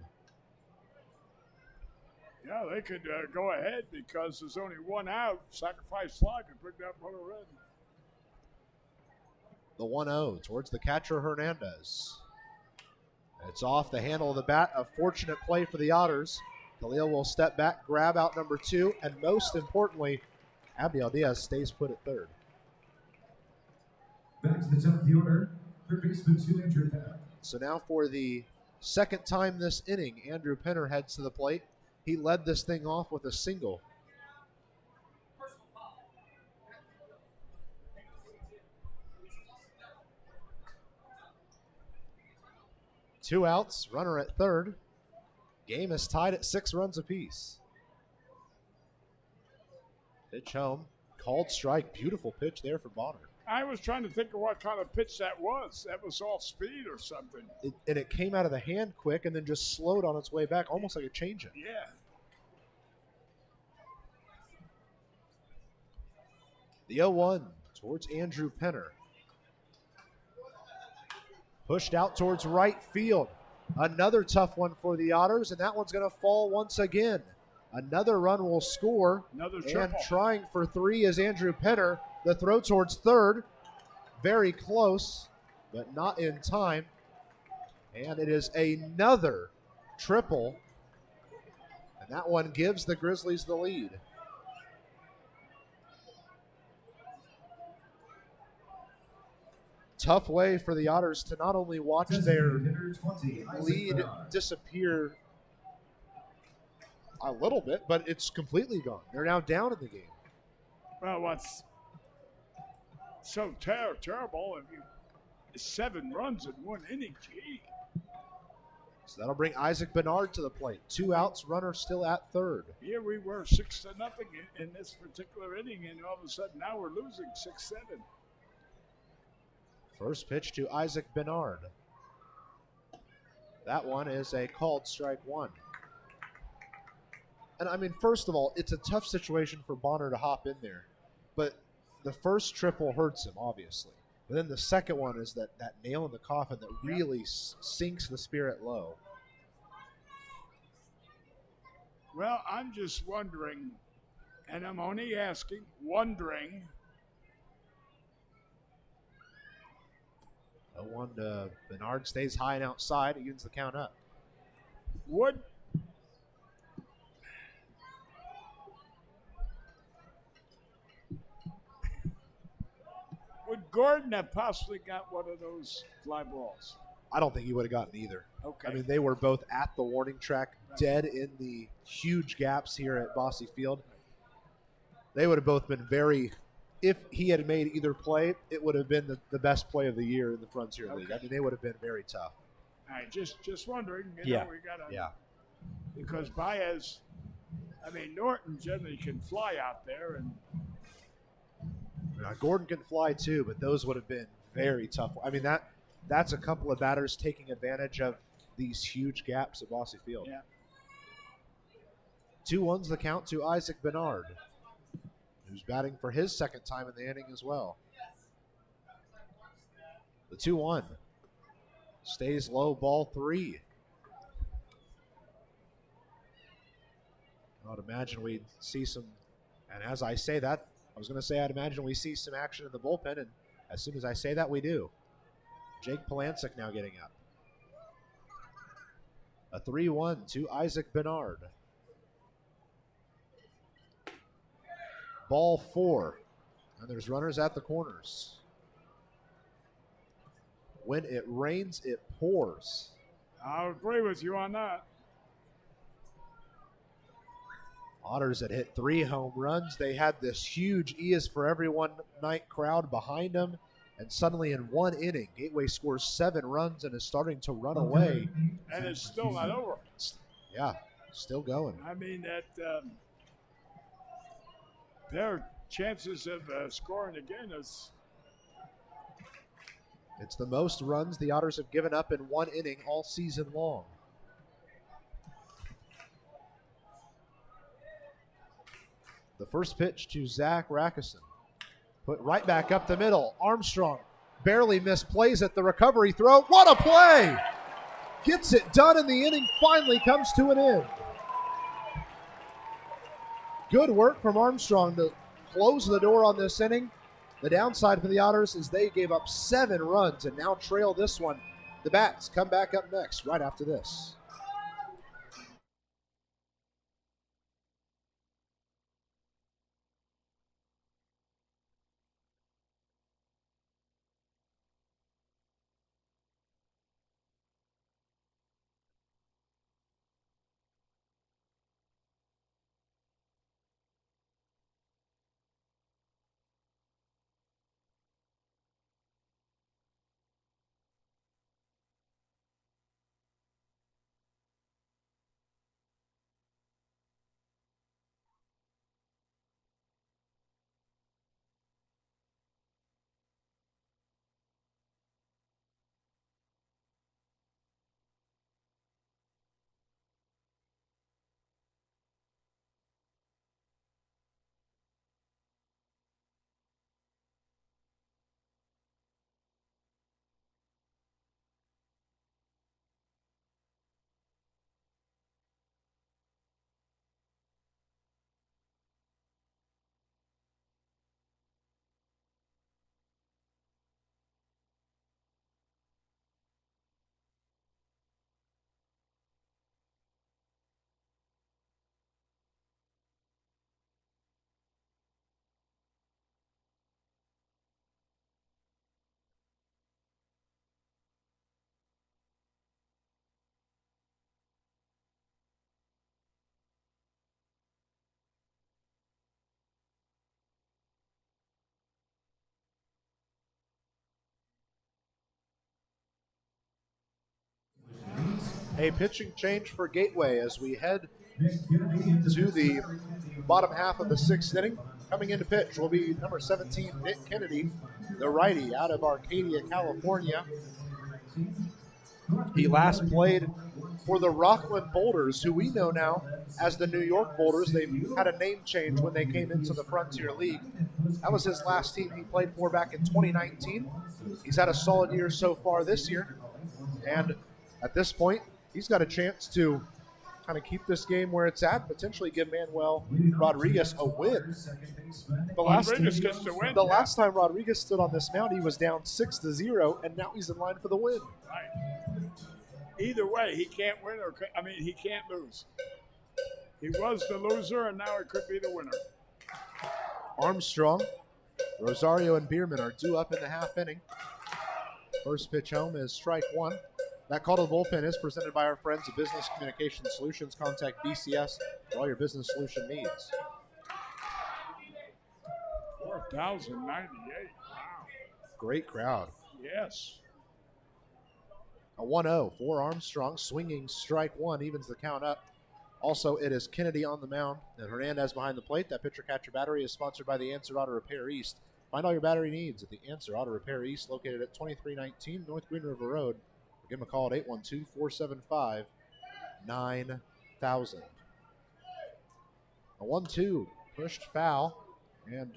Yeah, they could go ahead because there's only 1 out. Sacrifice fly could bring that one in. The 1-0 towards the catcher Hernandez. It's off the handle of the bat. A fortunate play for the Otters. Khalil will step back, grab out number 2, and most importantly, Abdiel Diaz stays put at third. Back to the top of the order, third baseman Andrew Penner. So now for the second time this inning, Andrew Penner heads to the plate. He led this thing off with a single. Two outs, runner at third. Game is tied at 6 runs apiece. Pitch home, called strike. Beautiful pitch there for Bonner. I was trying to think of what kind of pitch that was. That was off speed or something. And it came out of the hand quick and then just slowed on its way back, almost like a changeup. Yeah. The 0-1 towards Andrew Penner. Pushed out towards right field. Another tough one for the Otters, and that one's going to fall once again. Another run will score. Another triple. And trying for 3 is Andrew Penner. The throw towards third. Very close, but not in time. And it is another triple. And that one gives the Grizzlies the lead. Tough way for the Otters to not only watch their lead disappear a little bit, but it's completely gone. They're now down in the game. Well, what's so terrible? I mean, 7 runs in 1 inning. Gee. So that'll bring Isaac Bernard to the plate. 2 outs, runner still at third. Here we were 6-0 in this particular inning, and all of a sudden now we're losing 6-7. First pitch to Isaac Bernard. That one is a called strike 1. And I mean, first of all, it's a tough situation for Bonner to hop in there. But the first triple hurts him, obviously. But then the second one is that nail in the coffin that really sinks the spirit low. Well, I'm just wondering, and I'm only asking, wondering. 0-1 to Bernard stays high and outside. He evens the count up. Would Gordon have possibly got one of those fly balls? I don't think he would have gotten either. Okay. I mean, they were both at the warning track, dead in the huge gaps here at Bosse Field. They would have both been very, if he had made either play, it would have been the best play of the year in the Frontier League. I mean, they would have been very tough. All right, just wondering. Yeah. We gotta, Yeah. Because Baez, I mean, Norton generally can fly out there, and Gordon can fly too, but those would have been very tough. I mean, that's a couple of batters taking advantage of these huge gaps at Bosse Field. Yeah. 2-1's the count to Isaac Bernard, who's batting for his second time in the inning as well. The 2-1 stays low, ball 3. I would imagine we'd see some, and as I say that, I was going to say I'd imagine we see some action in the bullpen, and as soon as I say that, we do. Jake Polancic now getting up. A 3-1 to Isaac Bernard. Ball 4, and there's runners at the corners. When it rains, it pours. I'll agree with you on that. Otters had hit 3 home runs. They had this huge E is for everyone night crowd behind them. And suddenly in one inning, Gateway scores 7 runs and is starting to run away. And it's still not over. Yeah, still going. I mean, that their chances of scoring again is... It's the most runs the Otters have given up in one inning all season long. The first pitch to Zach Rackison. Put right back up the middle. Armstrong barely misplays it. The recovery throw. What a play! Gets it done, and the inning finally comes to an end. Good work from Armstrong to close the door on this inning. The downside for the Otters is they gave up 7 runs and now trail this one. The Bats come back up next right after this. A pitching change for Gateway as we head to the bottom half of the 6th inning. Coming in to pitch will be number 17, Nick Kennedy, the righty out of Arcadia, California. He last played for the Rockland Boulders, who we know now as the New York Boulders. They had a name change when they came into the Frontier League. That was his last team he played for back in 2019. He's had a solid year so far this year. And at this point, he's got a chance to kind of keep this game where it's at, potentially give Manuel Rodriguez a win. Rodriguez gets the win. The last time Rodriguez stood on this mound, he was down 6-0, and now he's in line for the win. Right. Either way, he can't win he can't lose. He was the loser, and now it could be the winner. Armstrong, Rosario, and Bierman are due up in the half inning. First pitch home is strike 1. That call to the bullpen is presented by our friends at Business Communication Solutions. Contact BCS for all your business solution needs. 4,098. Wow. Great crowd. Yes. A 1-0 for Armstrong. Swinging strike 1 evens the count up. Also, it is Kennedy on the mound and Hernandez behind the plate. That pitcher-catcher battery is sponsored by the Answered Auto Repair East Find all your battery needs at the Answer Auto Repair East, located at 2319 North Green River Road. Give them a call at 812-475-9000. A 1-2 pushed foul, and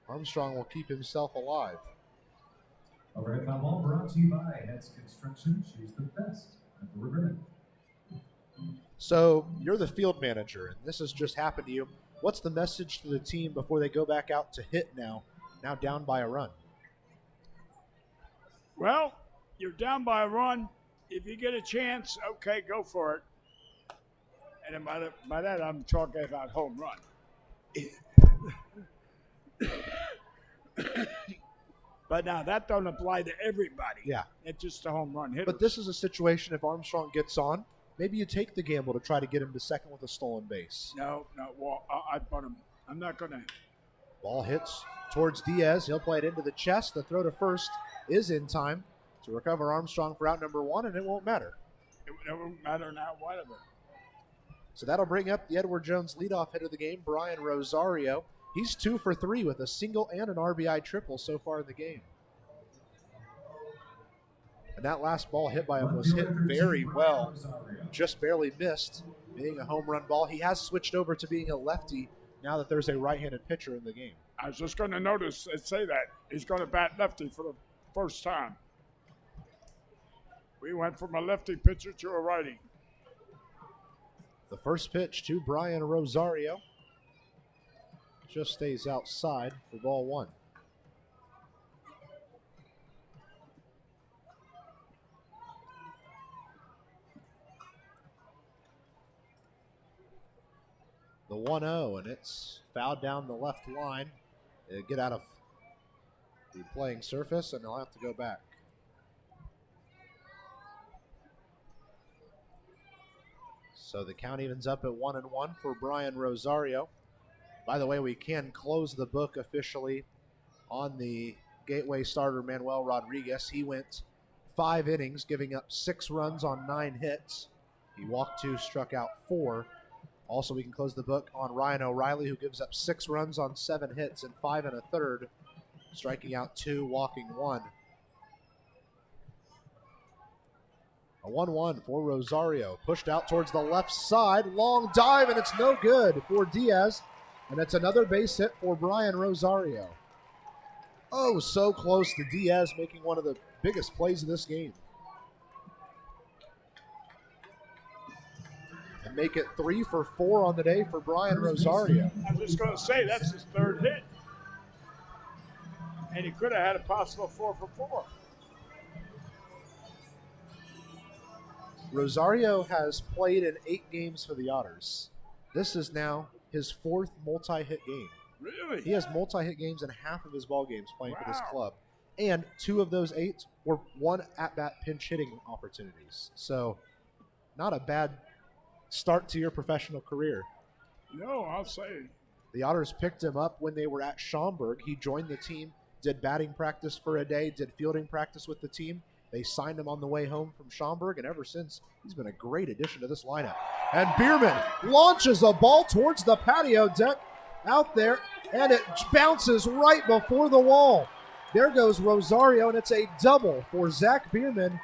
Armstrong will keep himself alive. Overhead foul ball brought to you by Heads Construction. Choose the best at the ribbon. So you're the field manager, and this has just happened to you. What's the message to the team before they go back out to hit now down by a run? Well, you're down by a run. If you get a chance, okay, go for it. And by that, I'm talking about home run. But now that don't apply to everybody. Yeah. It's just a home run hitter. But this is a situation if Armstrong gets on, maybe you take the gamble to try to get him to second with a stolen base. No. Well, I'd put him. I'm not going to. Ball hits towards Diaz. He'll play it into the chest. The throw to first is in time to recover Armstrong for out number one, and it won't matter. It won't matter now, whatever. So that'll bring up the Edward Jones leadoff hitter of the game, Brian Rosario. He's 2 for 3 with a single and an RBI triple so far in the game. And that last ball hit by him was hit very well. Just barely missed, being a home run ball. He has switched over to being a lefty now that there's a right-handed pitcher in the game. I was just going to say that. He's going to bat lefty for the first time. We went from a lefty pitcher to a righty. The first pitch to Brian Rosario just stays outside for ball one. The 1-0, and it's fouled down the left line. It'll get out of the playing surface, and they'll have to go back. So the count evens up at 1-1 for Brian Rosario. By the way, we can close the book officially on the Gateway starter Manuel Rodriguez. He went 5 innings, giving up 6 runs on 9 hits. He walked 2, struck out 4. Also, we can close the book on Ryan O'Reilly, who gives up 6 runs on 7 hits and 5 1/3, striking out 2, walking 1. A 1-1 for Rosario. Pushed out towards the left side. Long dive, and it's no good for Diaz. And it's another base hit for Brian Rosario. Oh, so close to Diaz making one of the biggest plays of this game. And make it 3 for 4 on the day for Brian Rosario. I was just going to say, that's his 3rd hit. And he could have had a possible 4 for 4. Rosario has played in 8 games for the Otters. This is now his 4th multi-hit game. Really? He has multi-hit games in half of his ball games playing for this Wow. club. And 2 of those 8 were 1 at-bat pinch hitting opportunities. So not a bad start to your professional career. No, I'll say. The Otters picked him up when they were at Schaumburg. He joined the team, did batting practice for a day, did fielding practice with the team. They signed him on the way home from Schaumburg, and ever since, he's been a great addition to this lineup. And Bierman launches a ball towards the patio deck out there, and it bounces right before the wall. There goes Rosario, and it's a double for Zach Bierman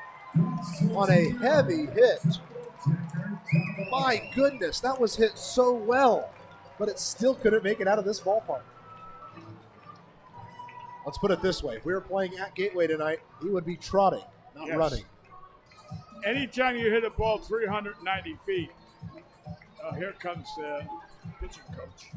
on a heavy hit. My goodness, that was hit so well, but it still couldn't make it out of this ballpark. Let's put it this way. If we were playing at Gateway tonight, he would be trotting, not running. Anytime you hit a ball 390 feet, here comes the pitching coach.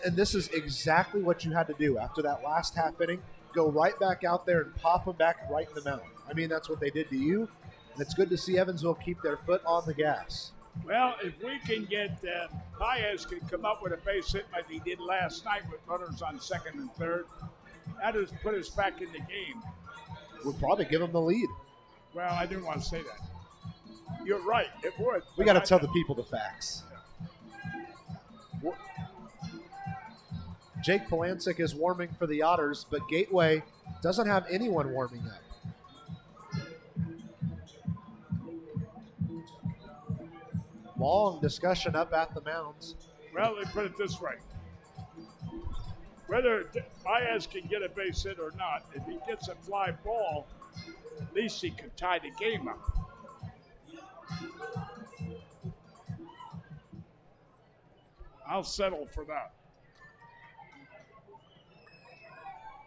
And this is exactly what you had to do after that last half inning. Go right back out there and pop them back right in the mound. I mean, that's what they did to you. And it's good to see Evansville keep their foot on the gas. Well, if we can get Baez can come up with a base hit like he did last night with runners on 2nd and 3rd, that has put us back in the game. We'll probably give them the lead. Well, I didn't want to say that. You're right, it would. We got to tell the people the facts. Jake Polancic is warming for the Otters, but Gateway doesn't have anyone warming up. Long discussion up at the mounds. Well, they put it this way. whether Baez can get a base hit or not, if he gets a fly ball, at least he could tie the game up. I'll settle for that.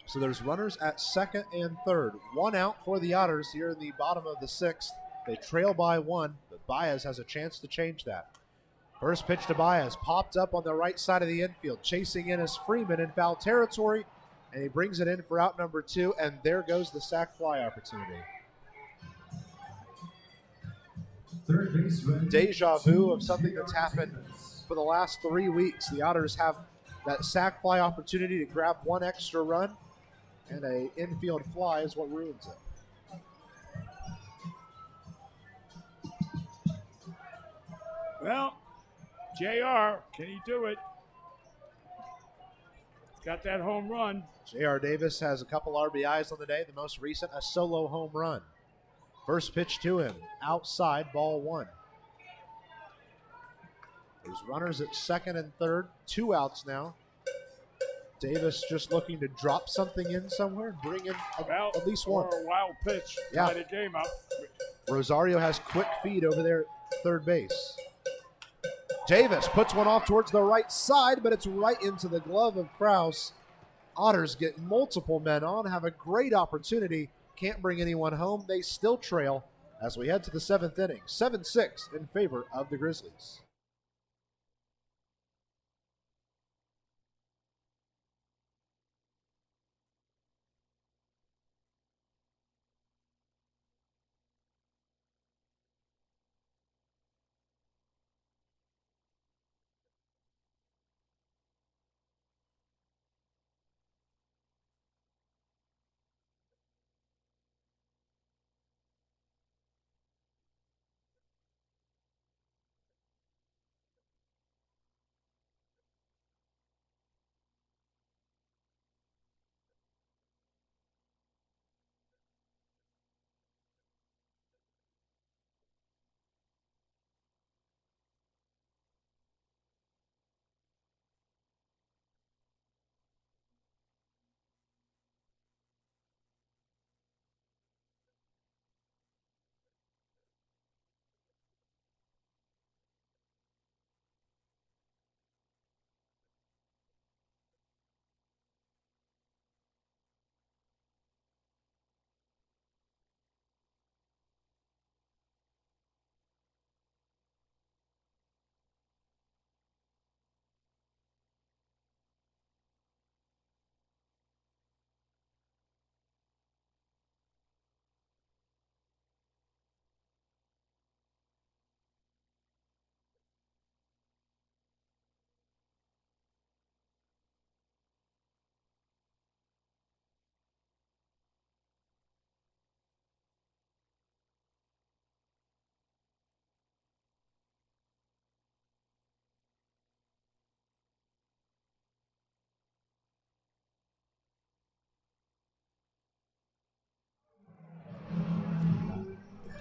So there's runners at second and third. One out for the Otters here in the bottom of the sixth. They trail by one, but Baez has a chance to change that. First pitch to Baez, popped up on the right side of the infield. Chasing in is Freeman in foul territory, and he brings it in for out number 2, and there goes the sac fly opportunity. Third baseman. Deja vu of something that's happened for the last 3 weeks. The Otters have that sac fly opportunity to grab one extra run, and a infield fly is what ruins it. Well, JR, can he do it? Got that home run. J.R. Davis has a couple RBIs on the day, the most recent, a solo home run. First pitch to him, outside, ball 1. There's runners at second and third, 2 outs now. Davis just looking to drop something in somewhere and bring in at least one. Or a wild pitch, Yeah. tie the game up. Rosario has quick feed over there at third base. Davis puts one off towards the right side, but it's right into the glove of Krause. Otters get multiple men on, have a great opportunity, can't bring anyone home. They still trail as we head to the 7th inning. 7-6 in favor of the Grizzlies.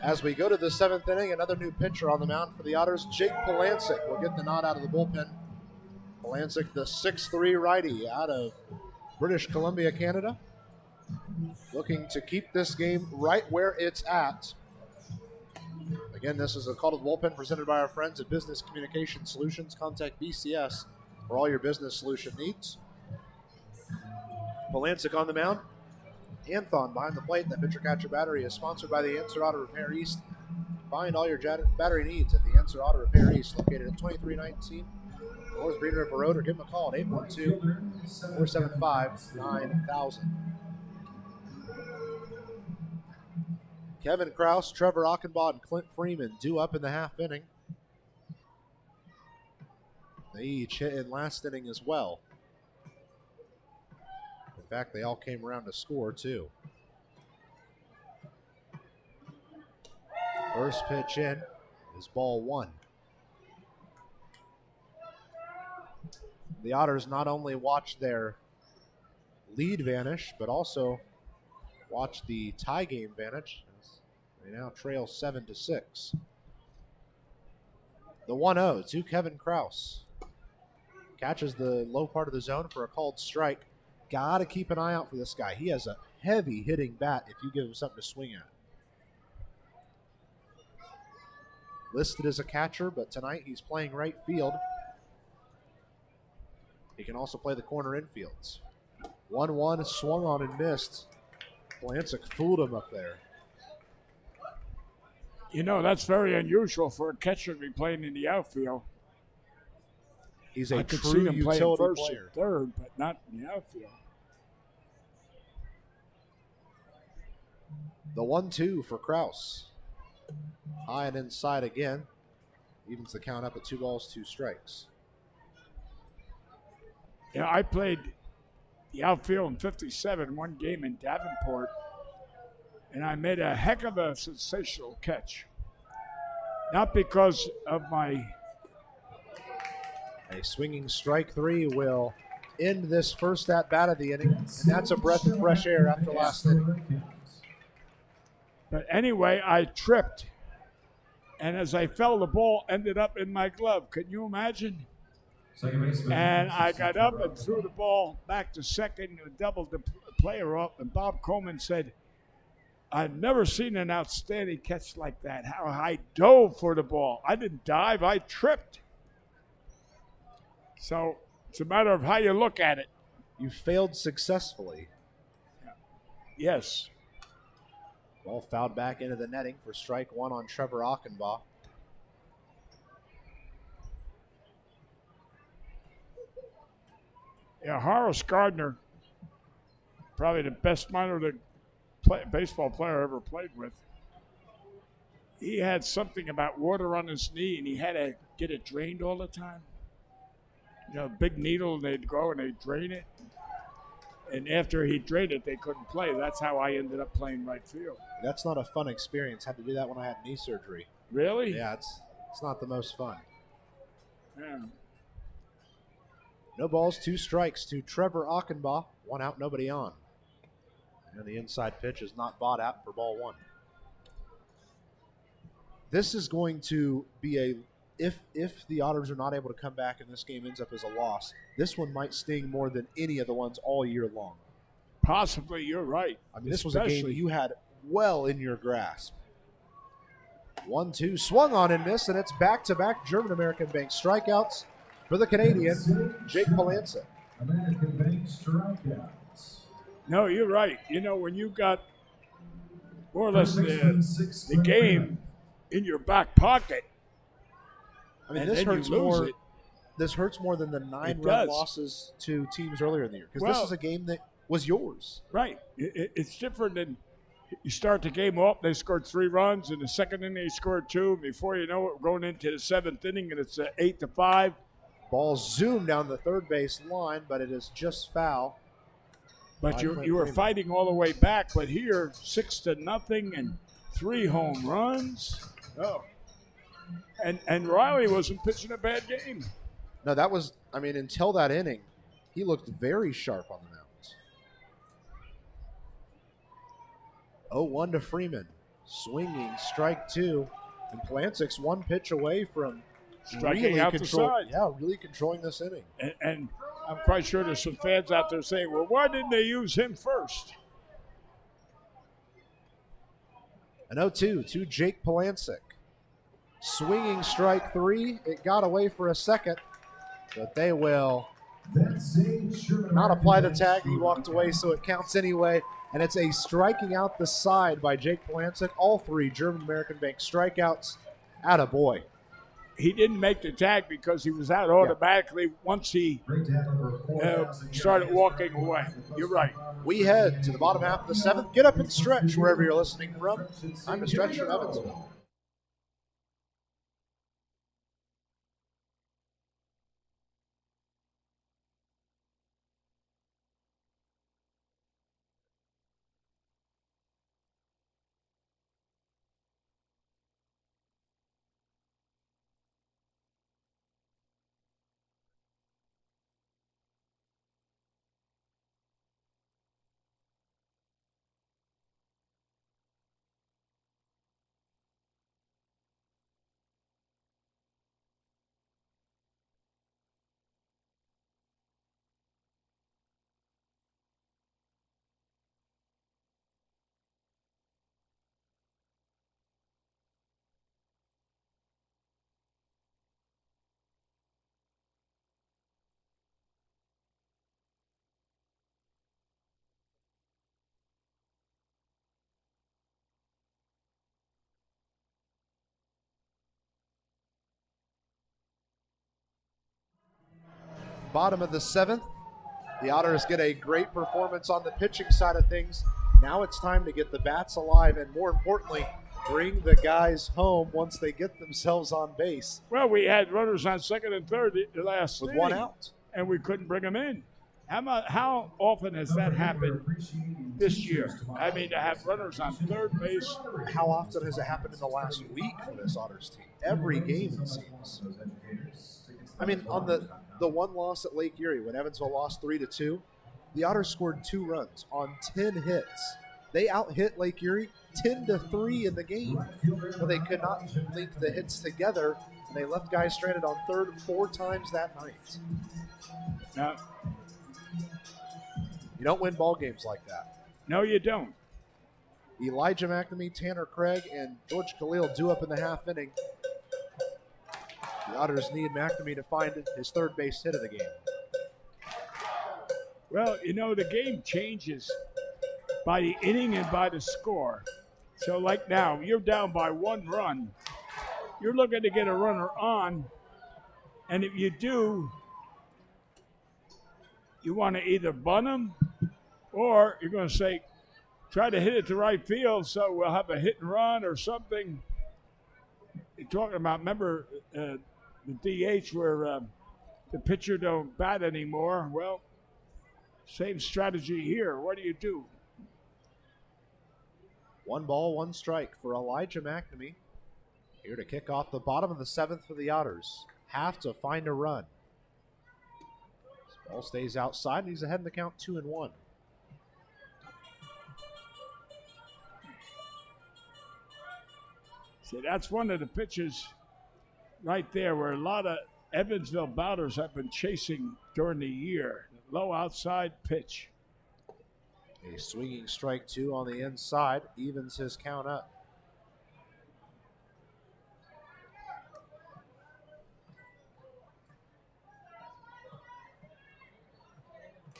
As we go to the 7th inning, another new pitcher on the mound for the Otters. Jake Polancic will get the nod out of the bullpen. Polancic, the 6'3" righty out of British Columbia, Canada. Looking to keep this game right where it's at. Again, this is a call to the bullpen presented by our friends at Business Communication Solutions. Contact BCS for all your business solution needs. Polancic on the mound. Anthon behind the plate. That pitcher-catcher battery is sponsored by the Answer Auto Repair East. Find all your battery needs at the Answer Auto Repair East, located at 2319 North Green River Road, or give them a call at 812-475-9000. Kevin Krause, Trevor Achenbaugh, and Clint Freeman due up in the half inning. They each hit in last inning as well. In fact, they all came around to score, too. First pitch in is ball 1. The Otters not only watch their lead vanish, but also watch the tie game vanish. They now trail 7-6. The 1-0 to Kevin Krause. Catches the low part of the zone for a called strike. got to keep an eye out for this guy. He has a heavy hitting bat if you give him something to swing at. Listed as a catcher, but tonight he's playing right field. He can also play the corner infields. 1-1 swung on and missed. Blansick fooled him up there. You know, that's very unusual for a catcher to be playing in the outfield. He's a I could true see him playing utility first player. and third, but not in the outfield. The 1-2 for Kraus. High and inside again. Evens the count up at 2 balls, 2 strikes. Yeah, I played the outfield in '57, one game in Davenport, and I made a heck of a sensational catch. Not because of my... A swinging strike 3 will end this first at-bat of the inning, and that's a breath of fresh air after last inning. But anyway, I tripped, and as I fell, the ball ended up in my glove. Can you imagine? And I got up and threw the ball back to second and doubled the player up, and Bob Coleman said, I've never seen an outstanding catch like that. How I dove for the ball. I didn't dive, I tripped. So it's a matter of how you look at it. You failed successfully. Yes. Ball fouled back into the netting for strike 1 on Trevor Achenbach. Yeah, Horace Gardner, probably the best minor league baseball player I ever played with. He had something about water on his knee, and he had to get it drained all the time. You know, big needle, and they'd go and they'd drain it. And after he drained it, they couldn't play. That's how I ended up playing right field. That's not a fun experience. Had to do that when I had knee surgery. Really? Yeah, it's not the most fun. Yeah. No balls, 2 strikes to Trevor Achenbach. 1 out, nobody on. And the inside pitch is not bought out for ball 1. This is going to be a, if the Otters are not able to come back and this game ends up as a loss, this one might sting more than any of the ones all year long. Possibly, you're right. I mean, this was a game you had well in your grasp. 1-2, swung on and missed, and it's back-to-back German-American Bank strikeouts for the Canadian, Jake Polancic. American Bank strikeouts. No, you're right. You know, when you got more or less the game in your back pocket, I mean, and this then hurts you lose more. it. This hurts more than the 9 It run does. losses to teams earlier in the year, because Well, this is a game that was yours. Right. It's different than you start the game off, they scored 3 runs. In the second inning, they scored 2. Before you know it, we're going into the 7th inning, and it's 8-5. Ball zoomed down the third base line, but it is just foul. But you were fighting all the way back. But here, 6-0 and 3 home runs. Oh. And Riley wasn't pitching a bad game. No, that was, I mean, until that inning, he looked very sharp on the mound. 0-1 to Freeman. Swinging, strike 2. And Plancic's 1 pitch away from Striking out the side. Yeah, really controlling this inning. And I'm quite sure there's some fans out there saying, well, why didn't they use him first? An 0-2 to Jake Polancic. Swinging strike 3. It got away for a second, but they will not apply the tag. He walked away, so it counts anyway. And it's a striking out the side by Jake Polancic. All 3 German-American Bank strikeouts. Attaboy. He didn't make the tag because he was out automatically once he started walking away. You're right. We head to the bottom half of the 7th. Get up and stretch wherever you're listening from. I'm a stretch from Evansville. Bottom of the 7th. The Otters get a great performance on the pitching side of things. Now it's time to get the bats alive and, more importantly, bring the guys home once they get themselves on base. Well, we had runners on second and third the last with inning, 1 out. and we couldn't bring them in. How often has that happened this year? I mean, to have runners on third base. How often has it happened in the last week for this Otters team? Every game, it seems. I mean, on the one loss at Lake Erie, when Evansville lost 3-2, the Otters scored 2 runs on 10 hits. They out-hit Lake Erie 10-3 in the game, but they could not link the hits together, and they left guys stranded on third 4 times that night. Now, you don't win ball games like that. No, you don't. Elijah McNamee, Tanner Craig, and George Khalil due up in the half inning. The Otters need McNamee to find his third base hit of the game. Well, you know, the game changes by the inning and by the score. So like now, you're down by 1 run. You're looking to get a runner on, and if you do, you want to either bunt him or you're going to say, try to hit it to right field so we'll have a hit and run or something. You're talking about, remember, the DH where the pitcher don't bat anymore. Well, same strategy here. What do you do? 1 ball, 1 strike for Elijah McNamee. Here to kick off the bottom of the 7th for the Otters. Have to find a run. This ball stays outside, and he's ahead in the count 2-1. See, that's one of the pitches right there where a lot of Evansville batters have been chasing during the year. Low outside pitch. A swinging strike 2 on the inside evens his count up.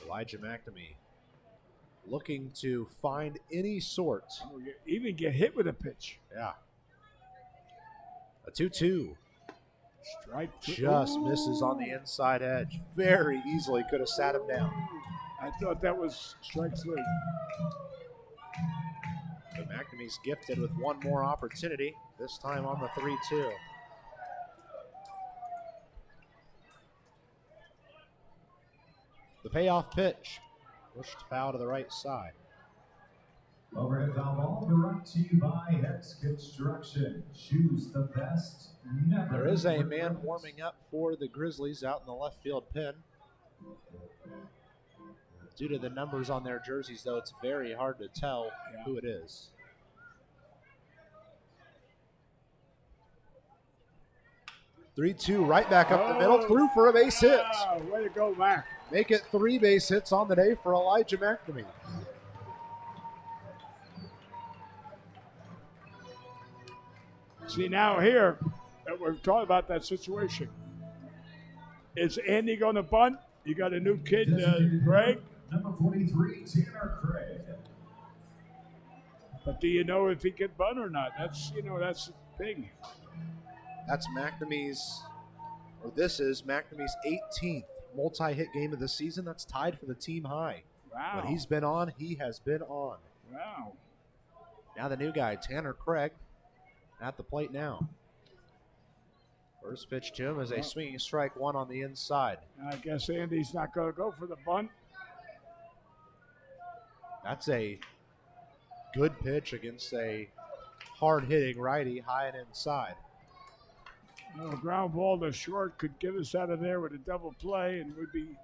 Elijah McNamee looking to find any sort. Oh, you even get hit with a pitch. Yeah. A 2-2. Strike 2. Just misses on the inside edge. Very easily could have sat him down. I thought that was strike 3. But McNamee's gifted with 1 more opportunity, this time on the 3-2. The payoff pitch, pushed foul to the right side. Overhead foul ball brought to you by Hex Construction. Choose the best. Never. There is a man warming up for the Grizzlies out in the left field pen. Due to the numbers on their jerseys, though, it's very hard to tell who it is. "3-2", right back up the middle, through for a base hit. Way to go, Mac. Make it 3 base hits on the day for Elijah McNamee. See, now here, we're talking about that situation. Is Andy going to bunt? You got a new kid, Greg. Number 43, Tanner Craig. But do you know if he can bunt or not? That's, that's the thing. That's McNamee's, or this is McNamee's 18th multi-hit game of the season. That's tied for the team high. Wow. When he's been on, he has been on. Wow. Now the new guy, Tanner Craig, at the plate now. First pitch to him is a swinging strike 1 on the inside. I guess Andy's not going to go for the bunt. That's a good pitch against a hard-hitting righty, high and inside. A ground ball to short could get us out of there with a double play, and we'd be.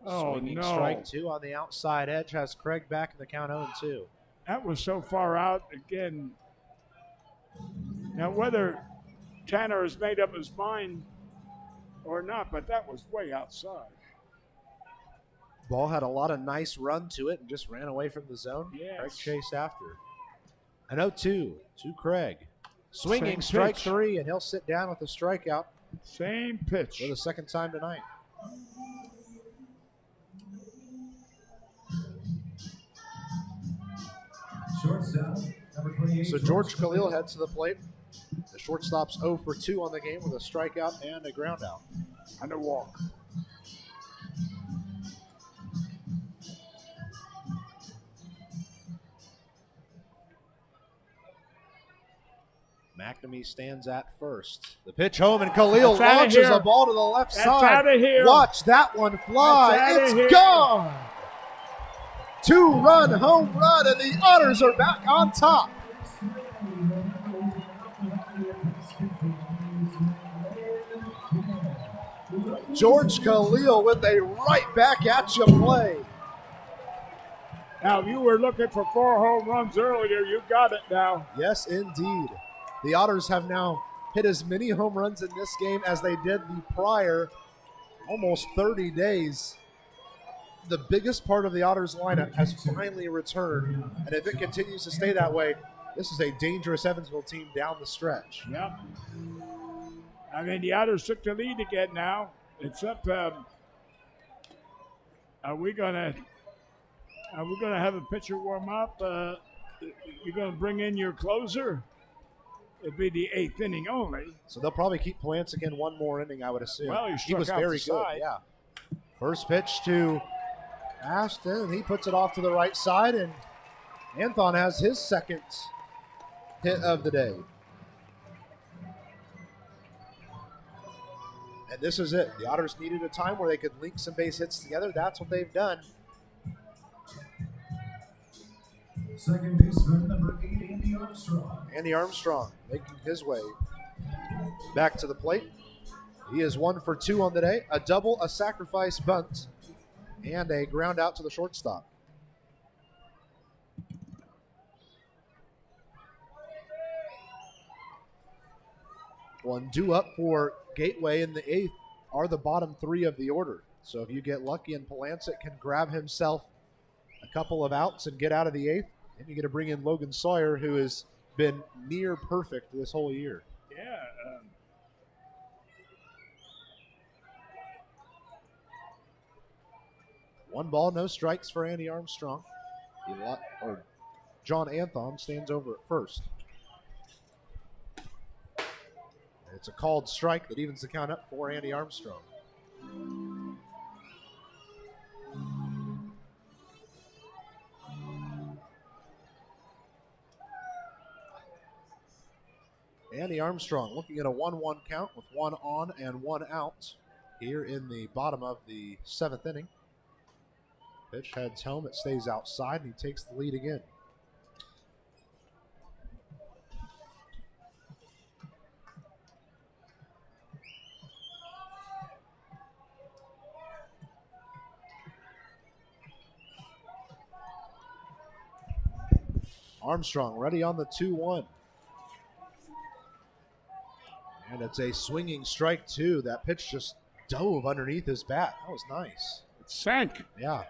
Oh, swinging no. strike 2 on the outside edge has Craig back in the count 0-2. That was so far out again. Now, whether Tanner has made up his mind or not, but that was way outside. Ball had a lot of nice run to it and just ran away from the zone. Yes. Craig chased after. An 0-2 to Craig. Swinging Same strike pitch. 3, and he'll sit down with a strikeout Same pitch. for the second time tonight. Shortstop, number 28. So George Khalil heads to the plate. The shortstop's 0 for 2 on the game with a strikeout and a ground out. And a walk. McNamee stands at first. The pitch home, and Khalil That's outta launches here. a ball to the left That's side. outta here. Watch that one fly. That's outta It's here. gone. 2-run home run, and the Otters are back on top. George Khalil with a right back at you play. Now, if you were looking for 4 home runs earlier, you got it now. Yes, indeed. The Otters have now hit as many home runs in this game as they did the prior almost 30 days. The biggest part of the Otters lineup has finally returned, and if it continues to stay that way, this is a dangerous Evansville team down the stretch. Yep. I mean, the Otters took the lead again now. It's up. Are we gonna have a pitcher warm up? You're gonna bring in your closer? It'd be the 8th inning only. So they'll probably keep Polancic in one more inning, I would assume. Well, he was struck out very the good. side. Yeah. First pitch to Ashton, and he puts it off to the right side, and Anthon has his second hit of the day. And this is it. The Otters needed a time where they could link some base hits together. That's what they've done. Second baseman, number 8, Andy Armstrong. Andy Armstrong making his way back to the plate. He is 1 for 2 on the day. A double, a sacrifice bunt, and a ground out to the shortstop. One due up for Gateway in the 8th are the bottom 3 of the order. So if you get lucky and Polancic can grab himself a couple of outs and get out of the 8th, then you get to bring in Logan Sawyer, who has been near perfect this whole year. Yeah. 1 ball, no strikes for Andy Armstrong. John Anthon stands over at first. It's a called strike that evens the count up for Andy Armstrong. Andy Armstrong looking at a 1-1 count with 1 on and 1 out here in the bottom of the 7th inning. Pitch heads home, it stays outside, and he takes the lead again. Armstrong ready on the 2-1. And it's a swinging strike, too. That pitch just dove underneath his bat. That was nice. It sank. Yeah.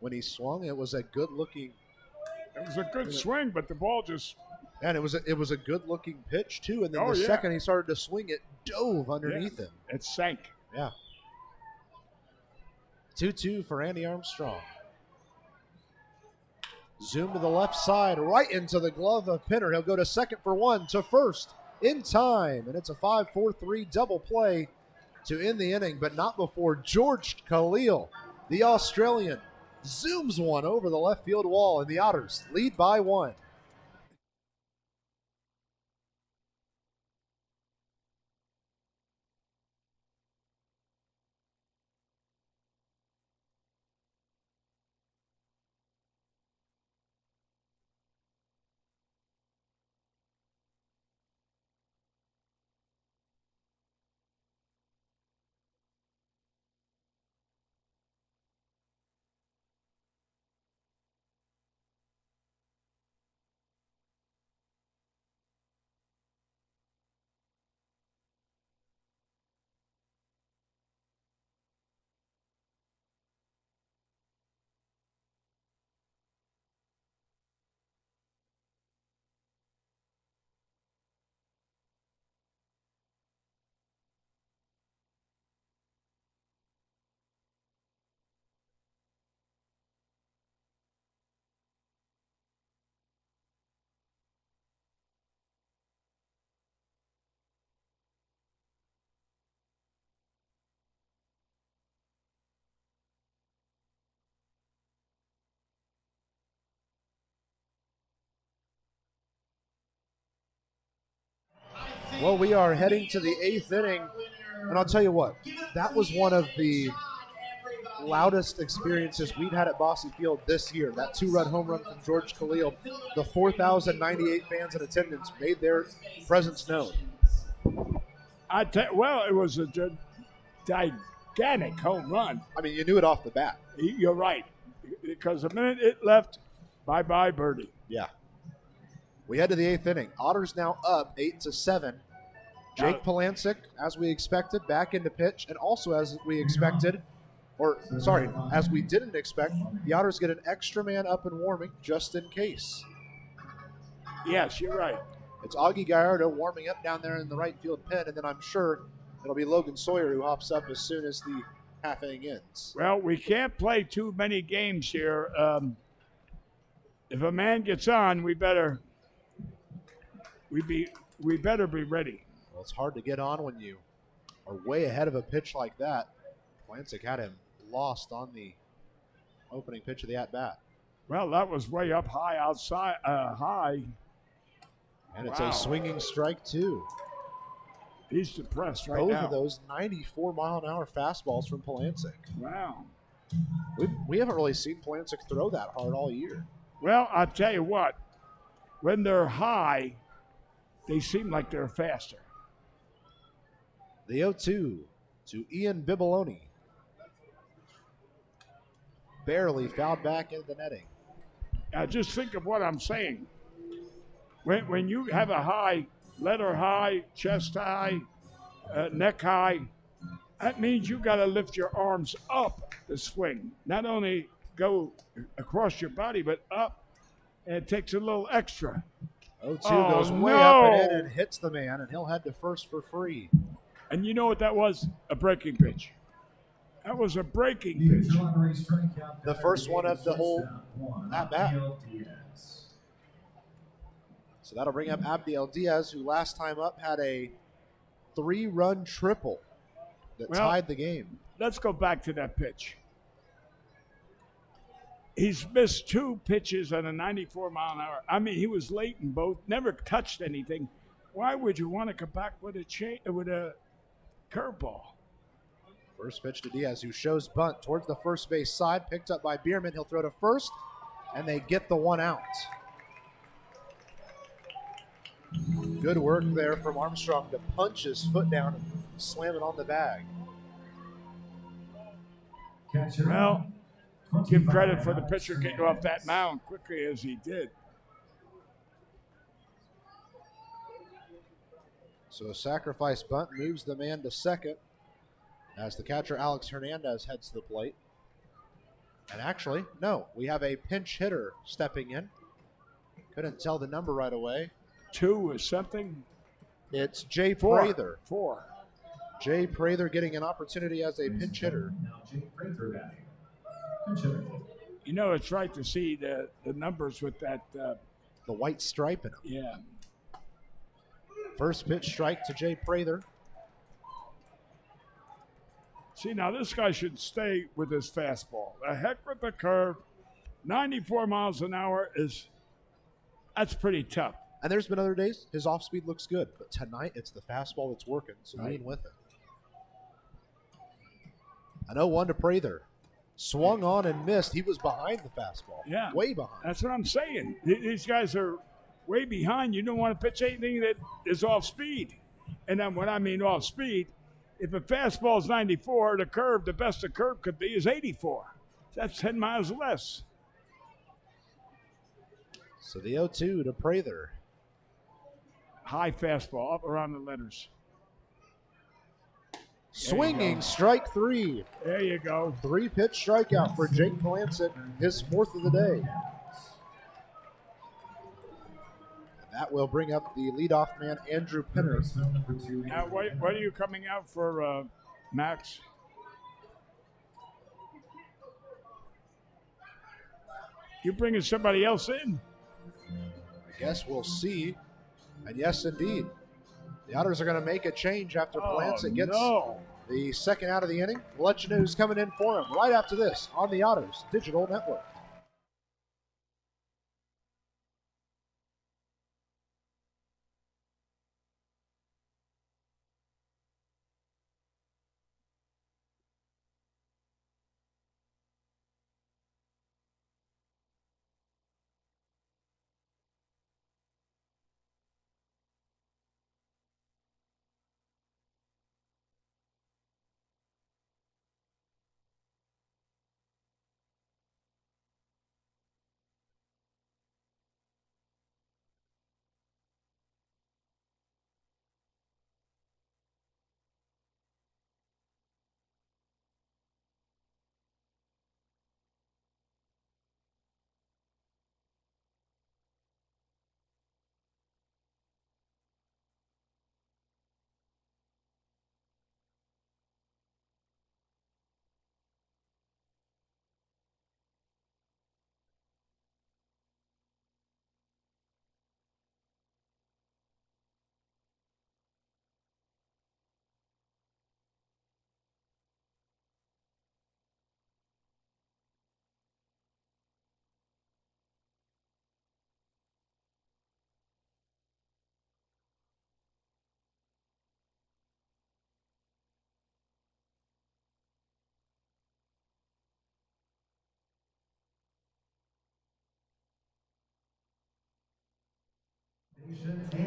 When he swung, it was a good-looking. It was a good swing, but the ball just. And it was a good-looking pitch, too. And then Oh, the yeah. second he started to swing, it dove underneath him. It sank. Yeah. 2-2 for Andy Armstrong. Zoom to the left side, right into the glove of Pinner. He'll go to second for 1, to first in time. And it's a 5-4-3 double play to end the inning, but not before George Khalil, the Australian, zooms one over the left field wall, and the Otters lead by 1. Well, we are heading to the 8th inning, and I'll tell you what, that was one of the loudest experiences we've had at Bosse Field this year. That 2-run home run from George Khalil. The 4,098 fans in attendance made their presence known. Well, it was a gigantic home run. I mean, you knew it off the bat. You're right, because the minute it left, bye-bye birdie. Yeah. We head to the 8th inning. Otters now up 8-7. Jake Polancic, as we expected, back into pitch, and also as we expected, as we didn't expect, the Otters get an extra man up and warming just in case. Yes, you're right. It's Augie Gallardo warming up down there in the right field pen, and then I'm sure it'll be Logan Sawyer who hops up as soon as the half inning ends. Well, we can't play too many games here. If a man gets on, we better be ready. Well, it's hard to get on when you are way ahead of a pitch like that. Polancic had him lost on the opening pitch of the at-bat. Well, that was way up high outside, high. And it's a swinging strike, too. He's depressed right now. Both now. of those 94-mile-an-hour fastballs from Polancic. Wow. We haven't really seen Polancic throw that hard all year. Well, I'll tell you what. When they're high, they seem like they're faster. The 0-2 to Ian Bibiloni. Barely fouled back into the netting. Now, just think of what I'm saying. When you have a high, letter high, chest high, neck high, that means you got to lift your arms up to swing. Not only go across your body, but up, and it takes a little extra. 0-2 goes way up and in and hits the man, and he'll head to first for free. And you know what that was? A breaking pitch. That was a breaking pitch. The first one of the whole at-bat. So that'll bring up Abdiel Diaz, who last time up had a 3-run triple that tied the game. Let's go back to that pitch. He's missed 2 pitches at a 94-mile-an-hour. I mean, he was late in both, never touched anything. Why would you want to come back with a curveball? First pitch to Diaz, who shows bunt towards the first base side, picked up by Bierman. He'll throw to first, and they get the 1 out. Good work there from Armstrong to punch his foot down and slam it on the bag. Well, give credit for the pitcher getting off that mound quickly as he did. So a sacrifice bunt moves the man to second as the catcher Alex Hernandez heads to the plate. And actually, no, we have a pinch hitter stepping in. Couldn't tell the number right away. 2 or something? It's Jay Prather. 4. Jay Prather getting an opportunity as a pinch hitter. You know, it's right to see the numbers with that. The white stripe in them. Yeah. First pitch strike to Jay Prather. See, now this guy should stay with his fastball. The heck with the curve. 94 miles an hour that's pretty tough. And there's been other days his off-speed looks good, but tonight it's the fastball that's working, so lean with it. An 0-1 to Prather. Swung on and missed. He was behind the fastball. Yeah. Way behind. That's what I'm saying. These guys are way behind. You don't want to pitch anything that is off speed. And then when I mean off speed, if a fastball is 94, the best the curve could be is 84. That's 10 miles less. So the 0-2 to Prather. High fastball up around the letters. Swinging strike 3. There you go. 3-pitch strikeout for Jake Polancic, his 4th of the day. And that will bring up the leadoff man, Andrew Pinner. Now, what are you coming out for, Max? You bringing somebody else in? I guess we'll see. And yes, indeed. The Otters are going to make a change after Polancic gets the second out of the inning. We'll let you know who's coming in for him right after this on the Otters Digital Network.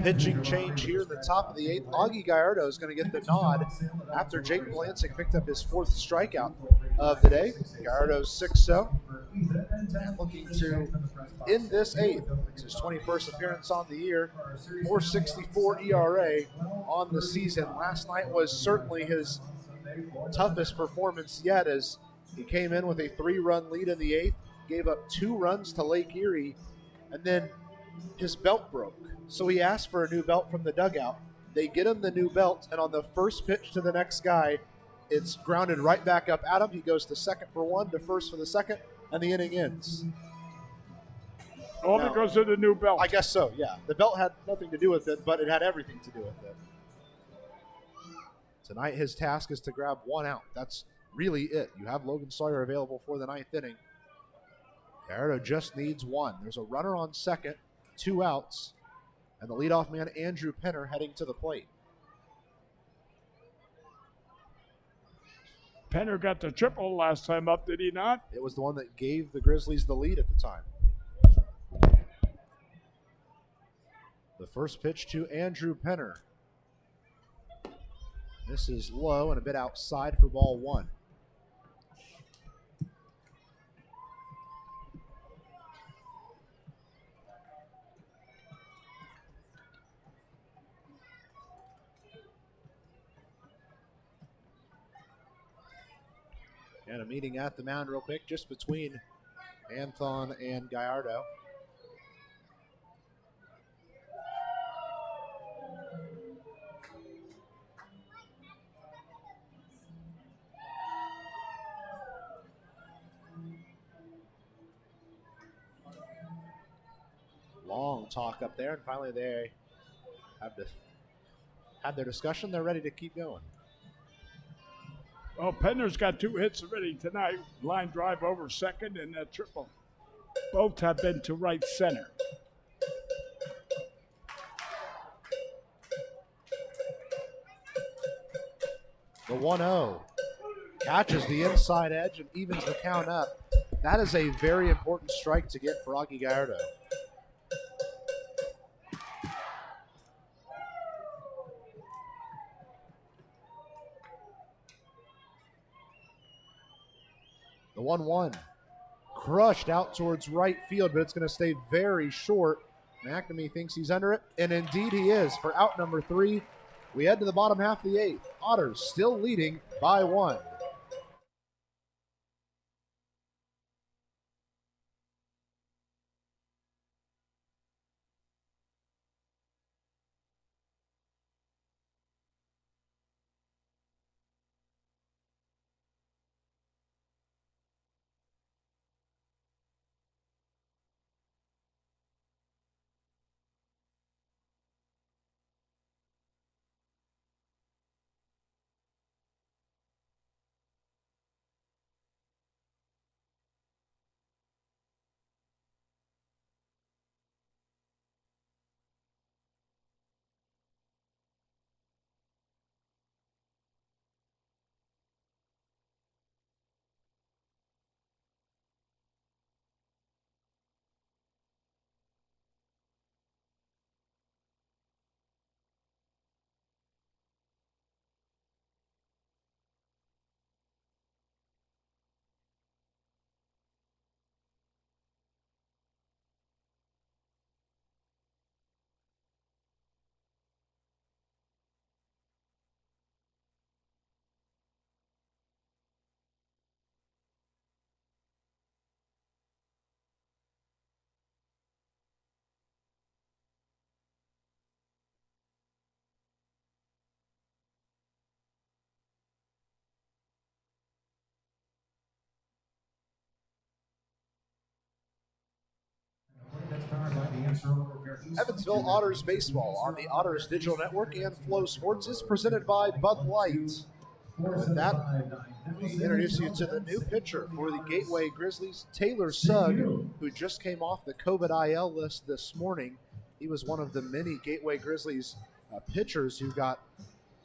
Pitching change here in the top of the 8th. Augie Gallardo is going to get the nod after Jake Blancik picked up his 4th strikeout of the day. Gallardo's 6-0 and looking to end this 8th. It's his 21st appearance on the year. 4.64 ERA on the season. Last night was certainly his toughest performance yet, as he came in with a 3-run lead in the 8th, gave up 2 runs to Lake Erie, and then his belt broke. So he asked for a new belt from the dugout. They get him the new belt, and on the first pitch to the next guy, it's grounded right back up at him. He goes to second for 1, to first for the second, and the inning ends. All because of the new belt. I guess so, yeah. The belt had nothing to do with it, but it had everything to do with it. Tonight his task is to grab 1 out. That's really it. You have Logan Sawyer available for the 9th inning. Gallardo just needs 1. There's a runner on second, 2 outs, and the leadoff man, Andrew Penner, heading to the plate. Penner got the triple last time up, did he not? It was the one that gave the Grizzlies the lead at the time. The first pitch to Andrew Penner. This is low and a bit outside for ball 1. And a meeting at the mound real quick, just between Anthon and Gallardo. Long talk up there, and finally they have had their discussion. They're ready to keep going. Well, Penner's got 2 hits already tonight. Line drive over second and a triple. Both have been to right center. The 1-0 catches the inside edge and evens the count up. That is a very important strike to get for Augie Gallardo. The 1-1 crushed out towards right field, but it's going to stay very short. McNamee thinks he's under it, and indeed he is. For out number 3, we head to the bottom half of the 8th. Otters still leading by 1. Evansville Otters baseball on the Otters Digital Network and Flow Sports is presented by Bud Light. With that, we introduce you to the new pitcher for the Gateway Grizzlies, Taylor Sugg, who just came off the COVID IL list this morning. He was one of the many Gateway Grizzlies pitchers who got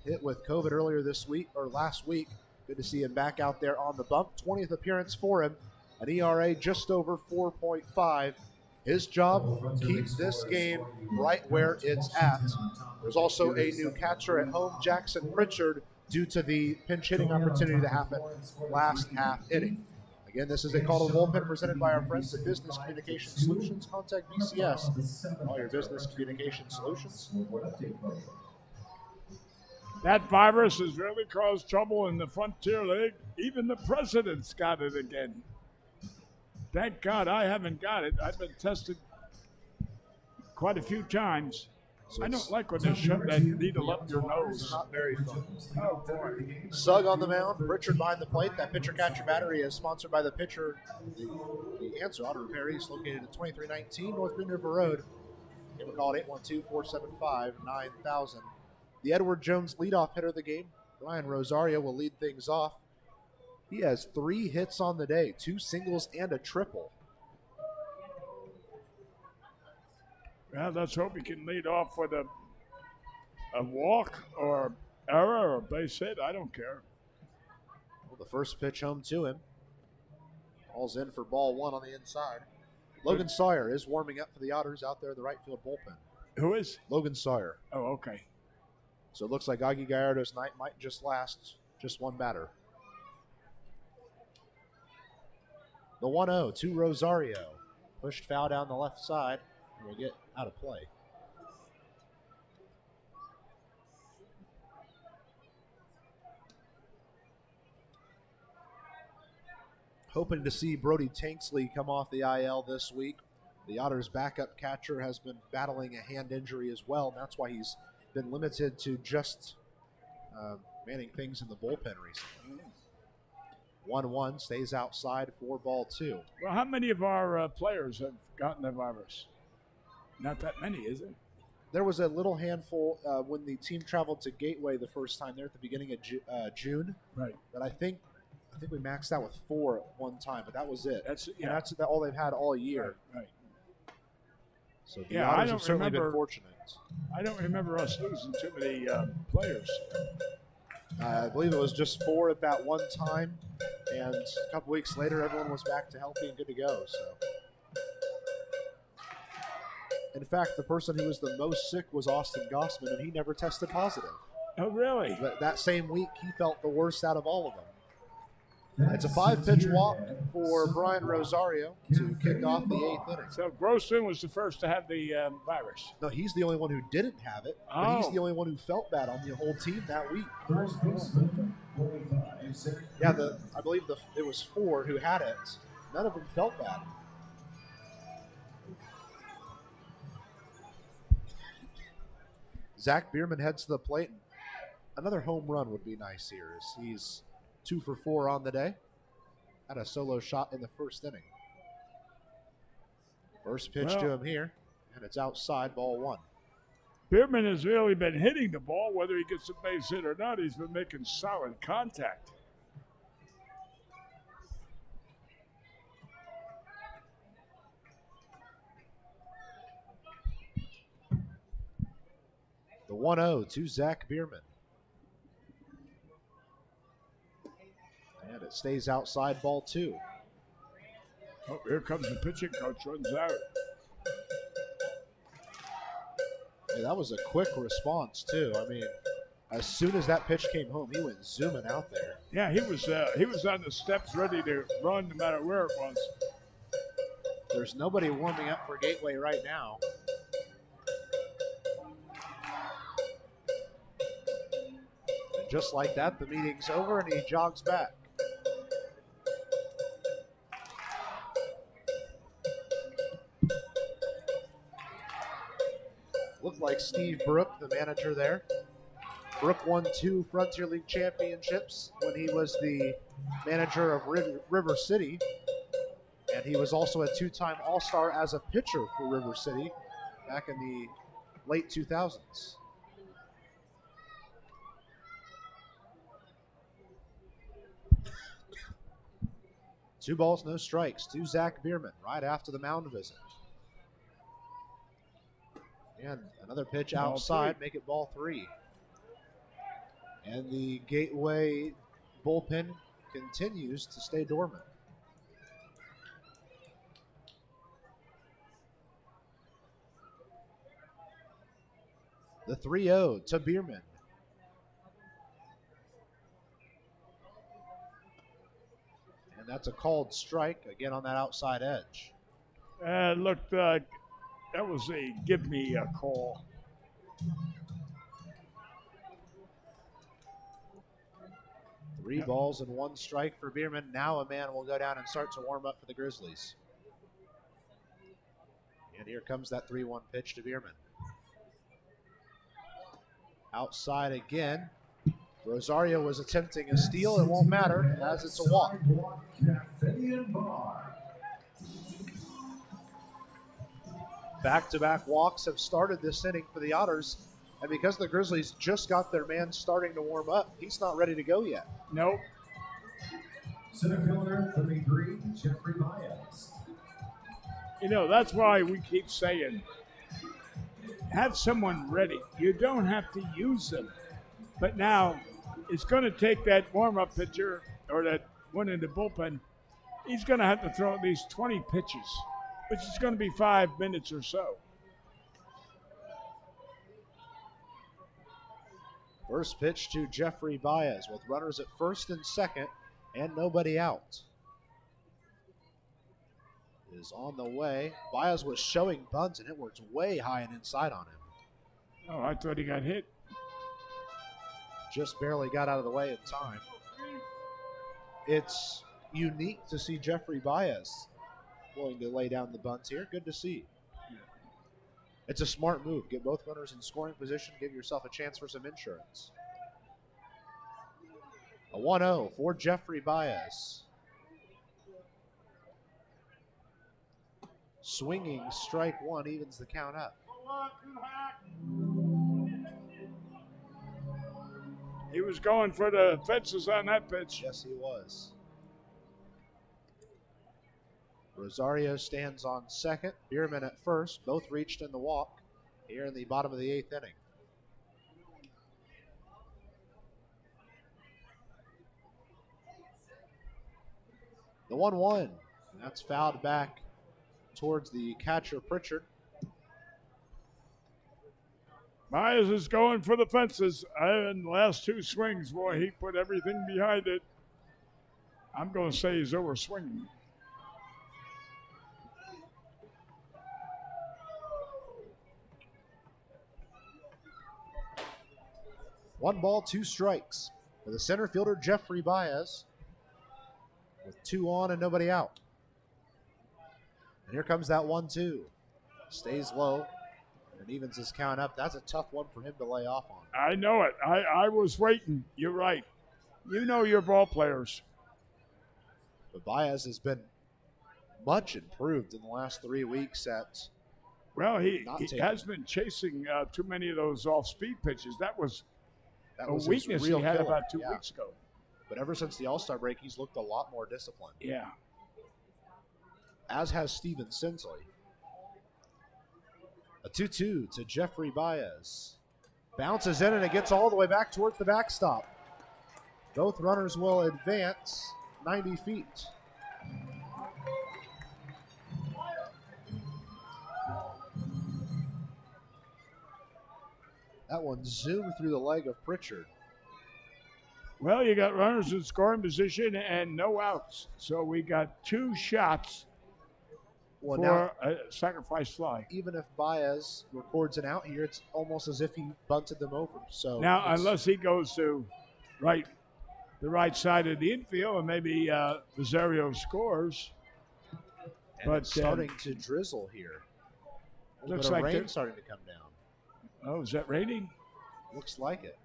hit with COVID earlier this week or last week. Good to see him back out there on the bump. 20th appearance for him, an ERA just over 4.5. His job, keep this game right where it's at. There's also a new catcher at home, Jackson Pritchard, due to the pinch hitting opportunity that happened last half inning. Again, this is a call to the bullpen presented by our friends at Business Communication Solutions. Contact BCS, all your business communication solutions. That virus has really caused trouble in the Frontier League. Even the president's got it again. Thank God I haven't got it. I've been tested quite a few times. So I don't like when they shove that needle up your nose. Not very fun. Oh, boy. Sugg on the mound, Richard behind the plate. That pitcher-catcher battery is sponsored by the pitcher, the Answer Auto Repair. He's located at 2319 North Green River Road. Give a call at 812-475-9000. The Edward Jones leadoff hitter of the game, Brian Rosario, will lead things off. He has 3 hits on the day, 2 singles and a triple. Well, let's hope he can lead off with a walk or error or base hit. I don't care. Well, the first pitch home to him. Ball's in for ball 1 on the inside. Logan Sawyer is warming up for the Otters out there in the right field bullpen. Who is? Logan Sawyer. Oh, okay. So it looks like Augie Gallardo's night might just last just one batter. The 1-0 to Rosario. Pushed foul down the left side. Will get out of play. Hoping to see Brody Tanksley come off the IL this week. The Otters' backup catcher has been battling a hand injury as well, and that's why he's been limited to just manning things in the bullpen recently. 1-1 stays outside for ball 2. Well, how many of our players have gotten the virus? Not that many, is it? There was a little handful when the team traveled to Gateway the first time there at the beginning of June. Right. But I think we maxed out with 4 at one time, but that was it. That's And that's all they've had all year. Right. So the Otters have certainly been fortunate. I don't remember us losing too many players. I believe it was just 4 at that one time, and a couple weeks later, everyone was back to healthy and good to go. So. In fact, the person who was the most sick was Austin Gossman, and he never tested positive. Oh, really? But that same week, he felt the worst out of all of them. It's a 5-pitch walk for Brian Rosario to kick off the 8th inning. So Grossman was the first to have the virus. No, he's the only one who didn't have it, but he's the only one who felt bad on the whole team that week. Yeah, I believe it was 4 who had it. None of them felt bad. Zach Bierman heads to the plate. Another home run would be nice here, as he's 2 for 4 on the day. Had a solo shot in the first inning. First pitch to him here, and it's outside, ball 1. Bierman has really been hitting the ball, whether he gets a base hit or not. He's been making solid contact. The 1-0 to Zach Bierman. And it stays outside, ball 2. Oh, here comes the pitching coach, runs out. Yeah, that was a quick response, too. I mean, as soon as that pitch came home, he went zooming out there. Yeah, he was on the steps ready to run no matter where it was. There's nobody warming up for Gateway right now. And just like that, the meeting's over, and he jogs back. Looked like Steve Brook, the manager there. Brook won 2 Frontier League championships when he was the manager of River City. And he was also a 2-time All-Star as a pitcher for River City back in the late 2000s. Two balls, no strikes to Zach Bierman right after the mound visit. And another pitch outside, make it ball 3. And the Gateway bullpen continues to stay dormant. The 3-0 to Bierman. And that's a called strike again on that outside edge. Looked that was a give me a call. Three balls and one strike for Bierman. Now a man will go down and start to warm up for the Grizzlies. And here comes that 3-1 pitch to Bierman. Outside again. Rosario was attempting a steal. It won't matter as it's a walk. Back-to-back walks have started this inning for the Otters. And because the Grizzlies just got their man starting to warm up, he's not ready to go yet. Nope. Center fielder 33, Jeffrey Baez. You know, that's why we keep saying, have someone ready. You don't have to use them. But now, it's going to take that warm-up pitcher or that one in the bullpen. He's going to have to throw at least 20 pitches, which is going to be 5 minutes or so. First pitch to Jeffrey Baez with runners at first and second and nobody out. Is on the way. Baez was showing bunt and it worked way high and inside on him. Oh, I thought he got hit. Just barely got out of the way in time. It's unique to see Jeffrey Baez willing to lay down the bunt here. Good to see. It's a smart move. Get both runners in scoring position. Give yourself a chance for some insurance. A 1-0 for Jeffrey Baez. Swinging strike one evens the count up. He was going for the fences on that pitch. Yes, he was. Rosario stands on second. Bierman at first. Both reached in the walk here in the bottom of the 8th inning. The 1-1. That's fouled back towards the catcher, Pritchard. Baez is going for the fences. And the last two swings, boy, he put everything behind it. I'm going to say he's over swinging. One ball, two strikes for the center fielder, Jeffrey Baez, with 2 on and nobody out. And here comes that 1-2. Stays low and evens his count up. That's a tough one for him to lay off on. I know it. I was waiting. You're right. You know your ball players. But Baez has been much improved in the last 3 weeks at. Well, he has been chasing too many of those off-speed pitches. That was a weakness he had about 2 weeks ago. But ever since the All-Star break, he's looked a lot more disciplined. Yeah. As has Steven Sinsley. A 2-2 to Jeffrey Baez. Bounces in and it gets all the way back towards the backstop. Both runners will advance 90 feet. That one zoomed through the leg of Pritchard. Well, you got runners in scoring position and no outs. So we got 2 shots for a sacrifice fly. Even if Baez records an out here, it's almost as if he bunted them over. So now, unless he goes to the right side of the infield and maybe Rosario scores. And but it's starting to drizzle here. Looks like rain starting to come down. Oh, is that raining? Looks like it.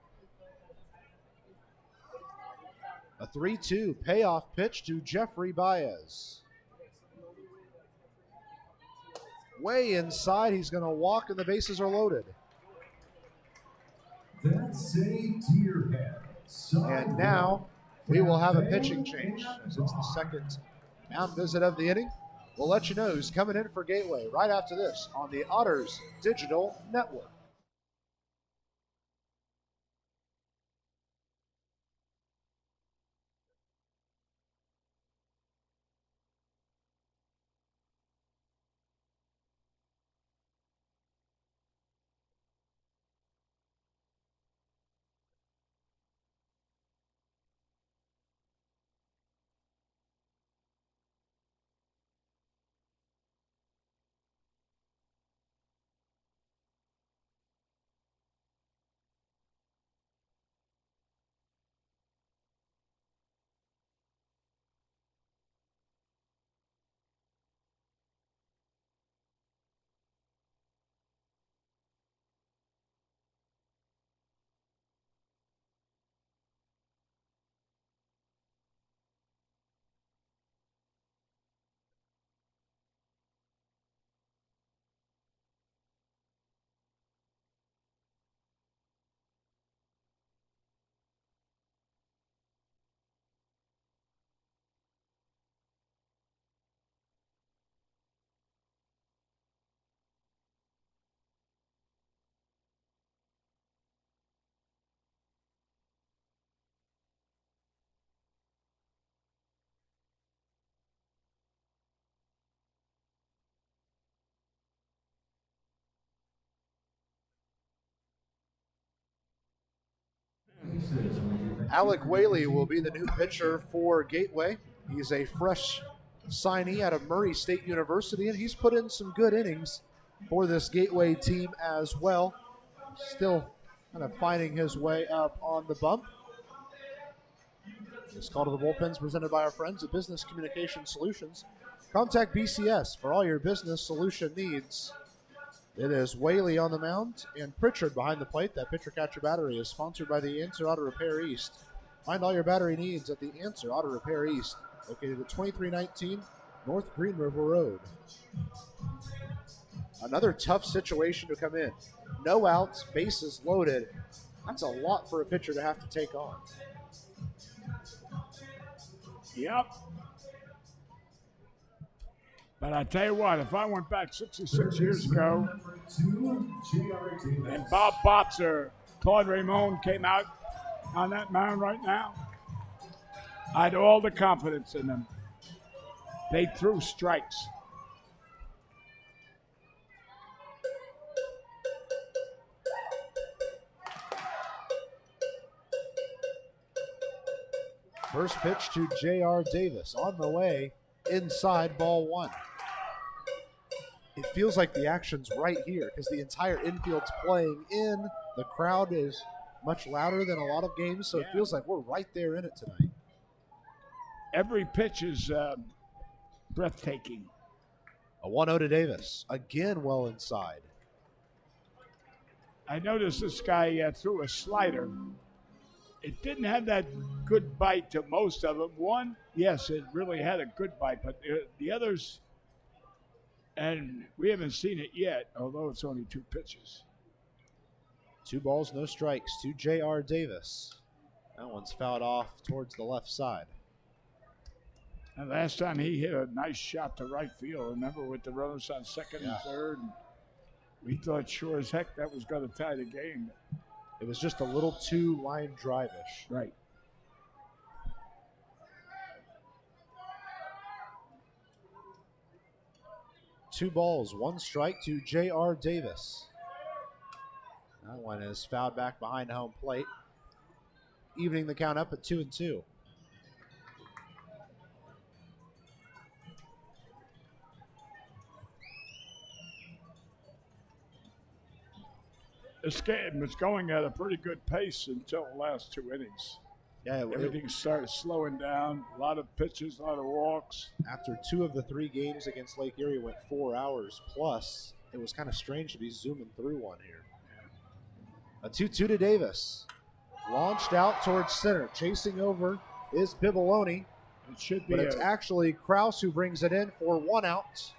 A 3-2 payoff pitch to Jeffrey Baez. Way inside, he's going to walk and the bases are loaded. That's a deer head. And now we will have a pitching change since the second mound visit of the inning. We'll let you know who's coming in for Gateway right after this on the Otters Digital Network. Alec Whaley will be the new pitcher for Gateway. He's a fresh signee out of Murray State University, and he's put in some good innings for this Gateway team as well. Still kind of finding his way up on the bump. This call to the bullpens presented by our friends at Business Communication Solutions. Contact BCS for all your business solution needs. It is Whaley on the mound and Pritchard behind the plate. That pitcher-catcher battery is sponsored by the Answer Auto Repair East. Find all your battery needs at the Answer Auto Repair East, located at 2319 North Green River Road. Another tough situation to come in. No outs, bases loaded. That's a lot for a pitcher to have to take on. Yep. But I tell you what, if I went back 66 years ago and Bob Botts or Claude Raymond came out on that mound right now, I had all the confidence in them. They threw strikes. First pitch to J.R. Davis on the way, inside, ball one. It feels like the action's right here because the entire infield's playing in. The crowd is much louder than a lot of games, so it feels like we're right there in it tonight. Every pitch is breathtaking. A 1-0 to Davis. Again well inside. I noticed this guy threw a slider. It didn't have that good bite to most of them. One, yes, it really had a good bite, but the others, and we haven't seen it yet, although it's only 2 pitches. 2 balls, no strikes to J.R. Davis. That one's fouled off towards the left side. And last time he hit a nice shot to right field, remember, with the runners on second and third. And we thought sure as heck that was going to tie the game. It was just a little too line drive-ish. Right. Two balls, 1 strike to J.R. Davis. That one is fouled back behind home plate, evening the count up at 2-2. This game was going at a pretty good pace until the last 2 innings. Yeah, everything started slowing down. A lot of pitches, a lot of walks. After 2 of the 3 games against Lake Erie went 4 hours plus, it was kind of strange to be zooming through one here. A 2-2 to Davis. Launched out towards center. Chasing over is Bibiloni. It should be, but it's actually Kraus who brings it in for 1 out.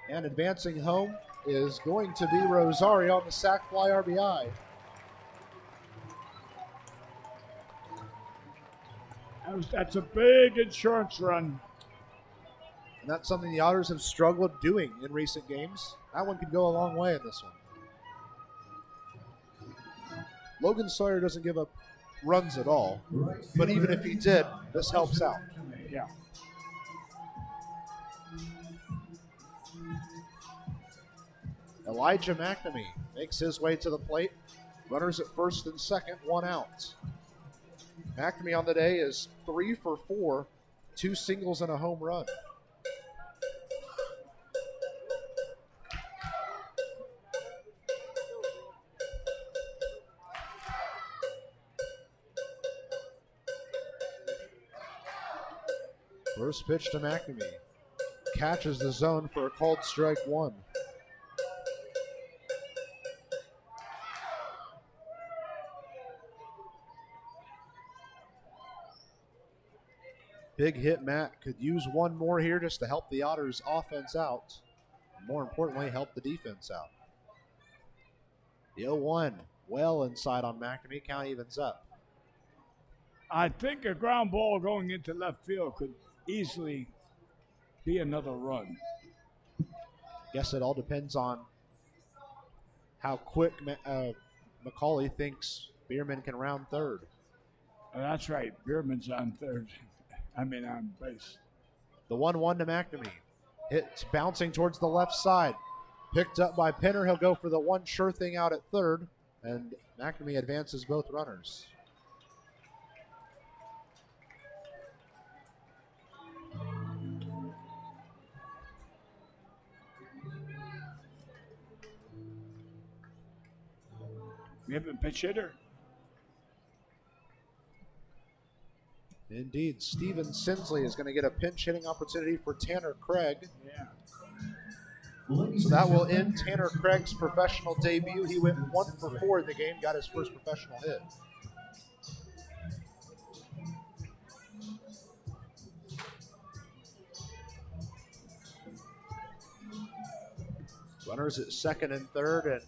And advancing home is going to be Rosario on the sac fly RBI. That's a big insurance run. And that's something the Otters have struggled doing in recent games. That one could go a long way in this one. Logan Sawyer doesn't give up runs at all, but even if he did, this helps out. Yeah. Elijah McNamee makes his way to the plate. Runners at first and second, 1 out. McNamee on the day is 3 for 4, 2 singles and a home run. First pitch to McNamee. Catches the zone for a called strike 1. Big hit, Matt. Could use 1 more here just to help the Otters' offense out. More importantly, help the defense out. The 0-1, well inside on McNamee. Count evens up. I think a ground ball going into left field could easily be another run. Guess it all depends on how quick McCauley thinks Bierman can round third. That's right. Bierman's on third. On base. The 1-1 to McNamee. It's bouncing towards the left side. Picked up by Penner. He'll go for the one sure thing out at third. And McNamee advances both runners. We have a pitch hitter. Indeed, Steven Sinsley is going to get a pinch hitting opportunity for Tanner Craig. Yeah. So that will end Tanner Craig's professional debut. He went 1 for 4 in the game, got his first professional hit. Runners at second and third, and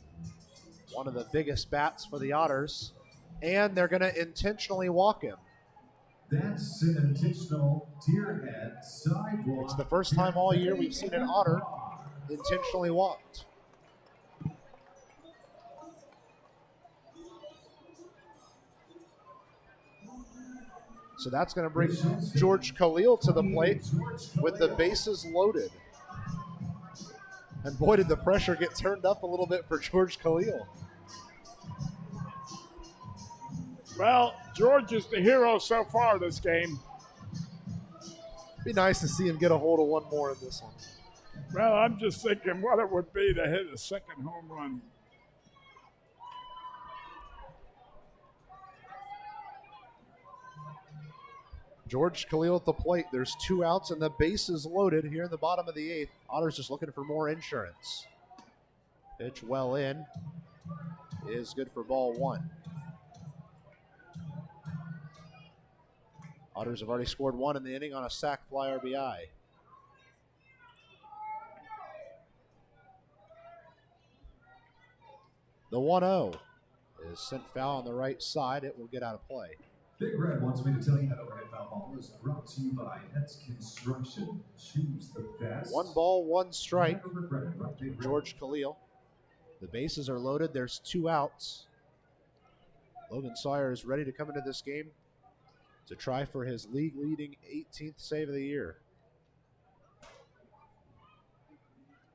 one of the biggest bats for the Otters. And they're going to intentionally walk him. That's an intentional deer head sidewalk. It's the first time all year we've seen an Otter intentionally walked. So that's going to bring George Khalil to the plate with the bases loaded. And boy, did the pressure get turned up a little bit for George Khalil. Well, George is the hero so far this game. Be nice to see him get a hold of one more in this one. Well, I'm just thinking what it would be to hit a second home run. George Khalil at the plate. There's 2 outs and the bases loaded here in the bottom of the 8th. Otters just looking for more insurance. Pitch well in. Is good for ball 1. Otters have already scored 1 in the inning on a sac fly RBI. The 1-0 is sent foul on the right side. It will get out of play. Big Red wants me to tell you that overhead foul ball is brought to you by Heads Construction. Choose the best. 1 ball, 1 strike. Never regret it, right, Big Red? George Khalil. The bases are loaded. There's 2 outs. Logan Sawyer is ready to come into this game to try for his league-leading 18th save of the year.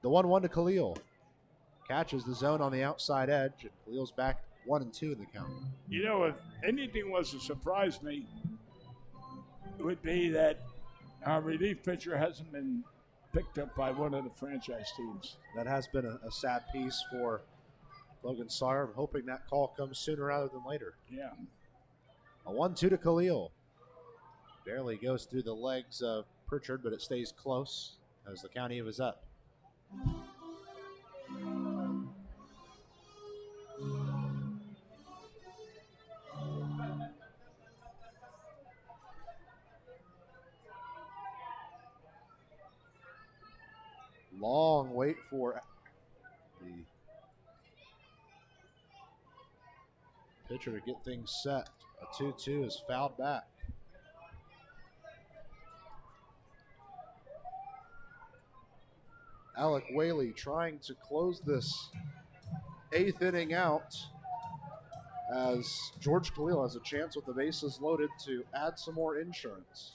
The 1-1 to Khalil. Catches the zone on the outside edge, and Khalil's back 1-2 in the count. You know, if anything was to surprise me, it would be that our relief pitcher hasn't been picked up by one of the franchise teams. That has been a sad piece for Logan Sawyer. I'm hoping that call comes sooner rather than later. Yeah. A 1-2 to Khalil. Barely goes through the legs of Pritchard, but it stays close as the count is up. Long wait for the pitcher to get things set. A 2-2 is fouled back. Alec Whaley trying to close this 8th inning out as George Khalil has a chance with the bases loaded to add some more insurance.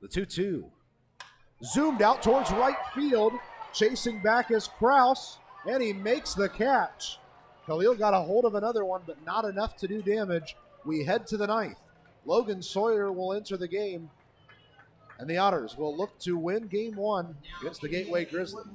The 2-2. Zoomed out towards right field. Chasing back is Kraus, and he makes the catch. Khalil got a hold of another one, but not enough to do damage. We head to the 9th. Logan Sawyer will enter the game, and the Otters will look to win Game 1 against the Gateway Grizzlies.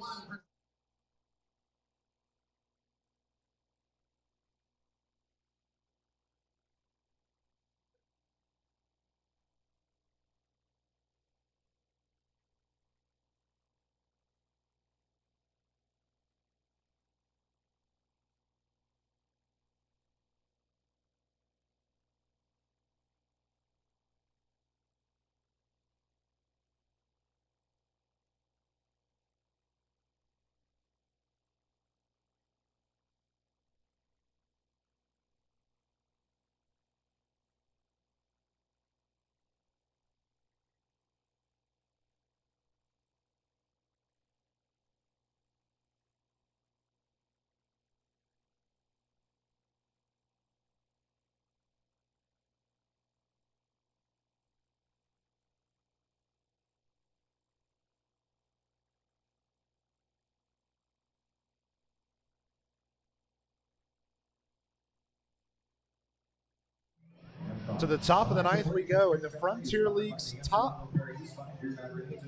To the top of the ninth we go, in the Frontier League's top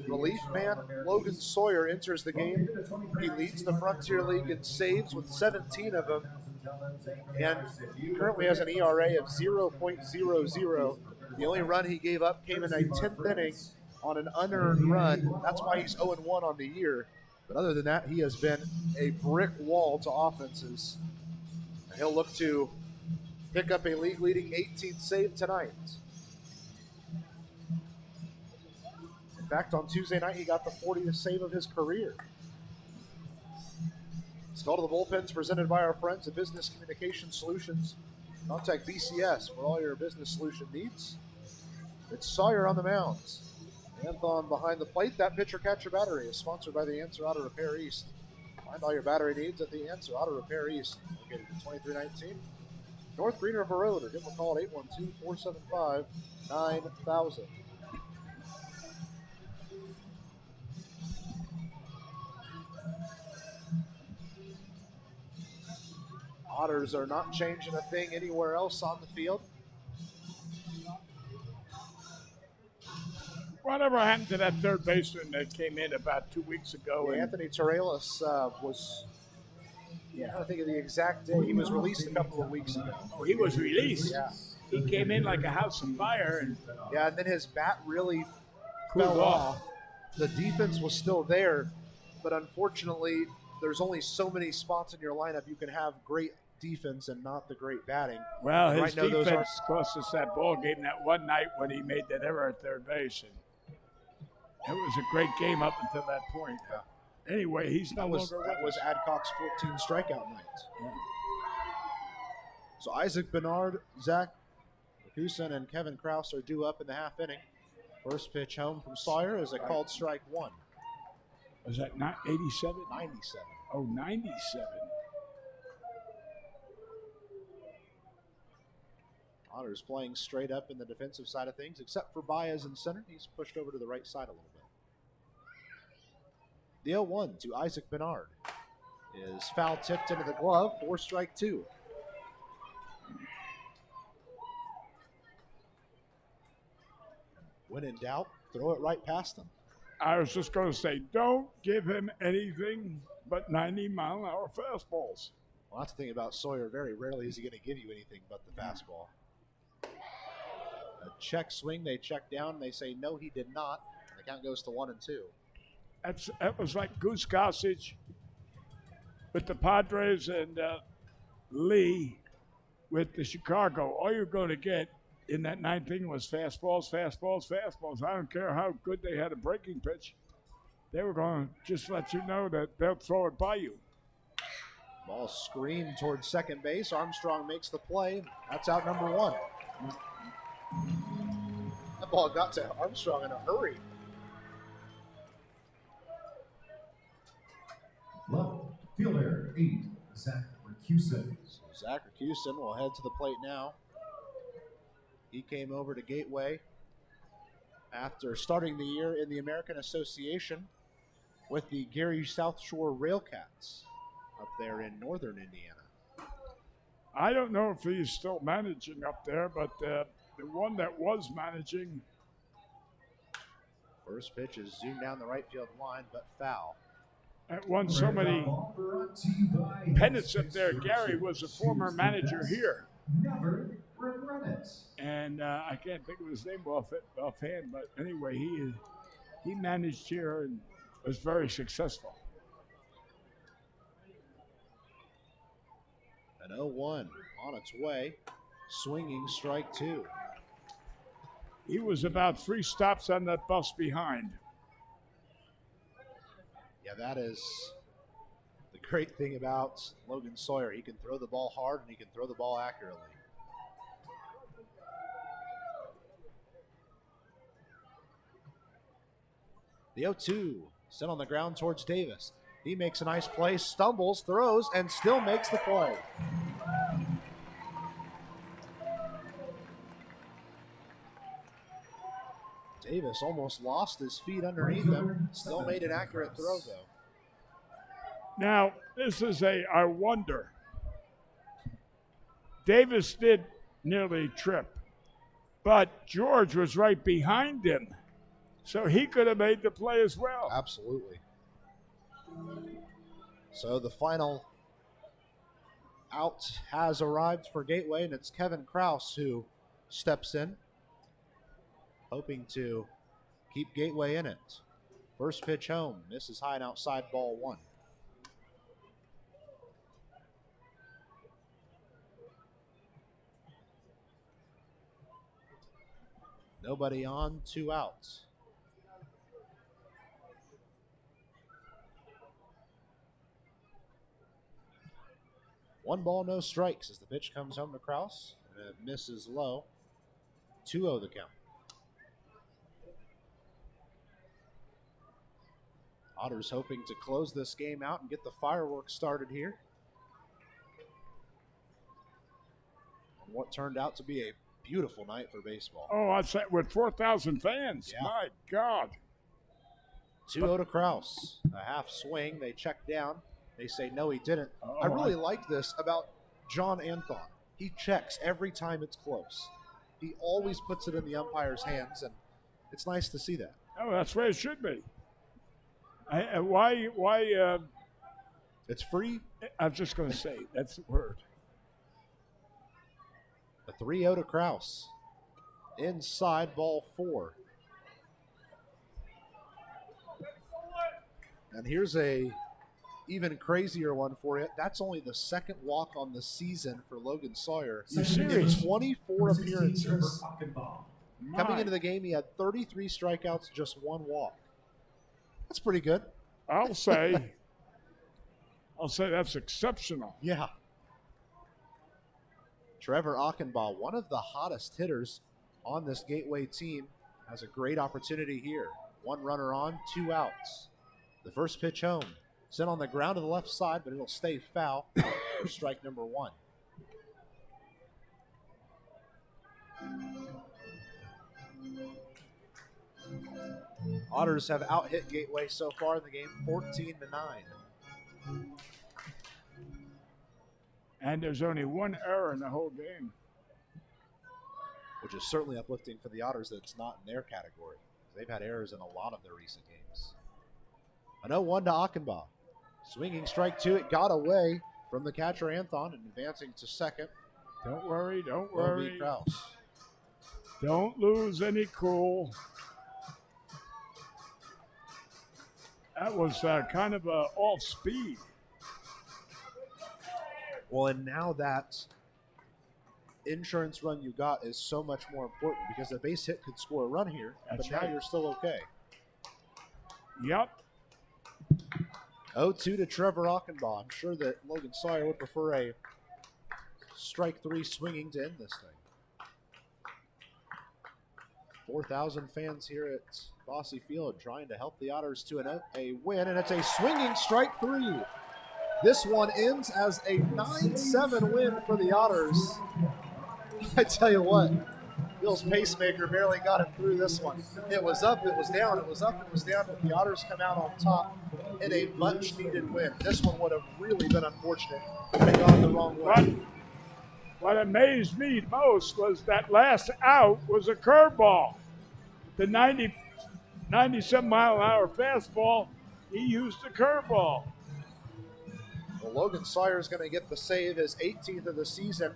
relief man, Logan Sawyer, enters the game. He leads the Frontier League in saves with 17 of them, and currently has an ERA of 0.00. The only run he gave up came in a 10th inning on an unearned run. That's why he's 0-1 on the year. But other than that, he has been a brick wall to offenses. And he'll look to pick up a league-leading 18th save tonight. In fact, on Tuesday night, he got the 40th save of his career. Let's go to the bullpens presented by our friends at Business Communication Solutions. Contact BCS for all your business solution needs. It's Sawyer on the mounds. Anthon behind the plate. That pitcher-catcher battery is sponsored by the Answer Auto Repair East. Find all your battery needs at the Answer Auto Repair East, located at 2319 North Green River Road, or give them a call at 812-475-9000. Otters are not changing a thing anywhere else on the field. Whatever happened to that third baseman that came in about 2 weeks ago? Yeah, Anthony Torrelas was, I think of the exact day. He was released a couple of weeks ago. Oh, he was released? Yeah. He came in like a house of fire. And then his bat really cooled fell off. off. The defense was still there, but unfortunately, there's only so many spots in your lineup you can have great defense and not the great batting. Well, his Right now, those defense cost us that ball game that one night when he made that error at third base. And it was a great game up until that point. Anyway, he's no longer that was Adcock's 14 strikeout night. Yeah. So Isaac Bernard, Zach Rakusin, and Kevin Krause are due up in the half inning. First pitch home from Sawyer is a called strike one. Was that not 87? 97. Oh, 97. Otters playing straight up in the defensive side of things, except for Baez in center. He's pushed over to the right side a little bit. The 0-1 to Isaac Bernard is foul tipped into the glove for strike two. When in doubt, throw it right past him. I was just going to say, don't give him anything but 90-mile-an-hour fastballs. Well, that's the thing about Sawyer. Very rarely is he going to give you anything but the fastball. A check swing, they check down, and they say, no, he did not. The count goes to 1-2. That was like Goose Gossage with the Padres and Lee with the Chicago. All you're going to get in that ninth inning was fastballs, fastballs, fastballs. I don't care how good they had a breaking pitch. They were going to just let you know that they'll throw it by you. Ball screamed towards second base. Armstrong makes the play. That's out number one. That ball got to Armstrong in a hurry. Left fielder 8, Zach Rakusin. So Zach Rakusin will head to the plate now. He came over to Gateway after starting the year in the American Association with the Gary South Shore Railcats up there in northern Indiana. I don't know if he's still managing up there, but the one that was managing. First pitch is zoomed down the right field line, but foul. That won so many pennants up there. Gary was a former manager here. Never regret it. And I can't think of his name offhand, but anyway, he managed here and was very successful. An 0-1 on its way, swinging strike two. He was about 3 stops on that bus behind. Yeah, that is the great thing about Logan Sawyer. He can throw the ball hard and he can throw the ball accurately. The 0-2 sent on the ground towards Davis. He makes a nice play, stumbles, throws, and still makes the play. Davis almost lost his feet underneath him. Still made an accurate throw, though. Now, this is I wonder. Davis did nearly trip. But George was right behind him, so he could have made the play as well. Absolutely. So the final out has arrived for Gateway, and it's Kevin Kraus who steps in, hoping to keep Gateway in it. First pitch home, misses high and outside, ball one. Nobody on, 2 outs. One ball, no strikes as the pitch comes home to Kraus. And it misses low. 2-0 the count. Otters hoping to close this game out and get the fireworks started here. And what turned out to be a beautiful night for baseball. Oh, I'd say with 4,000 fans. Yeah. My God. 2-0 to Kraus. A half swing. They check down. They say, no, he didn't. Oh, I really like this about John Anthon. He checks every time it's close. He always puts it in the umpire's hands, and it's nice to see that. Oh, that's where it should be. Why? It's free. I'm just going to say, that's the word. A 3-0 to Kraus. Inside, ball 4. And here's a even crazier one for you. That's only the second walk on the season for Logan Sawyer. In 24 appearances. Coming into the game, he had 33 strikeouts, just 1 walk. That's pretty good. I'll say that's exceptional. Yeah. Trevor Achenbaugh, one of the hottest hitters on this Gateway team, has a great opportunity here. 1 runner on, 2 outs. The first pitch home. Sent on the ground to the left side, but it'll stay foul for strike number 1. Otters have out-hit Gateway so far in the game, 14-9. And there's only 1 error in the whole game. Which is certainly uplifting for the Otters that it's not in their category. They've had errors in a lot of their recent games. An 0-1 to Achenbaugh. Swinging strike 2, it got away from the catcher Anthon and advancing to second. Don't worry, don't worry. Kraus. Don't lose any cool. That was kind of off speed. Well, and now that insurance run you got is so much more important because a base hit could score a run here, That's but now right. you're still okay. Yep. 0-2 to Trevor Achenbaugh. I'm sure that Logan Sawyer would prefer a strike 3 swinging to end this thing. 4,000 fans here at Bosse Field trying to help the Otters to a win, and it's a swinging strike 3. This one ends as a 9-7 win for the Otters. I tell you what, Bill's pacemaker barely got him through this one. It was up, it was down, it was up, it was down, but the Otters come out on top in a much-needed win. This one would have really been unfortunate if it gone the wrong way. What amazed me most was that last out was a curveball. The 97-mile-an-hour fastball, he used the curveball. Well, Logan Sawyer is going to get the save, his 18th of the season.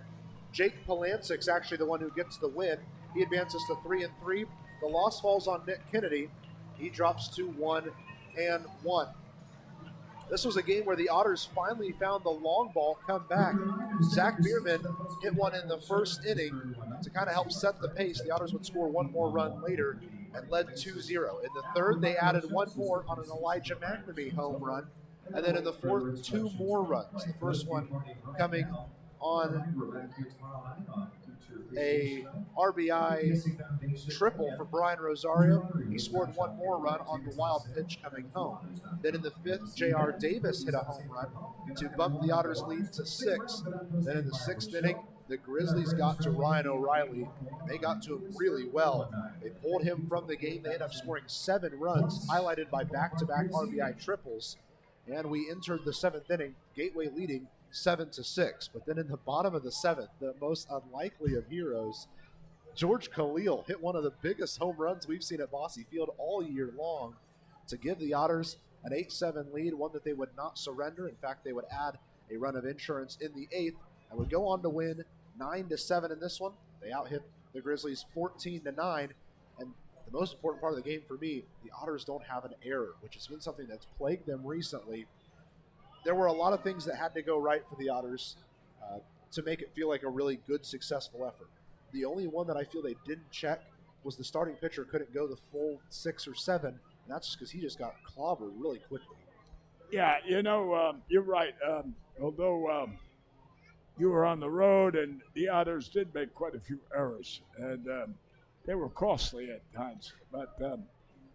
Jake Polancik's actually the one who gets the win. He advances to 3-3. The loss falls on Nick Kennedy. He drops to 1-1. This was a game where the Otters finally found the long ball come back. Zach Bierman hit one in the first inning to kind of help set the pace. The Otters would score 1 more run later and led 2-0. In the third, they added 1 more on an Elijah McNamee home run. And then in the fourth, 2 more runs. The first one coming on a RBI triple for Brian Rosario. He scored 1 more run on the wild pitch coming home. Then in the fifth, J.R. Davis hit a home run to bump the Otters' lead to 6. Then in the 6th inning, the Grizzlies got to Ryan O'Reilly. They got to him really well. They pulled him from the game. They ended up scoring 7 runs, highlighted by back-to-back RBI triples. And we entered the 7th inning, Gateway leading 7-6. But then in the bottom of the 7th, the most unlikely of heroes, George Khalil hit one of the biggest home runs we've seen at Bosse Field all year long to give the Otters an 8-7 lead, one that they would not surrender. In fact, they would add a run of insurance in the 8th and would go on to win 9-7 in this one. They out-hit the Grizzlies 14-9, and the most important part of the game for me, the Otters don't have an error, which has been something that's plagued them recently. There were a lot of things that had to go right for the Otters to make it feel like a really good, successful effort. The only one that I feel they didn't check was the starting pitcher couldn't go the full 6 or 7, and that's just because he just got clobbered really quickly. Yeah, you're right. Although you were on the road, and the Otters did make quite a few errors, and they were costly at times. But,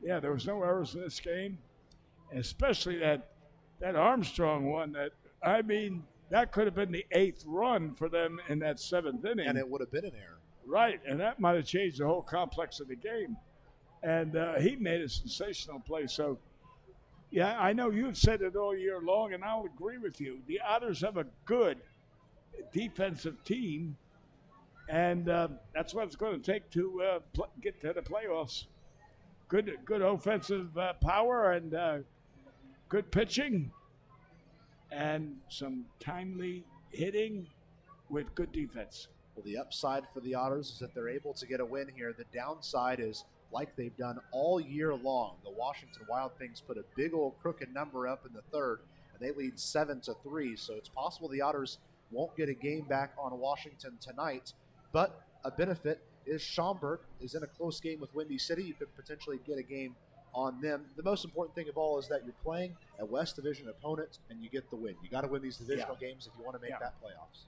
there was no errors in this game, especially that Armstrong one that could have been the 8th run for them in that 7th inning. And it would have been an error. Right, and that might have changed the whole complex of the game. And he made a sensational play. So, yeah, I know you've said it all year long, and I'll agree with you. The Otters have a good defensive team, and that's what it's going to take to get to the playoffs. Good offensive power and good pitching and some timely hitting with good defense. Well, the upside for the Otters is that they're able to get a win here. The downside is, like they've done all year long, the Washington Wild Things put a big old crooked number up in the 3rd, and they lead 7-3. So it's possible the Otters won't get a game back on Washington tonight. But a benefit is Schaumburg is in a close game with Windy City. You could potentially get a game on them. The most important thing of all is that you're playing a West Division opponent and you get the win. You got to win these divisional games if you want to make that playoffs.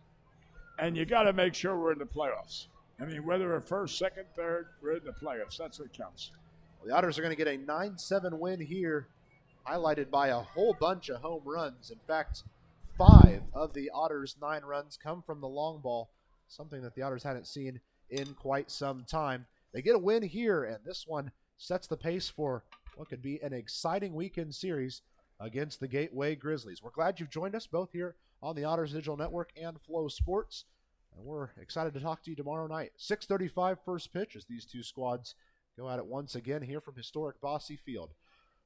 And you got to make sure we're in the playoffs. I mean, whether we're 1st, 2nd, 3rd, we're in the playoffs. That's what counts. Well, the Otters are going to get a 9-7 win here, highlighted by a whole bunch of home runs. In fact, 5 of the Otters' 9 runs come from the long ball, something that the Otters hadn't seen in quite some time. They get a win here, and this one sets the pace for what could be an exciting weekend series against the Gateway Grizzlies. We're glad you've joined us both here on the Otters Digital Network and Flow Sports, and we're excited to talk to you tomorrow night. 6:35 first pitch as these two squads go at it once again here from historic Bosse Field.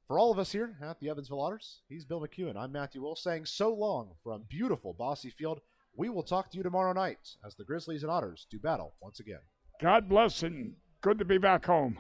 For all of us here at the Evansville Otters, he's Bill McEwen. I'm Matthew Will saying so long from beautiful Bosse Field. We will talk to you tomorrow night as the Grizzlies and Otters do battle once again. God bless and good to be back home.